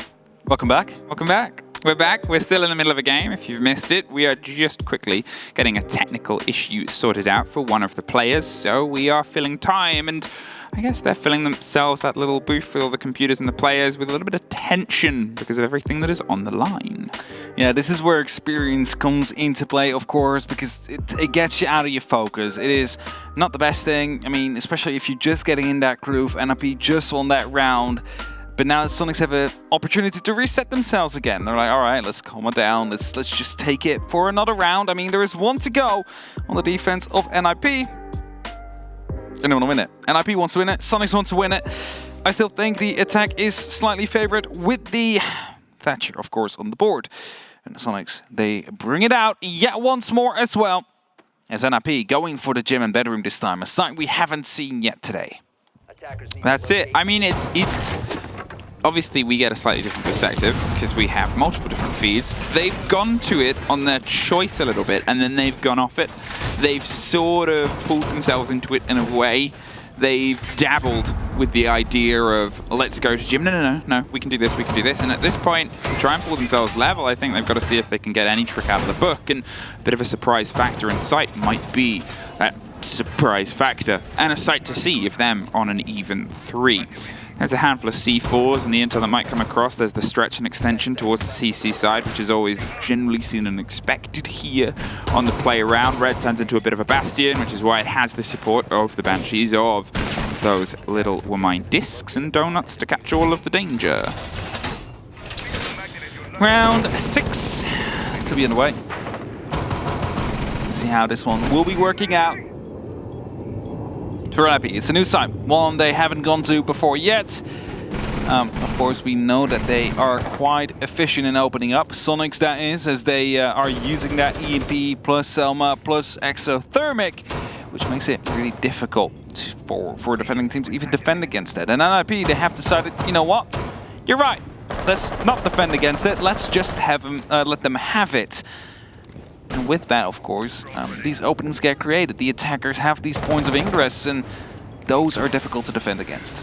Welcome back. Welcome back. We're back. We're still in the middle of a game. If you've missed it, we are just quickly getting a technical issue sorted out for one of the players. So we are filling time, and I guess they're filling themselves, that little booth with all the computers and the players, with a little bit of tension because of everything that is on the line. Yeah, this is where experience comes into play, of course, because it gets you out of your focus. It is not the best thing. I mean, especially if you're just getting in that groove, NIP just won that round. But now the Soniqs have an opportunity to reset themselves again. They're like, all right, let's calm it down. Let's just take it for another round. I mean, there is one to go on the defense of NIP. And they want to win it. NIP wants to win it. Soniqs want to win it. I still think the attack is slightly favored with the Thatcher, of course, on the board. And the Soniqs, they bring it out yet once more as well. As NIP going for the gym and bedroom this time. A sight we haven't seen yet today. That's it. I mean, it's... Obviously, we get a slightly different perspective because we have multiple different feeds. They've gone to it on their choice a little bit, and then they've gone off it. They've sort of pulled themselves into it in a way. They've dabbled with the idea of, let's go to gym. No, we can do this, we can do this. And at this point, to try and pull themselves level, I think they've got to see if they can get any trick out of the book. And a bit of a surprise factor in sight might be that surprise factor. And a sight to see if them on an even 3. There's a handful of C4s and the intel that might come across. There's the stretch and extension towards the CC side, which is always generally seen and expected here on the play around. Red turns into a bit of a bastion, which is why it has the support of the Banshees, of those little Wamine discs and donuts to catch all of the danger. Round 6 to be underway. Let's see how this one will be working out. For NIP, it's a new site, one they haven't gone to before yet. Of course, we know that they are quite efficient in opening up. Soniqs, that is, as they are using that EMP plus Selma plus exothermic, which makes it really difficult for defending teams to even defend against it. And NIP, they have decided, you know what? You're right. Let's not defend against it. Let's just have them, let them have it. And with that, of course, these openings get created. The attackers have these points of ingress, and those are difficult to defend against.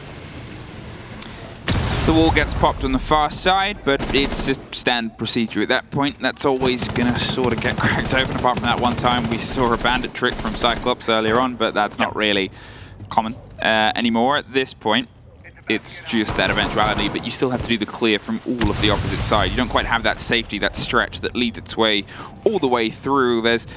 The wall gets popped on the far side, but it's a standard procedure at that point. That's always going to sort of get cracked open, apart from that one time we saw a bandit trick from Cyclops earlier on, but that's not really common anymore at this point. It's just that eventuality, but you still have to do the clear from all of the opposite side. You don't quite have that safety, that stretch that leads its way all the way through. There's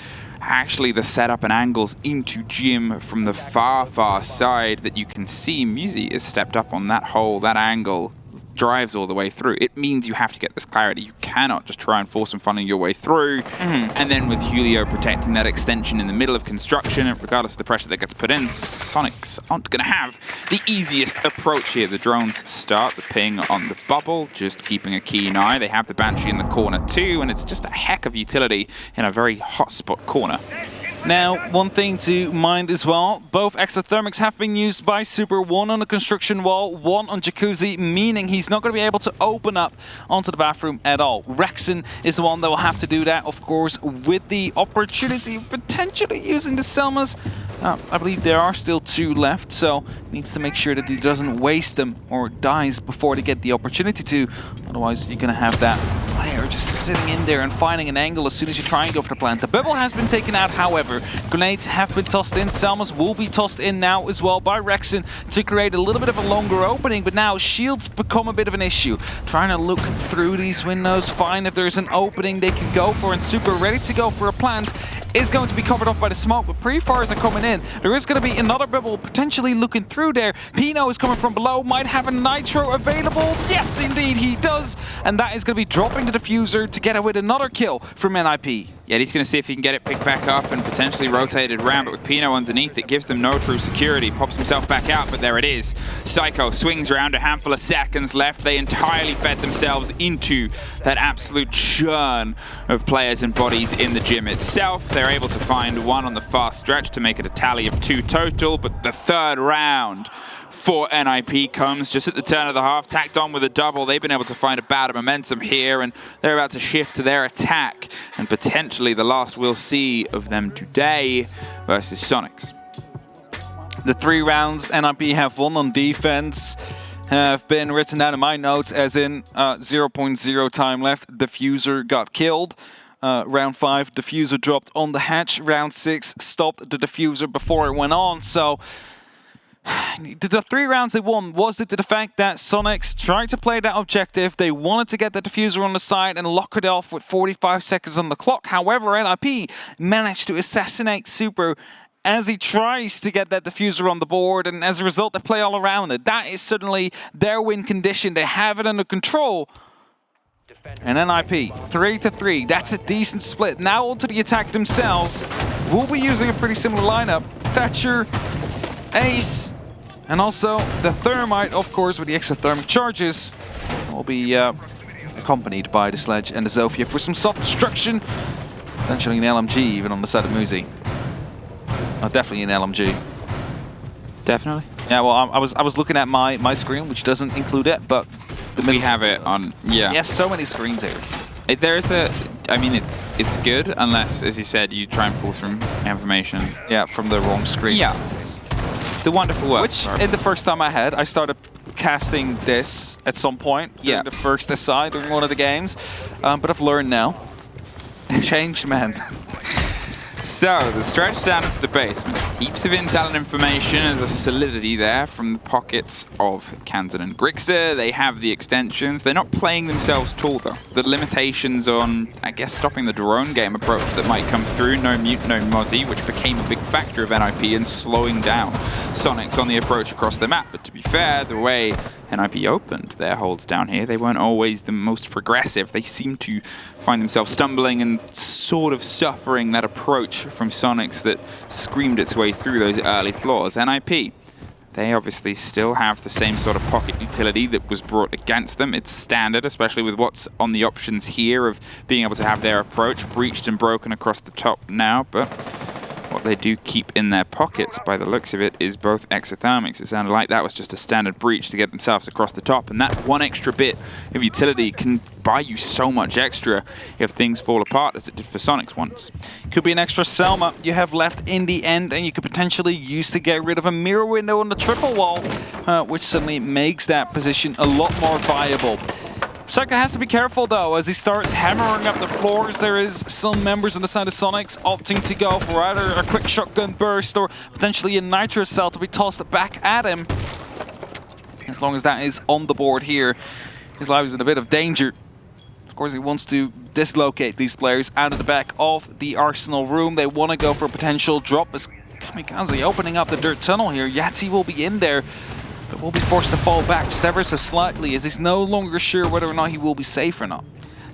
actually the setup and angles into Jim from the far side that you can see. Musi is stepped up on that hole, that angle drives all the way through. It means you have to get this clarity. You cannot just try and force and funnel your way through. And then with Julio protecting that extension in the middle of construction, regardless of the pressure that gets put in, Soniqs aren't going to have the easiest approach here. The drones start the ping on the bubble, just keeping a keen eye. They have the Banshee in the corner too, and it's just a heck of utility in a very hotspot corner. Now, one thing to mind as well, both exothermics have been used by Super, one on the construction wall, one on Jacuzzi, meaning he's not going to be able to open up onto the bathroom at all. Rexon is the one that will have to do that, of course, with the opportunity of potentially using the Selmas. I believe there are still 2 left, so needs to make sure that he doesn't waste them or dies before they get the opportunity to. Otherwise, you're going to have that player just sitting in there and finding an angle as soon as you try and go for the plant. The bubble has been taken out, however. Grenades have been tossed in. Selmas will be tossed in now as well by Rexon to create a little bit of a longer opening, but now shields become a bit of an issue. Trying to look through these windows, find if there's an opening they can go for, and Super ready to go for a plant is going to be covered off by the smoke, but pre-fires are coming in. There is going to be another bubble potentially looking through there. Pino is coming from below, might have a nitro available. Yes, indeed he does. And that is going to be dropping the diffuser to get away with another kill from NIP. Yeah, he's going to see if he can get it picked back up and potentially rotated around, but with Pino underneath, it gives them no true security. Pops himself back out, but there it is. Psycho swings around, a handful of seconds left. They entirely fed themselves into that absolute churn of players and bodies in the gym itself. They're able to find 1 on the far stretch to make it a tally of 2 total, but the 3rd round for NIP comes just at the turn of the half, tacked on with a double. They've been able to find a bout of momentum here, and they're about to shift to their attack, and potentially the last we'll see of them today versus Soniqs. The 3 rounds NIP have won on defense have been written down in my notes as in 0.0 time left. Diffuser got killed. Round 5, diffuser dropped on the hatch. Round 6 stopped the diffuser before it went on. So the 3 rounds they won was due to the fact that Soniqs tried to play that objective. They wanted to get the diffuser on the side and lock it off with 45 seconds on the clock. However, NIP managed to assassinate Super as he tries to get that diffuser on the board, and as a result, they play all around it. That is suddenly their win condition. They have it under control. And NIP, 3-3. That's a decent split. Now onto the attack themselves. We'll be using a pretty similar lineup. Thatcher, Ace, and also the Thermite, of course, with the exothermic charges, will be accompanied by the Sledge and the Zofia for some soft destruction. Potentially an LMG even on the side of Musi. Oh, definitely an LMG. Definitely. Yeah, well, I was looking at my screen, which doesn't include it, but we have it on. Yeah. You have so many screens here. There is a. I mean, it's good unless, as you said, you try and pull from information. Yeah, from the wrong screen. Yeah. The wonderful work. Which, in the first time I started casting this at some point. Yeah. The first aside during one of the games, but I've learned now. Changed, man. So, the stretch down into the basement. Heaps of intel and information as a solidity there from the pockets of Kansan and Grixer. They have the extensions. They're not playing themselves tall, though. The limitations on, I guess, stopping the drone game approach that might come through. No Mute, no Mozzie, which became a big factor of NIP in slowing down Soniqs on the approach across the map. But to be fair, the way NIP opened their holds down here, they weren't always the most progressive. They seemed to find themselves stumbling and sort of suffering that approach from Soniqs that screamed its way through those early floors. NIP, they obviously still have the same sort of pocket utility that was brought against them. It's standard, especially with what's on the options here of being able to have their approach breached and broken across the top now, but what they do keep in their pockets, by the looks of it, is both exothermics. It sounded like that was just a standard breach to get themselves across the top, and that one extra bit of utility can buy you so much extra if things fall apart, as it did for Soniqs once. Could be an extra Selma you have left in the end, and you could potentially use to get rid of a mirror window on the triple wall, which suddenly makes that position a lot more viable. Psycho has to be careful though, as he starts hammering up the floors. There is some members on the side of Soniqs opting to go for either a quick shotgun burst or potentially a nitro cell to be tossed back at him. As long as that is on the board here, his life is in a bit of danger. Of course, he wants to dislocate these players out of the back of the Arsenal room. They want to go for a potential drop as Kamikaze opening up the dirt tunnel here. Yahtzee will be in there, but will be forced to fall back just ever so slightly as he's no longer sure whether or not he will be safe or not.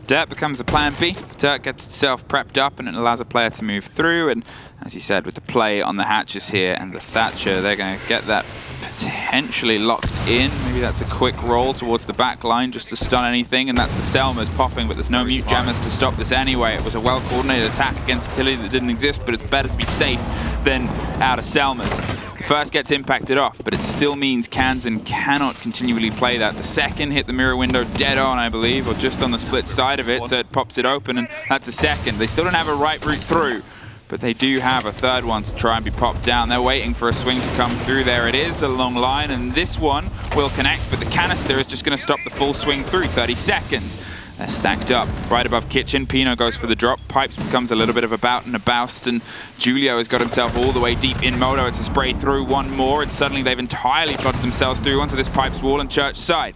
Dirt becomes a plan B. Dirt gets itself prepped up and it allows a player to move through. And as you said, with the play on the hatches here and the Thatcher, they're going to get that potentially locked in. Maybe that's a quick roll towards the back line just to stun anything. And that's the Selmas popping, but there's no mute jammers to stop this anyway. It was a well-coordinated attack against utility that didn't exist, but it's better to be safe than out of Selmas. The first gets impacted off, but it still means Kansan cannot continually play that. The second hit the mirror window dead on, I believe, or just on the split side of it, so it pops it open, and that's a second. They still don't have a right route through, but they do have a third one to try and be popped down. They're waiting for a swing to come through. There it is, a long line, and this one will connect, but the canister is just going to stop the full swing through. 30 seconds. They're stacked up right above Kitchen. Pino goes for the drop. Pipes becomes a little bit of a bout and a boust, and Julio has got himself all the way deep in Moto. It's a spray through, one more, and suddenly they've entirely flooded themselves through onto this Pipes wall and Church side.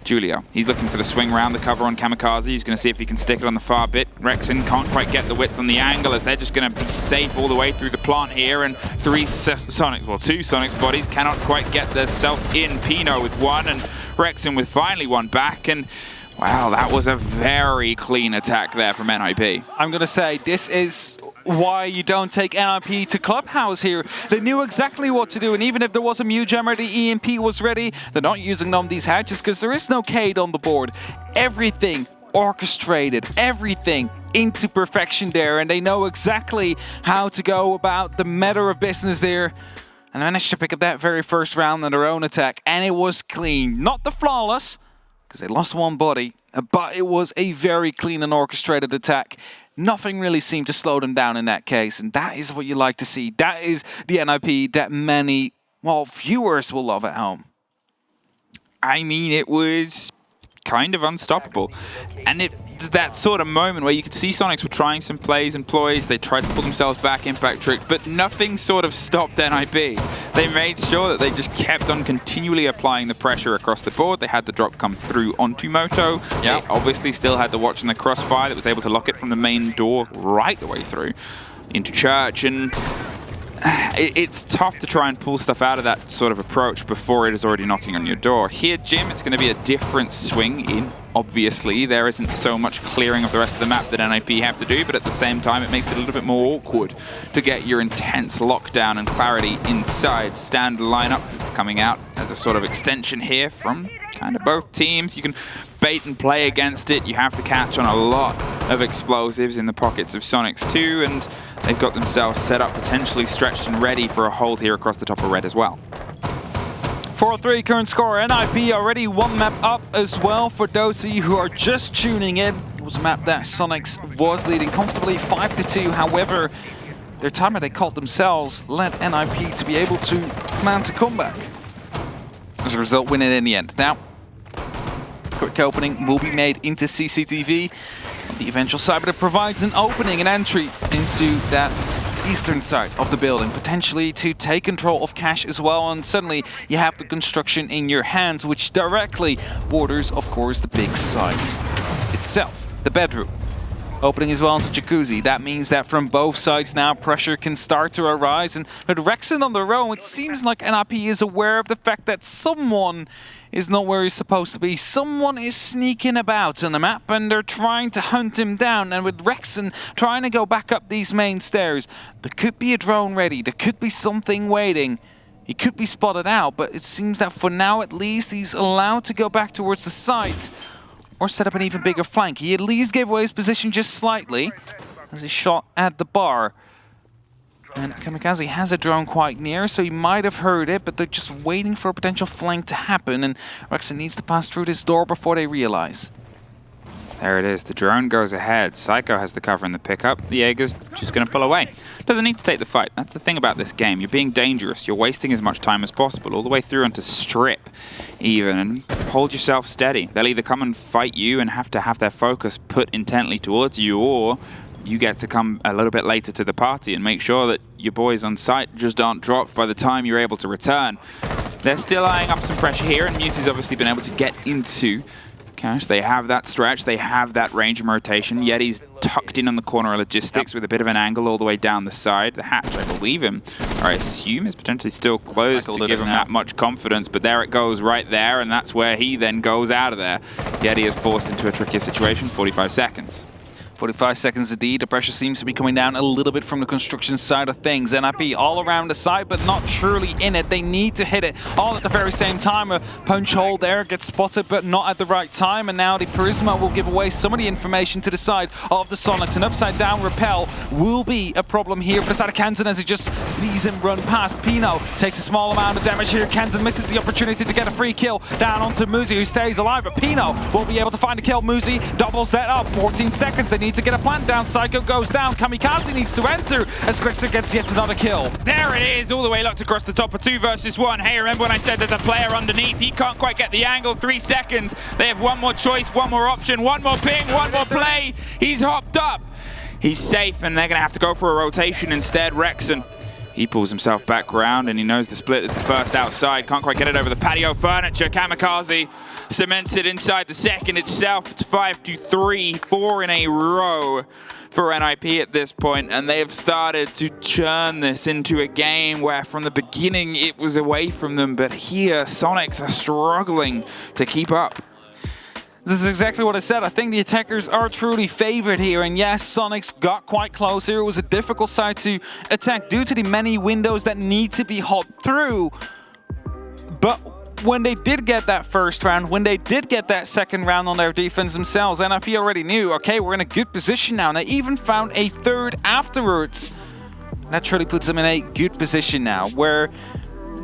Julio, he's looking for the swing round, the cover on Kamikaze. He's going to see if he can stick it on the far bit. Rexon can't quite get the width on the angle as they're just going to be safe all the way through the plant here. And two Soniqs bodies cannot quite get themselves in. Pino with one and Rexon with finally one back. And wow, that was a very clean attack there from NIP. I'm going to say this is why you don't take NIP to Clubhouse here. They knew exactly what to do, and even if there was a Mew Jammer, the EMP was ready. They're not using none of these hatches because there is no Cade on the board. Everything orchestrated, everything into perfection there, and they know exactly how to go about the matter of business there. And managed to pick up that very first round on their own attack, and it was clean. Not the flawless, because they lost one body, but it was a very clean and orchestrated attack. Nothing really seemed to slow them down in that case, and that is what you like to see. That is the NIP that many, well, viewers will love at home. I mean, it was kind of unstoppable. And that sort of moment where you could see Soniqs were trying some plays and ploys. They tried to pull themselves back, impact trick, but nothing sort of stopped NIP. They made sure that they just kept on continually applying the pressure across the board. They had the drop come through onto Moto. They obviously still had the watch and the crossfire that was able to lock it from the main door right the way through into Church. And it's tough to try and pull stuff out of that sort of approach before it is already knocking on your door. Here, Jim, it's going to be a different swing in. Obviously, there isn't so much clearing of the rest of the map that NIP have to do, but at the same time, it makes it a little bit more awkward to get your intense lockdown and clarity inside. Standard lineup that's coming out as a sort of extension here from kind of both teams. You can bait and play against it. You have to catch on a lot of explosives in the pockets of Soniqs too, and they've got themselves set up, potentially stretched and ready for a hold here across the top of red as well. 4-3 current score. NIP already one map up as well. For those of you who are just tuning in, it was a map that Soniqs was leading comfortably 5-2. However, their timer they called themselves led NIP to be able to mount a comeback. As a result, winning in the end. Now, quick opening will be made into CCTV on the eventual side, but it provides an opening, an entry into that eastern side of the building, potentially to take control of cash as well, and suddenly you have the construction in your hands, which directly borders, of course, the big site itself, the bedroom. Opening as well into Jacuzzi. That means that from both sides now pressure can start to arise, and with Rexon on their own, it seems like NIP is aware of the fact that someone is not where he's supposed to be. Someone is sneaking about on the map and they're trying to hunt him down. And with Rexon trying to go back up these main stairs, there could be a drone ready. There could be something waiting. He could be spotted out, but it seems that for now at least he's allowed to go back towards the site or set up an even bigger flank. He at least gave away his position just slightly as he shot at the bar. And Kamikaze has a drone quite near, so he might have heard it, but they're just waiting for a potential flank to happen, and Rexon needs to pass through this door before they realize. There it is. The drone goes ahead. Psycho has the cover in the pickup. The Jaeger's just going to pull away. Doesn't need to take the fight. That's the thing about this game. You're being dangerous. You're wasting as much time as possible, all the way through onto strip, even, and hold yourself steady. They'll either come and fight you and have to have their focus put intently towards you, or you get to come a little bit later to the party and make sure that your boys on site just aren't dropped by the time you're able to return. They're still eyeing up some pressure here, and Musy's obviously been able to get into Cash, they have that stretch, they have that range of rotation. Yeti's tucked in on the corner of logistics with a bit of an angle all the way down the side. The hatch, I believe him, or I assume, is potentially still closed to give him that much confidence, but there it goes right there, and that's where he then goes out of there. Yeti is forced into a trickier situation, 45 seconds. 45 seconds indeed. The pressure seems to be coming down a little bit from the construction side of things. NIP all around the side, but not truly in it. They need to hit it all at the very same time. A punch hole there gets spotted, but not at the right time. And now the Prisma will give away some of the information to the side of the Soniqs. An upside down repel will be a problem here for the side of Kansan as he just sees him run past. Pino takes a small amount of damage here. Kansan misses the opportunity to get a free kill down onto Muzi, who stays alive, but Pino will be able to find a kill. Muzi doubles that up. 14 seconds. They need to get a plant down. Psycho goes down. Kamikaze needs to enter as Grixer gets yet another kill. There it is, all the way locked across the top of 2 versus 1. Hey, remember when I said there's a player underneath? He can't quite get the angle. 3 seconds. They have one more choice, one more option, one more ping, one more play. He's hopped up. He's safe, and they're going to have to go for a rotation instead. Rexon, he pulls himself back round, and he knows the split is the first outside. Can't quite get it over the patio furniture. Kamikaze cements it inside the second itself. It's 5-3, 4 in a row for NIP at this point, and they have started to churn this into a game where from the beginning it was away from them, but here Soniqs are struggling to keep up. This is exactly what I said. I think the attackers are truly favored here. And yes, Soniqs got quite close here. It was a difficult side to attack due to the many windows that need to be hopped through. But when they did get that first round, when they did get that second round on their defense themselves, NIP already knew, okay, we're in a good position now. And they even found a third afterwards. That truly puts them in a good position now, where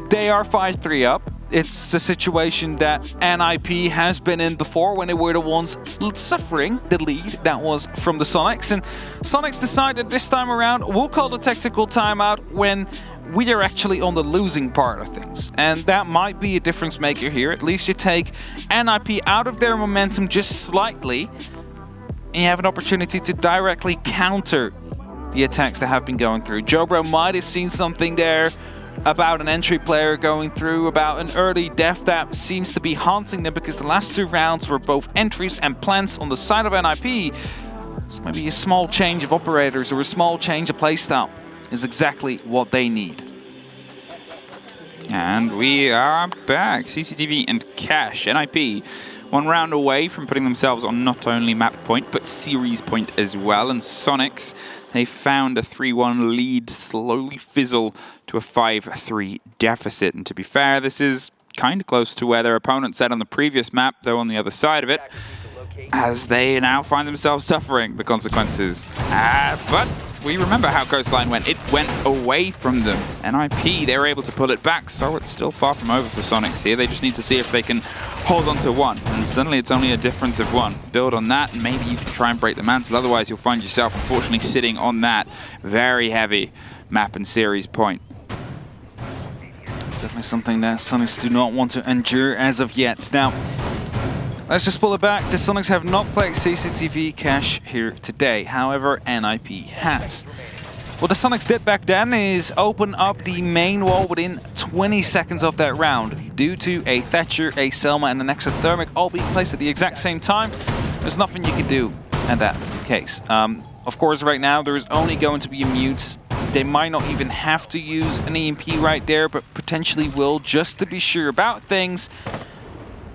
they are 5-3 up. It's a situation that NIP has been in before when they were the ones suffering the lead that was from the Soniqs. And Soniqs decided this time around, we'll call the tactical timeout when we are actually on the losing part of things. And that might be a difference maker here. At least you take NIP out of their momentum just slightly, and you have an opportunity to directly counter the attacks that have been going through. Jobro might have seen something there about an entry player going through, about an early death that seems to be haunting them, because the last 2 rounds were both entries and plants on the side of NIP. So maybe a small change of operators or a small change of playstyle is exactly what they need. And we are back. CCTV and Cash. NIP 1 round away from putting themselves on not only map point, but series point as well. And Soniqs, they found a 3-1 lead slowly fizzle to a 5-3 deficit. And to be fair, this is kind of close to where their opponent sat on the previous map, though on the other side of it, as they now find themselves suffering the consequences. But we remember how Coastline went. It went away from them. NIP, they were able to pull it back, so it's still far from over for Soniqs here. They just need to see if they can hold on to 1. And suddenly it's only a difference of 1. Build on that, and maybe you can try and break the mantle. Otherwise, you'll find yourself, unfortunately, sitting on that very heavy map and series point. Definitely something that Soniqs do not want to endure as of yet. Now, let's just pull it back. The Soniqs have not played CCTV Cash here today. However, NIP has. What the Soniqs did back then is open up the main wall within 20 seconds of that round. Due to a Thatcher, a Selma, and an Exothermic all being placed at the exact same time, there's nothing you can do in that case. Of course, right now, there is only going to be a mute. They might not even have to use an EMP right there, but potentially will, just to be sure about things.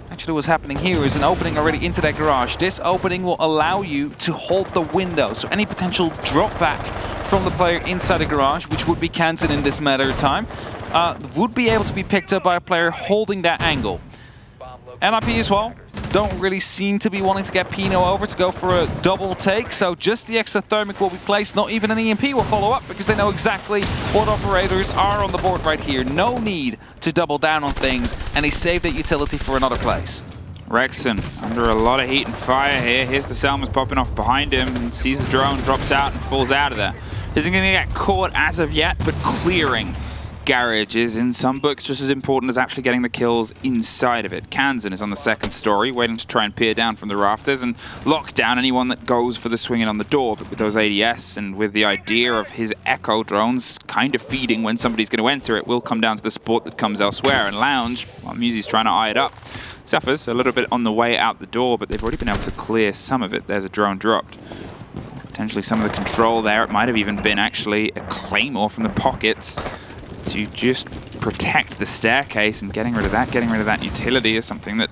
Actually, what's happening here is an opening already into that garage. This opening will allow you to hold the window, so any potential drop back from the player inside the garage, which would be Kansan in this matter of time, would be able to be picked up by a player holding that angle. NIP as well don't really seem to be wanting to get Pino over to go for a double take, so just the Exothermic will be placed. Not even an EMP will follow up, because they know exactly what operators are on the board right here. No need to double down on things, and he saved that utility for another place. Rexon under a lot of heat and fire here. Here's the Selmas popping off behind him, and sees the drone, drops out and falls out of there. Isn't going to get caught as of yet, but clearing garage is in some books just as important as actually getting the kills inside of it. Kansan is on the second story, waiting to try and peer down from the rafters and lock down anyone that goes for the swinging on the door. But with those ADS and with the idea of his echo drones kind of feeding when somebody's going to enter, it will come down to the support that comes elsewhere. And Lounge, well, Muzi's trying to eye it up. Suffers a little bit on the way out the door, but they've already been able to clear some of it. There's a drone dropped. Potentially some of the control there. It might have even been actually a claymore from the pockets to just protect the staircase, and getting rid of that utility is something that,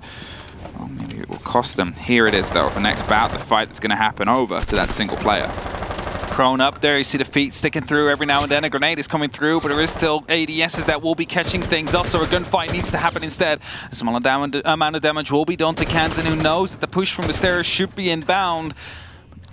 well, maybe it will cost them. Here it is though, for next bout, the fight that's going to happen over to that single player. Prone up there, you see the feet sticking through every now and then. A grenade is coming through, but there is still ADSs that will be catching things up, so a gunfight needs to happen instead. A small amount of damage will be done to Kansan, who knows that the push from the stairs should be inbound.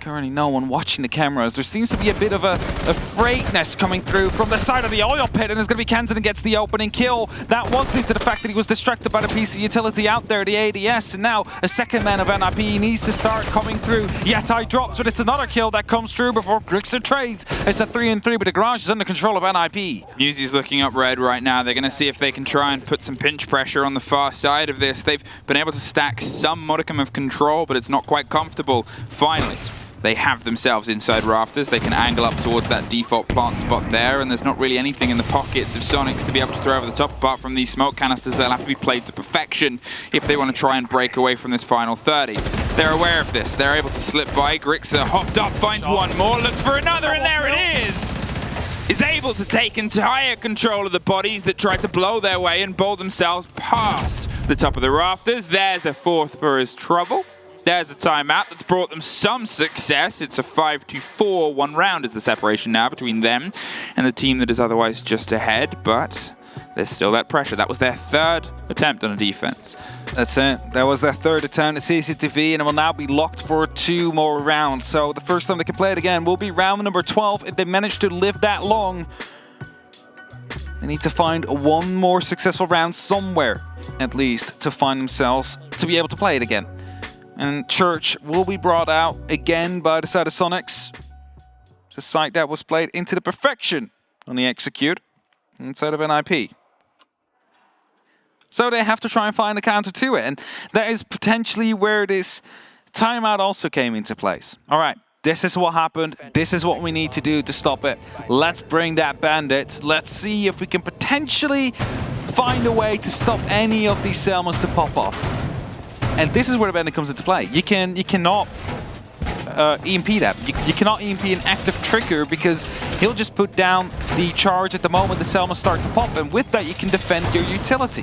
Currently no one watching the cameras. There seems to be a bit of a freightness coming through from the side of the oil pit, and there's going to be Kansan who gets the opening kill. That was due to the fact that he was distracted by the piece of utility out there, the ADS, and now a second man of NIP needs to start coming through. Yetai drops, but it's another kill that comes through before Grixer trades. It's a 3-3, but the garage is under control of NIP. Musy's looking up red right now. They're going to see if they can try and put some pinch pressure on the far side of this. They've been able to stack some modicum of control, but it's not quite comfortable. Finally, they have themselves inside rafters. They can angle up towards that default plant spot there, and there's not really anything in the pockets of Soniqs to be able to throw over the top apart from these smoke canisters. They'll have to be played to perfection if they want to try and break away from this final 30. They're aware of this. They're able to slip by. Grixer hopped up, finds one more, looks for another, and there it is! Is able to take entire control of the bodies that try to blow their way and bowl themselves past the top of the rafters. There's a fourth for his trouble. There's a timeout that's brought them some success. It's a 5-4. 1 round is the separation now between them and the team that is otherwise just ahead, but there's still that pressure. That was their third attempt on a defense. That's it. That was their third attempt at CCTV, and it will now be locked for 2 more rounds. So the first time they can play it again will be round number 12. If they manage to live that long, they need to find one more successful round somewhere, at least, to find themselves to be able to play it again. And Church will be brought out again by the side of Soniqs. The site that was played into the perfection on the execute inside of NIP. So they have to try and find a counter to it. And that is potentially where this timeout also came into place. All right, this is what happened. This is what we need to do to stop it. Let's bring that bandit. Let's see if we can potentially find a way to stop any of these Selmas to pop off. And this is where the bandit comes into play. You cannot EMP that. You cannot EMP an active trigger because he'll just put down the charge at the moment the Selmas start to pop, and with that you can defend your utility.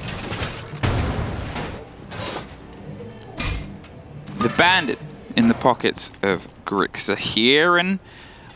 The bandit in the pockets of Grixer here, and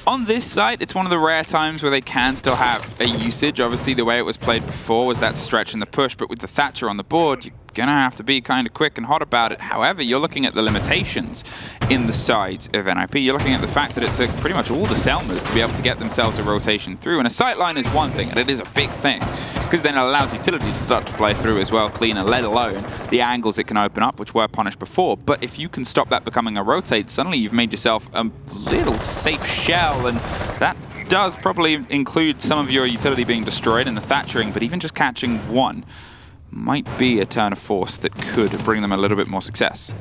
on this site, it's one of the rare times where they can still have a usage. Obviously, the way it was played before was that stretch and the push, but with the Thatcher on the board, you're gonna have to be kind of quick and hot about it. However, you're looking at the limitations in the sides of NIP. You're looking at the fact that it's pretty much all the Selmas to be able to get themselves a rotation through, and a sightline is one thing, and it is a big thing, because then it allows utility to start to fly through as well cleaner, let alone the angles it can open up, which were punished before. But if you can stop that becoming a rotate, suddenly you've made yourself a little safe shell, and that does probably include some of your utility being destroyed in the Thatchering, but even just catching one might be a turn of force that could bring them a little bit more success.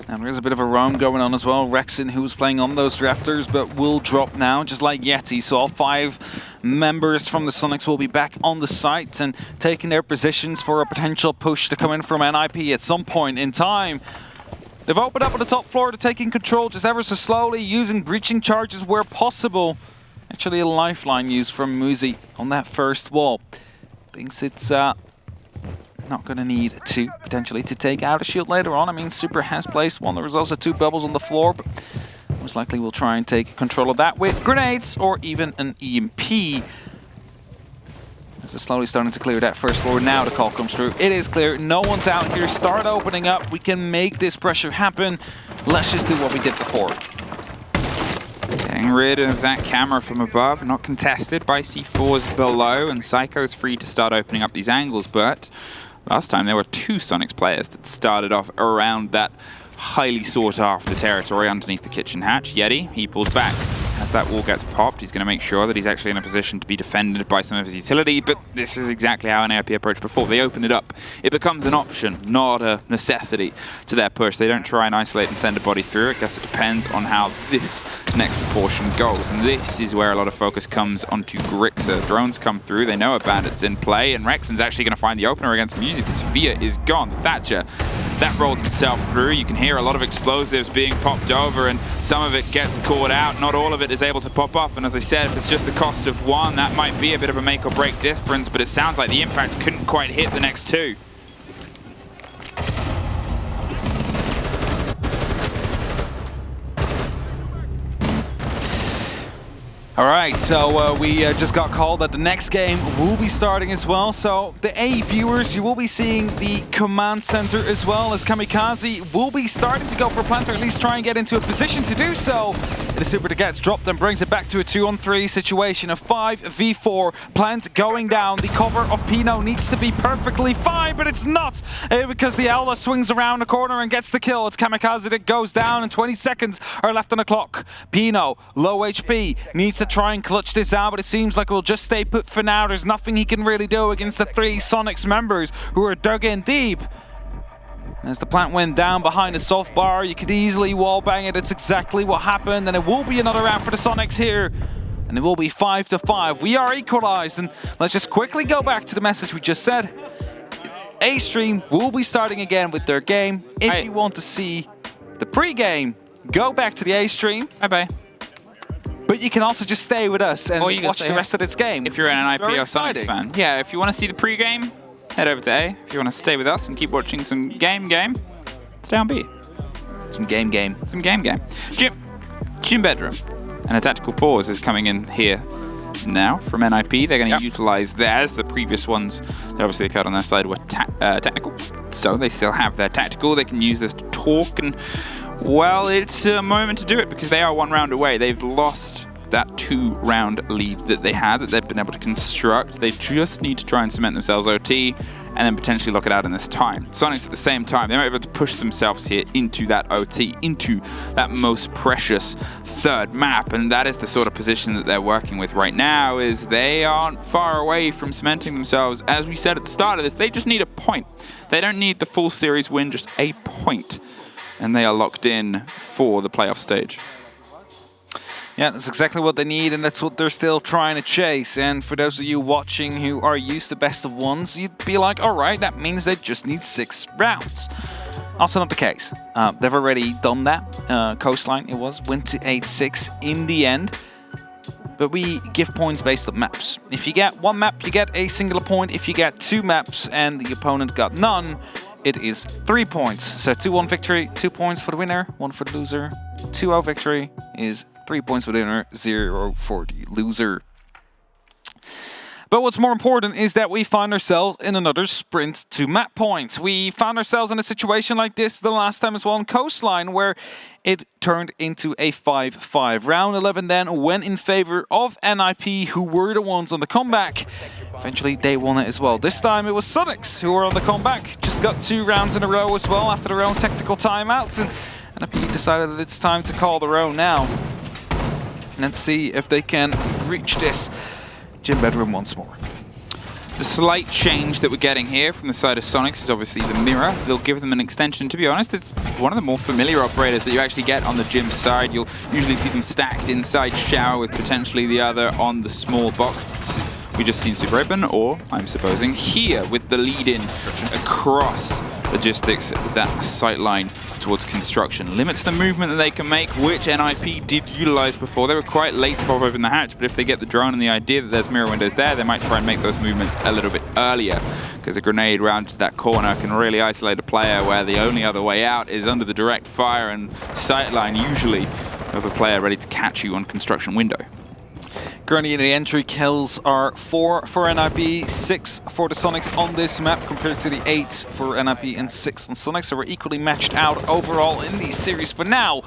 And there's a bit of a roam going on as well. Rexon, who was playing on those rafters, but will drop now, just like Yeti. So all 5 members from the Soniqs will be back on the site and taking their positions for a potential push to come in from NIP at some point in time. They've opened up on the top floor to taking control just ever so slowly, using breaching charges where possible. Actually a lifeline used from Musi on that first wall. Thinks it's not going to need to potentially to take out a shield later on. I mean, Super has placed one. There was also 2 bubbles on the floor, but most likely we'll try and take control of that with grenades or even an EMP. As they're slowly starting to clear that first floor. Now the call comes through. It is clear. No one's out here. Start opening up. We can make this pressure happen. Let's just do what we did before. Getting rid of that camera from above, not contested by C4s below, and Psycho's free to start opening up these angles, but last time there were 2 Soniqs players that started off around that highly sought after territory underneath the kitchen hatch. Yeti, he pulls back. As that wall gets popped, he's going to make sure that he's actually in a position to be defended by some of his utility, but this is exactly how NIP approached before. They open it up. It becomes an option, not a necessity to their push. They don't try and isolate and send a body through. I guess it depends on how this next portion goes. And this is where a lot of focus comes onto Grixer. Drones come through, they know a bandit's in play, and Rexon's actually going to find the opener against Musi. The Sophia is gone. The Thatcher, that rolls itself through. You can hear a lot of explosives being popped over, and some of it gets caught out. Not all of it is able to pop off, and as I said, if it's just the cost of one, that might be a bit of a make or break difference, but it sounds like the impacts couldn't quite hit the next two. All right, so we just got called that the next game will be starting as well. So the A viewers, you will be seeing the command center as well, as Kamikaze will be starting to go for a plant, or at least try and get into a position to do so. It is Super that gets dropped and brings it back to a 2-on-3 situation, a 5v4. Plant going down. The cover of Pino needs to be perfectly fine, but it's not, because the Owla swings around the corner and gets the kill. It's Kamikaze that goes down, and 20 seconds are left on the clock. Pino, low HP, needs to try and clutch this out, but it seems like we'll just stay put for now. There's nothing he can really do against the 3 Soniqs members who are dug in deep. As the plant went down behind the soft bar, you could easily wallbang it. It's exactly what happened, and it will be another round for the Soniqs here. And it will be 5-5. We are equalized, and let's just quickly go back to the message we just said. A-Stream will be starting again with their game. If you want to see the pre-game, go back to the A-Stream. Bye-bye. But you can also just stay with us and watch the rest of this game. If you're an NIP or Soniqs fan. Yeah, if you want to see the pre-game, head over to A. If you want to stay with us and keep watching some game, stay on B. Some game. Some game. Gym bedroom. And a tactical pause is coming in here now from NIP. They're going to utilize theirs. The previous ones that obviously occurred on their side were technical. So they still have their tactical. They can use this to talk, and well, it's a moment to do it because they are 1 round away. They've lost that 2-round lead that they had, that they've been able to construct. They just need to try and cement themselves OT and then potentially lock it out in this time. Soniqs at the same time, they might be able to push themselves here into that OT, into that most precious 3rd map, and that is the sort of position that they're working with right now, is they aren't far away from cementing themselves. As we said at the start of this, they just need a point. They don't need the full series win, just a point. And they are locked in for the playoff stage. Yeah, that's exactly what they need, and that's what they're still trying to chase. And for those of you watching who are used to best of ones, you'd be like, all right, that means they just need 6 rounds. Also not the case. They've already done that. Coastline, it was, went to 8-6 in the end. But we give points based on maps. If you get 1 map, you get a singular point. If you get 2 maps and the opponent got none, it is 3 points. So 2-1 victory, 2 points for the winner, 1 for the loser. 2-0 victory is 3 points for the winner, 0 for the loser. But what's more important is that we find ourselves in another sprint to map points. We found ourselves in a situation like this the last time as well on Coastline, where it turned into a 5-5. Round 11 then went in favor of NIP, who were the ones on the comeback. Eventually they won it as well. This time it was Soniqs who were on the comeback. Just got 2 rounds in a row as well after their own tactical timeout. And NIP decided that it's time to call their own now. Let's see if they can reach this gym bedroom once more. The slight change that we're getting here from the side of Soniqs is obviously the mirror. They'll give them an extension. To be honest, it's one of the more familiar operators that you actually get on the gym side. You'll usually see them stacked inside shower with potentially the other on the small box. We just seen Super Open, or I'm supposing here with the lead-in across logistics with that sight line towards construction. Limits the movement that they can make, which NIP did utilize before. They were quite late to pop open the hatch, but if they get the drone and the idea that there's mirror windows there, they might try and make those movements a little bit earlier, because a grenade round to that corner can really isolate a player where the only other way out is under the direct fire and sight line, usually, of a player ready to catch you on construction window. Currently the entry kills are 4 for NIP, 6 for the Soniqs on this map compared to the 8 for NIP and 6 on Soniqs. So we're equally matched out overall in the series for now.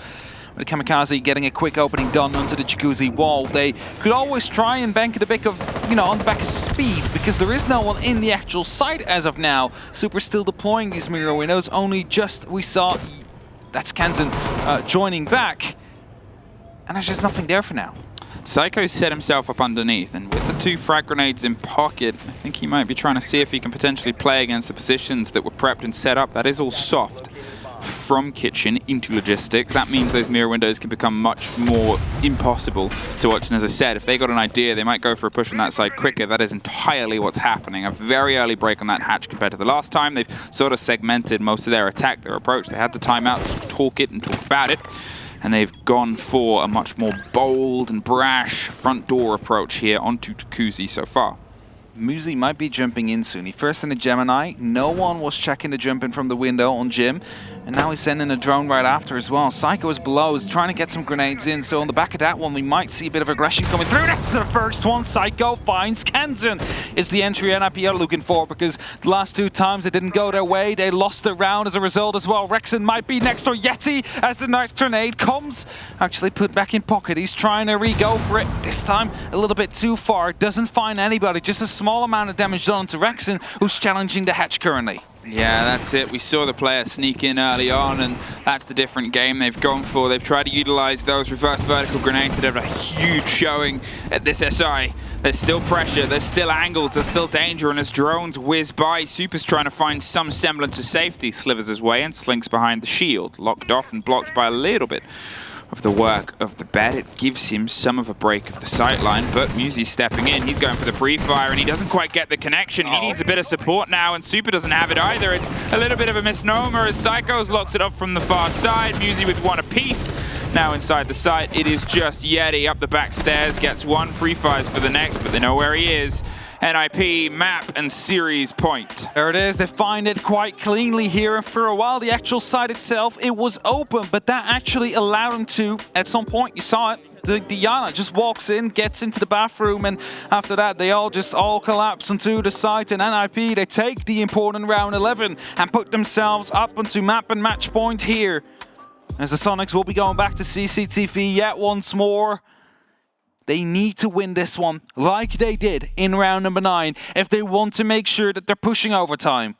With Kamikaze getting a quick opening done onto the Jacuzzi wall, they could always try and bank it a bit of, on the back of speed, because there is no one in the actual site as of now. Super still deploying these mirror windows, only just we saw, that's Kansan joining back, and there's just nothing there for now. Psycho set himself up underneath, and with the 2 frag grenades in pocket, I think he might be trying to see if he can potentially play against the positions that were prepped and set up. That is all soft from kitchen into logistics. That means those mirror windows can become much more impossible to watch. And as I said, if they got an idea, they might go for a push on that side quicker. That is entirely what's happening. A very early break on that hatch compared to the last time. They've sort of segmented most of their attack, their approach. They had the timeout to talk it and talk about it. And they've gone for a much more bold and brash front door approach here onto Takuzi so far. Muzi might be jumping in soon. He first in the Gemini. No one was checking the jump in from the window on Jim. And now he's sending a drone right after as well. Psycho is below, is trying to get some grenades in. So on the back of that one, we might see a bit of aggression coming through. That's the first one. Psycho finds Kenzen. It's the entry NIP are looking for, because the last 2 times it didn't go their way. They lost the round as a result as well. Rexon might be next door. Yeti, as the nice grenade comes, actually put back in pocket. He's trying to re-go for it. This time a little bit too far. Doesn't find anybody. Just a small amount of damage done to Rexon, who's challenging the hatch currently. Yeah, that's it. We saw the player sneak in early on, and that's the different game they've gone for. They've tried to utilize those reverse vertical grenades that have a huge showing at this SI. There's still pressure, there's still angles, there's still danger, and as drones whiz by, Super's trying to find some semblance of safety. Slivers his way and slinks behind the shield, locked off and blocked by a little bit of the work of the bed. It gives him some of a break of the sightline, but Muzi's stepping in. He's going for the pre-fire, and he doesn't quite get the connection. He needs a bit of support now, and Super doesn't have it either. It's a little bit of a misnomer as Psychos locks it up from the far side. Muzi with one apiece. Now inside the site, it is just Yeti up the back stairs, gets one, pre-fires for the next, but they know where he is. NIP, map, and series point. There it is. They find it quite cleanly here, and for a while the actual site itself, it was open, but that actually allowed them to, at some point, you saw it, Diana just walks in, gets into the bathroom, and after that they all collapse onto the site, and NIP, they take the important round 11 and put themselves up onto map and match point here. As the Soniqs will be going back to CCTV yet once more. They need to win this one like they did in round number 9 if they want to make sure that they're pushing overtime.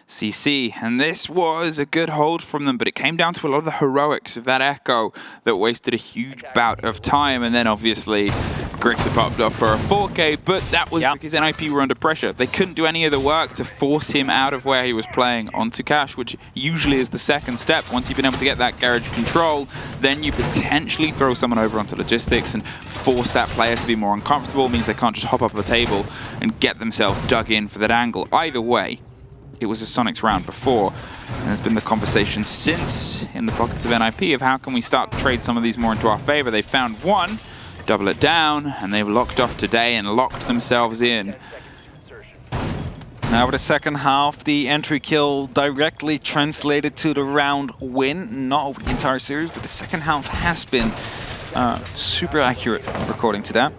CC, and this was a good hold from them, but it came down to a lot of the heroics of that Echo that wasted a huge bout of time, and then obviously Grixer popped up for a 4K, but that was because NIP were under pressure. They couldn't do any of the work to force him out of where he was playing onto Cash, which usually is the second step. Once you've been able to get that garage control, then you potentially throw someone over onto logistics and force that player to be more uncomfortable. It means they can't just hop up a table and get themselves dug in for that angle. Either way, it was a Soniqs round before, and there's been the conversation since in the pockets of NIP of how can we start to trade some of these more into our favor. They found one, double it down, and they've locked off today and locked themselves in. Now with the second half, the entry kill directly translated to the round win, not over the entire series, but the second half has been super accurate according to that.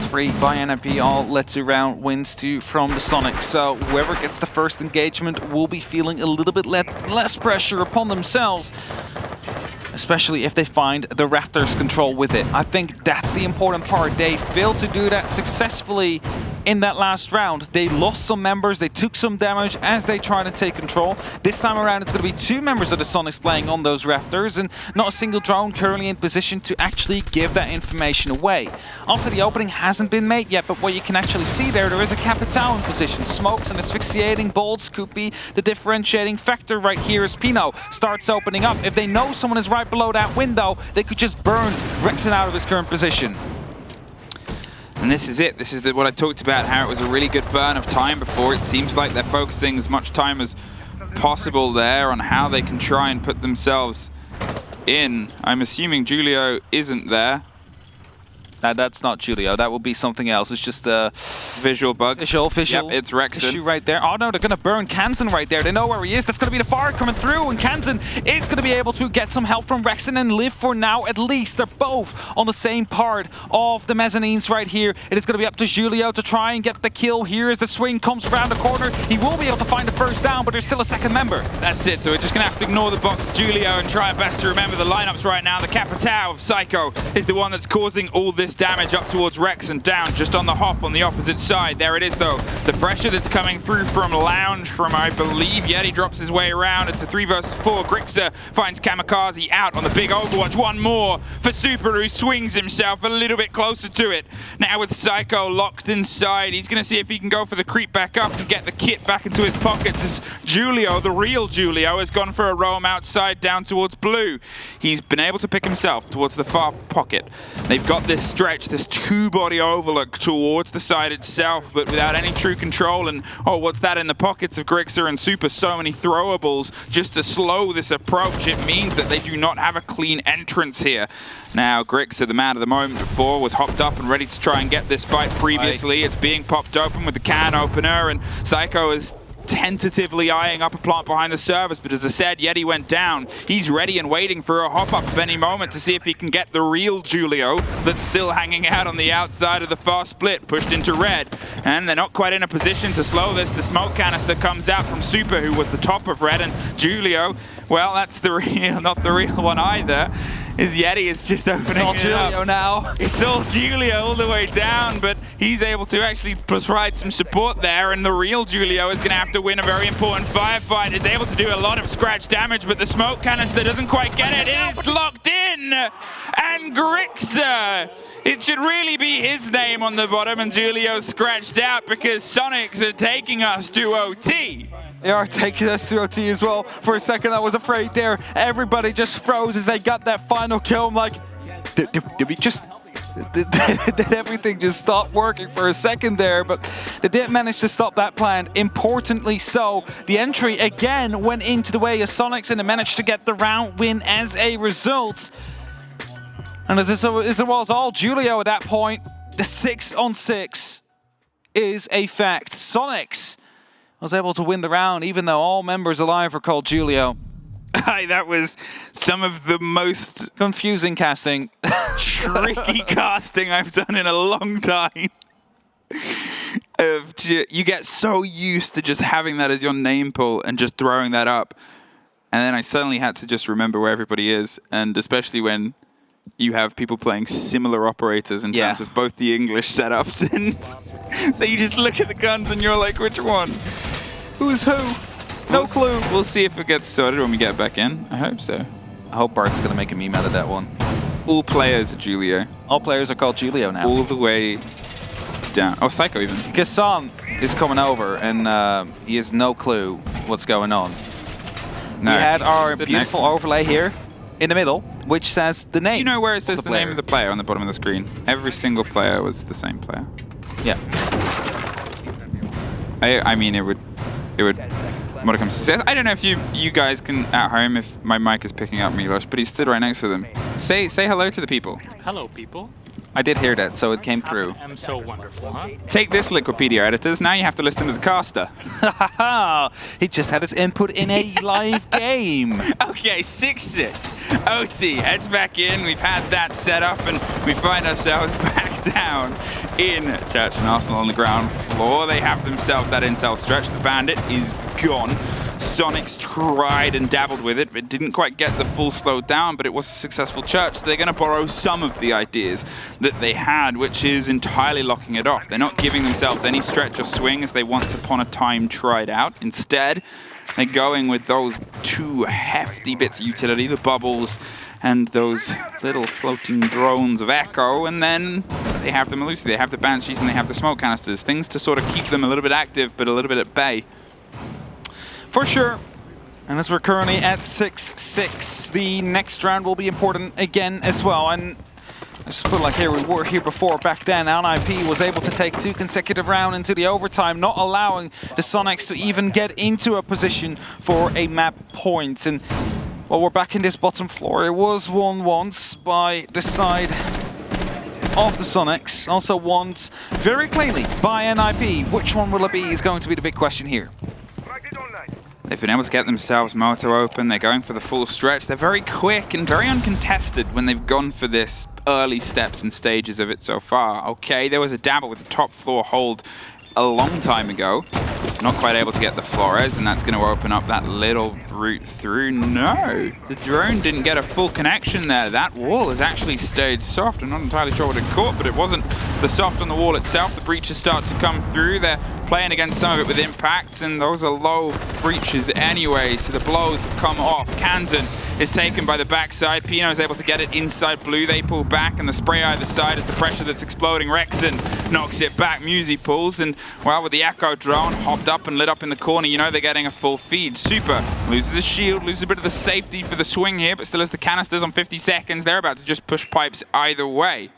3 by NIP all led to round wins from the Soniqs. So whoever gets the first engagement will be feeling a little bit less pressure upon themselves, especially if they find the Raptors control with it. I think that's the important part. They failed to do that successfully in that last round. They lost some members, they took some damage as they try to take control. This time around it's going to be 2 members of the Soniqs playing on those Raptors, and not a single drone currently in position to actually give that information away. Also, the opening hasn't been made yet, but what you can actually see there is a Capitao in position. Smokes and asphyxiating bolts could be the differentiating factor right here as Pino starts opening up. If they know someone is right below that window, they could just burn Rexon out of his current position. And this is it. This is what I talked about, how it was a really good burn of time before. It seems like they're focusing as much time as possible there on how they can try and put themselves in. I'm assuming Julio isn't there. That's not Julio. That will be something else. It's just a visual bug. Visual. Yep, it's Rexon. Issue right there. Oh no, they're going to burn Kansan right there. They know where he is. That's going to be the fire coming through, and Kansan is going to be able to get some help from Rexon and live for now at least. They're both on the same part of the mezzanines right here. It is going to be up to Julio to try and get the kill here as the swing comes around the corner. He will be able to find the first down, but there's still a second member. That's it. So we're just going to have to ignore the box Julio and try our best to remember the lineups right now. The Capitao of Psycho is the one that's causing all this this damage up towards Rex and down, just on the hop on the opposite side. There it is, though. The pressure that's coming through from Lounge, from, I believe, Yeti drops his way around. It's a 3 versus 4. Grixer finds Kamikaze out on the big Overwatch. One more for Super, who swings himself a little bit closer to it. Now with Psycho locked inside, he's going to see if he can go for the creep back up and get the kit back into his pockets as Julio, the real Julio, has gone for a roam outside down towards blue. He's been able to pick himself towards the far pocket. They've got this stretch, this two-body overlook towards the side itself, but without any true control. And, oh, what's that in the pockets of Grixer and Super? So many throwables just to slow this approach. It means that they do not have a clean entrance here. Now, Grixer, the man of the moment before, was hopped up and ready to try and get this fight previously. It's being popped open with the can opener, and Psycho is tentatively eyeing up a plant behind the service, but as I said, Yeti went down. He's ready and waiting for a hop-up of any moment to see if he can get the real Julio that's still hanging out on the outside of the far split, pushed into red. And they're not quite in a position to slow this. The smoke canister comes out from Super, who was the top of red, and Julio, well, that's the real, not the real one either. His Yeti is just opening it up. It's all Julio now. It's all Julio all the way down, but he's able to actually provide some support there, and the real Julio is going to have to win a very important firefight. It's able to do a lot of scratch damage, but the smoke canister doesn't quite get it. It is locked in! And Grixer! It should really be his name on the bottom, and Julio's scratched out because Soniqs are taking us to OT. They are taking us to OT as well. For a second, I was afraid there. Everybody just froze as they got that final kill. I'm like, did we just... Did everything just stop working for a second there? But they didn't manage to stop that plan. Importantly so, the entry again went into the way of Soniqs, and they managed to get the round win as a result. And as it was all Julio at that point, the 6-on-6 is a fact. Soniqs was able to win the round, even though all members alive were called Julio. That was some of the most confusing casting, tricky casting I've done in a long time. You get so used to just having that as your name pull and just throwing that up. And then I suddenly had to just remember where everybody is, and especially when you have people playing similar operators in terms of both the English setups, and so you just look at the guns and you're like, which one? Who's who? No clue. We'll see if it gets sorted when we get back in. I hope so. I hope Bart's going to make a meme out of that one. All players are Julio. All players are called Julio now. All the way down. Oh, Psycho even. Gasson is coming over, and he has no clue what's going on. No, we had our beautiful overlay here in the middle, which says the name. You know where it says the name of the player on the bottom of the screen? Every single player was the same player. Yeah. I mean, it would, when it comes to success, I don't know if you guys can at home, if my mic is picking up Milos, but he stood right next to them. Say hello to the people. Hello, people. I did hear that, so it came through. I'm so wonderful, huh? Take this, Liquipedia editors. Now you have to list him as a caster. He just had his input in a live game. Okay, 6-6. OT heads back in. We've had that set up, and we find ourselves back down in Church and Arsenal on the ground floor. They have themselves that intel stretch. The Bandit is gone. Soniqs tried and dabbled with it, but didn't quite get the full slow down, but it was a successful Church. So they're going to borrow some of the ideas that they had, which is entirely locking it off. They're not giving themselves any stretch or swing as they once upon a time tried out. Instead, they're going with those two hefty bits of utility, the bubbles and those little floating drones of Echo, and then they have the Melusi, they have the Banshees, and they have the smoke canisters. Things to sort of keep them a little bit active, but a little bit at bay. For sure. And as we're currently at 6-6, the next round will be important again as well. And I just put like here, we were here before. Back then, NIP was able to take 2 consecutive rounds into the overtime, not allowing the Soniqs to even get into a position for a map point. And well, we're back in this bottom floor. It was won once by the side of the Soniqs, also won very cleanly by NIP. Which one will it be is going to be the big question here. They've been able to get themselves moto open. They're going for the full stretch. They're very quick and very uncontested when they've gone for this early steps and stages of it so far. Okay, there was a dabble with the top floor hold a long time ago. Not quite able to get the Flores, and that's going to open up that little route through. No, the drone didn't get a full connection there. That wall has actually stayed soft. I'm not entirely sure what it caught, but it wasn't the soft on the wall itself. The breaches start to come through. They're playing against some of it with impacts, and those are low breaches anyway, so the blows have come off. Kansan is taken by the backside. Pino is able to get it inside blue. They pull back, and the spray either side is the pressure that's exploding. Rexon knocks it back. Musi pulls, and well, with the Echo drone hopped up and lit up in the corner, you know they're getting a full feed. Super loses his shield, loses a bit of the safety for the swing here, but still has the canisters on 50 seconds. They're about to just push pipes either way.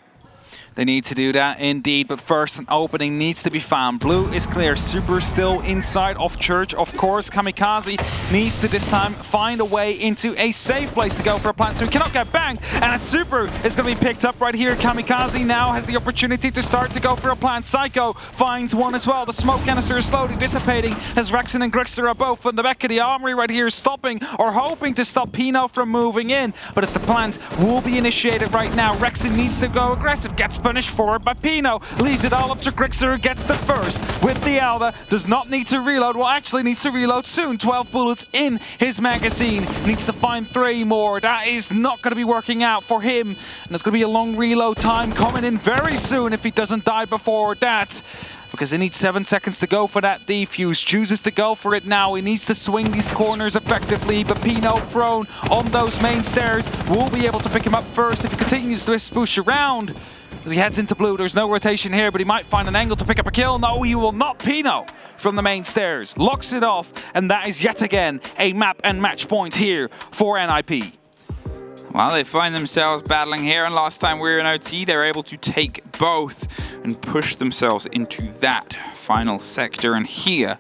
They need to do that indeed, but first an opening needs to be found. Blue is clear, Super still inside of Church, of course. Kamikaze needs to this time find a way into a safe place to go for a plant, so he cannot get banged, and Super is going to be picked up right here. Kamikaze now has the opportunity to start to go for a plant. Psycho finds one as well. The smoke canister is slowly dissipating as Rexon and Grixer are both on the back of the armory right here, stopping or hoping to stop Pino from moving in, but as the plant will be initiated right now, Rexon needs to go aggressive, gets punished for it by Pino, leaves it all up to Grixer, who gets the first with the Alda, does not need to reload, well actually needs to reload soon, 12 bullets in his magazine, needs to find 3 more, that is not going to be working out for him, and there's going to be a long reload time coming in very soon if he doesn't die before that. Because he needs 7 seconds to go for that defuse. Chooses to go for it now. He needs to swing these corners effectively, but Pino prone on those main stairs will be able to pick him up first if he continues to push around. As he heads into blue, there's no rotation here, but he might find an angle to pick up a kill. No, he will not. Pino from the main stairs locks it off, and that is yet again a map and match point here for NIP. Well, they find themselves battling here, and last time we were in OT, they were able to take both and push themselves into that final sector. And here,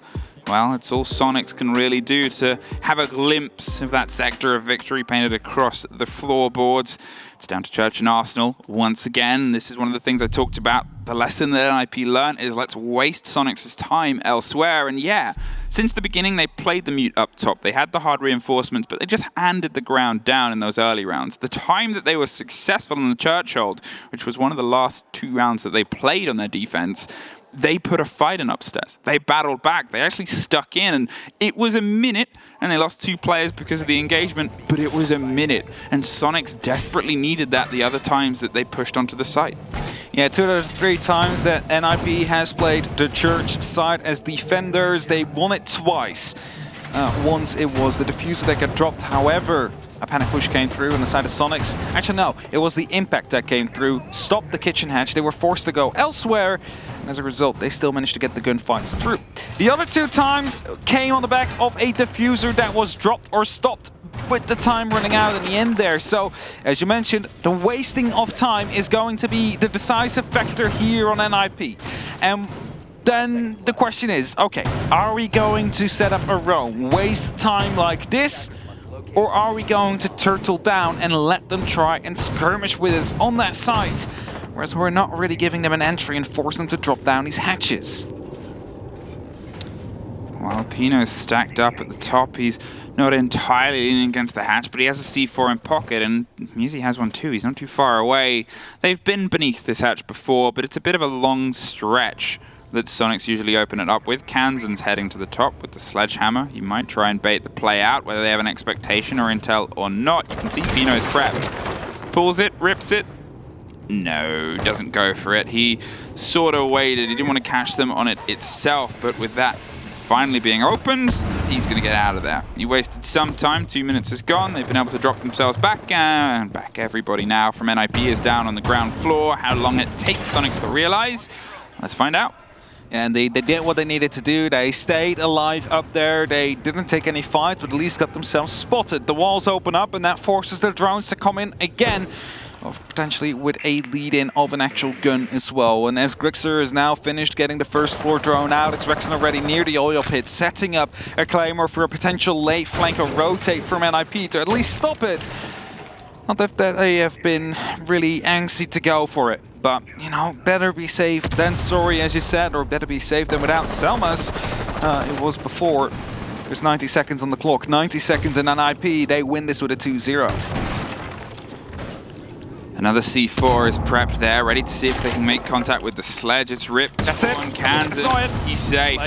well, it's all Soniqs can really do to have a glimpse of that sector of victory painted across the floorboards. It's down to Church and Arsenal once again. This is one of the things I talked about. The lesson that NIP learned is let's waste Soniqs' time elsewhere. And yeah, since the beginning, they played the mute up top. They had the hard reinforcements, but they just handed the ground down in those early rounds. The time that they were successful in the Church hold, which was one of the last 2 rounds that they played on their defense, they put a fight in upstairs. They battled back. They actually stuck in, and it was a minute, and they lost 2 players because of the engagement, but it was a minute, and Soniqs desperately needed that the other times that they pushed onto the site. Yeah, 2 out of 3 times that NIP has played the Church side as defenders. They won it twice. Once it was the diffuser that got dropped, however, a panic push came through on the side of Soniqs. Actually, no, it was the impact that came through, stopped the kitchen hatch. They were forced to go elsewhere, and as a result, they still managed to get the gunfights through. The other 2 times came on the back of a diffuser that was dropped or stopped with the time running out in the end there. So, as you mentioned, the wasting of time is going to be the decisive factor here on NIP. And then the question is, okay, are we going to set up a roam, waste time like this? Or are we going to turtle down and let them try and skirmish with us on that site? Whereas we're not really giving them an entry and force them to drop down these hatches. Well, Pino's stacked up at the top. He's not entirely leaning against the hatch, but he has a C4 in pocket, and Musi has one too. He's not too far away. They've been beneath this hatch before, but it's a bit of a long stretch that Soniqs usually open it up with. Kansan's heading to the top with the sledgehammer. He might try and bait the play out, whether they have an expectation or intel or not. You can see Pino's prepped. Pulls it, rips it. No, doesn't go for it. He sort of waited. He didn't want to catch them on it itself, but with that finally being opened, he's going to get out of there. He wasted some time. 2 minutes is gone. They've been able to drop themselves back, and back everybody now from NIP is down on the ground floor. How long it takes Soniqs to realize? Let's find out. And they did what they needed to do. They stayed alive up there. They didn't take any fights, but at least got themselves spotted. The walls open up, and that forces their drones to come in again, potentially with a lead-in of an actual gun as well. And as Grixer is now finished getting the first floor drone out, it's Rexon already near the oil pit, setting up a Claymore for a potential late flank or rotate from NIP to at least stop it. Not that they have been really angsty to go for it. But, you know, better be safe than sorry, as you said, or better be safe than without. Selmas, it was before. There's 90 seconds on the clock. 90 seconds in NIP. They win this with a 2-0. Another C4 is prepped there, ready to see if they can make contact with the sledge. It's ripped. That's it. On Kansan. He's safe.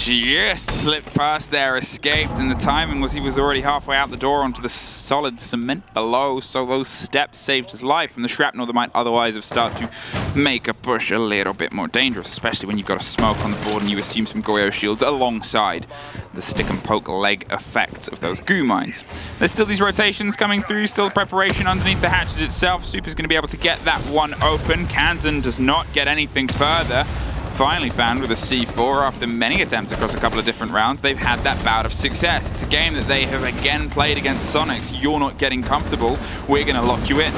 just slipped past there, escaped, and the timing was he was already halfway out the door onto the solid cement below, so those steps saved his life from the shrapnel that might otherwise have started to make a push a little bit more dangerous, especially when you've got a smoke on the board and you assume some Goyo shields alongside the stick and poke leg effects of those goo mines. There's still these rotations coming through, still the preparation underneath the hatches itself. Super's going to be able to get that one open. Kansan does not get anything further. Finally found with a C4 after many attempts across a couple of different rounds. They've had that bout of success. It's a game that they have again played against Soniqs. You're not getting comfortable. We're going to lock you in.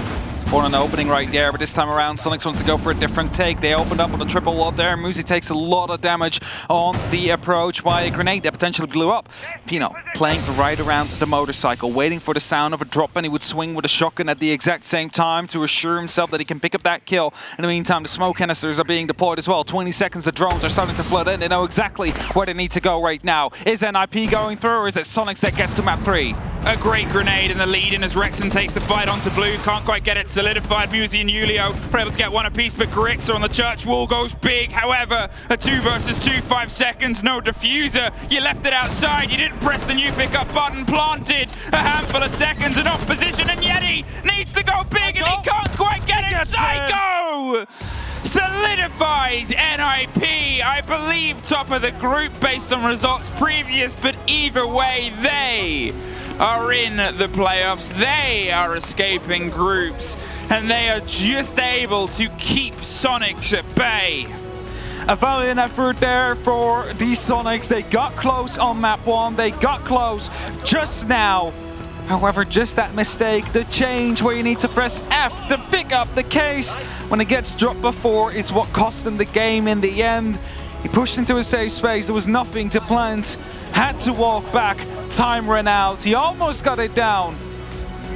On an opening right there, but this time around Soniqs wants to go for a different take. They opened up on a triple wall there. Muzi takes a lot of damage on the approach by a grenade that potentially blew up. Pino playing right around the motorcycle, waiting for the sound of a drop, and he would swing with a shotgun at the exact same time to assure himself that he can pick up that kill. In the meantime, the smoke canisters are being deployed as well. 20 seconds, the drones are starting to flood in. They know exactly where they need to go right now. Is NIP going through, or is it Soniqs that gets to map 3? A great grenade in the lead in as Rexon takes the fight onto blue. Can't quite get it solidified. Muzi and Julio are able to get one apiece, but Grixer on the church wall goes big. However, a 2 versus 2, 5 seconds, no diffuser. You left it outside. You didn't press the new pickup button. Planted a handful of seconds in opposition, and Yeti needs to go big, and he can't quite get it. Psycho solidifies NIP, I believe, top of the group based on results previous, but either way, they are in the playoffs. They are escaping groups, and they are just able to keep Soniqs at bay. A valiant effort there for the Soniqs. They got close on map 1. They got close just now. However, just that mistake, the change where you need to press F to pick up the case when it gets dropped before is what cost them the game in the end. He pushed into a safe space. There was nothing to plant. Had to walk back. Time ran out. He almost got it down.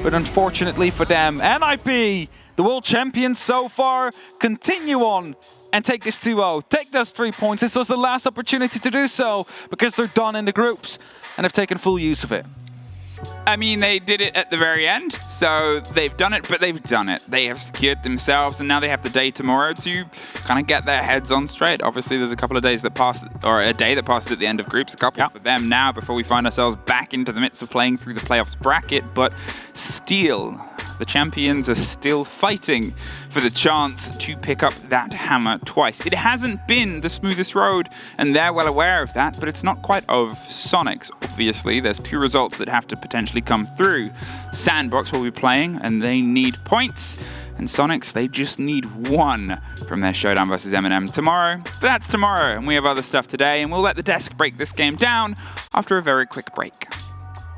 But unfortunately for them, NIP, the world champions so far, continue on and take this 2-0. Take those 3 points. This was the last opportunity to do so because they're done in the groups and have taken full use of it. I mean, they did it at the very end, so they've done it, but they've done it. They have secured themselves, and now they have the day tomorrow to kind of get their heads on straight. Obviously, there's a couple of days that passed, or a day that passed at the end of groups, a couple for them now before we find ourselves back into the midst of playing through the playoffs bracket, but still, the champions are still fighting for the chance to pick up that hammer twice. It hasn't been the smoothest road, and they're well aware of that, but it's not quite of Soniqs. Obviously, there's 2 results that have to potentially come through. Sandbox will be playing, and they need points, and Soniqs, they just need 1 from their showdown versus M&M tomorrow. But that's tomorrow, and we have other stuff today, and we'll let the desk break this game down after a very quick break.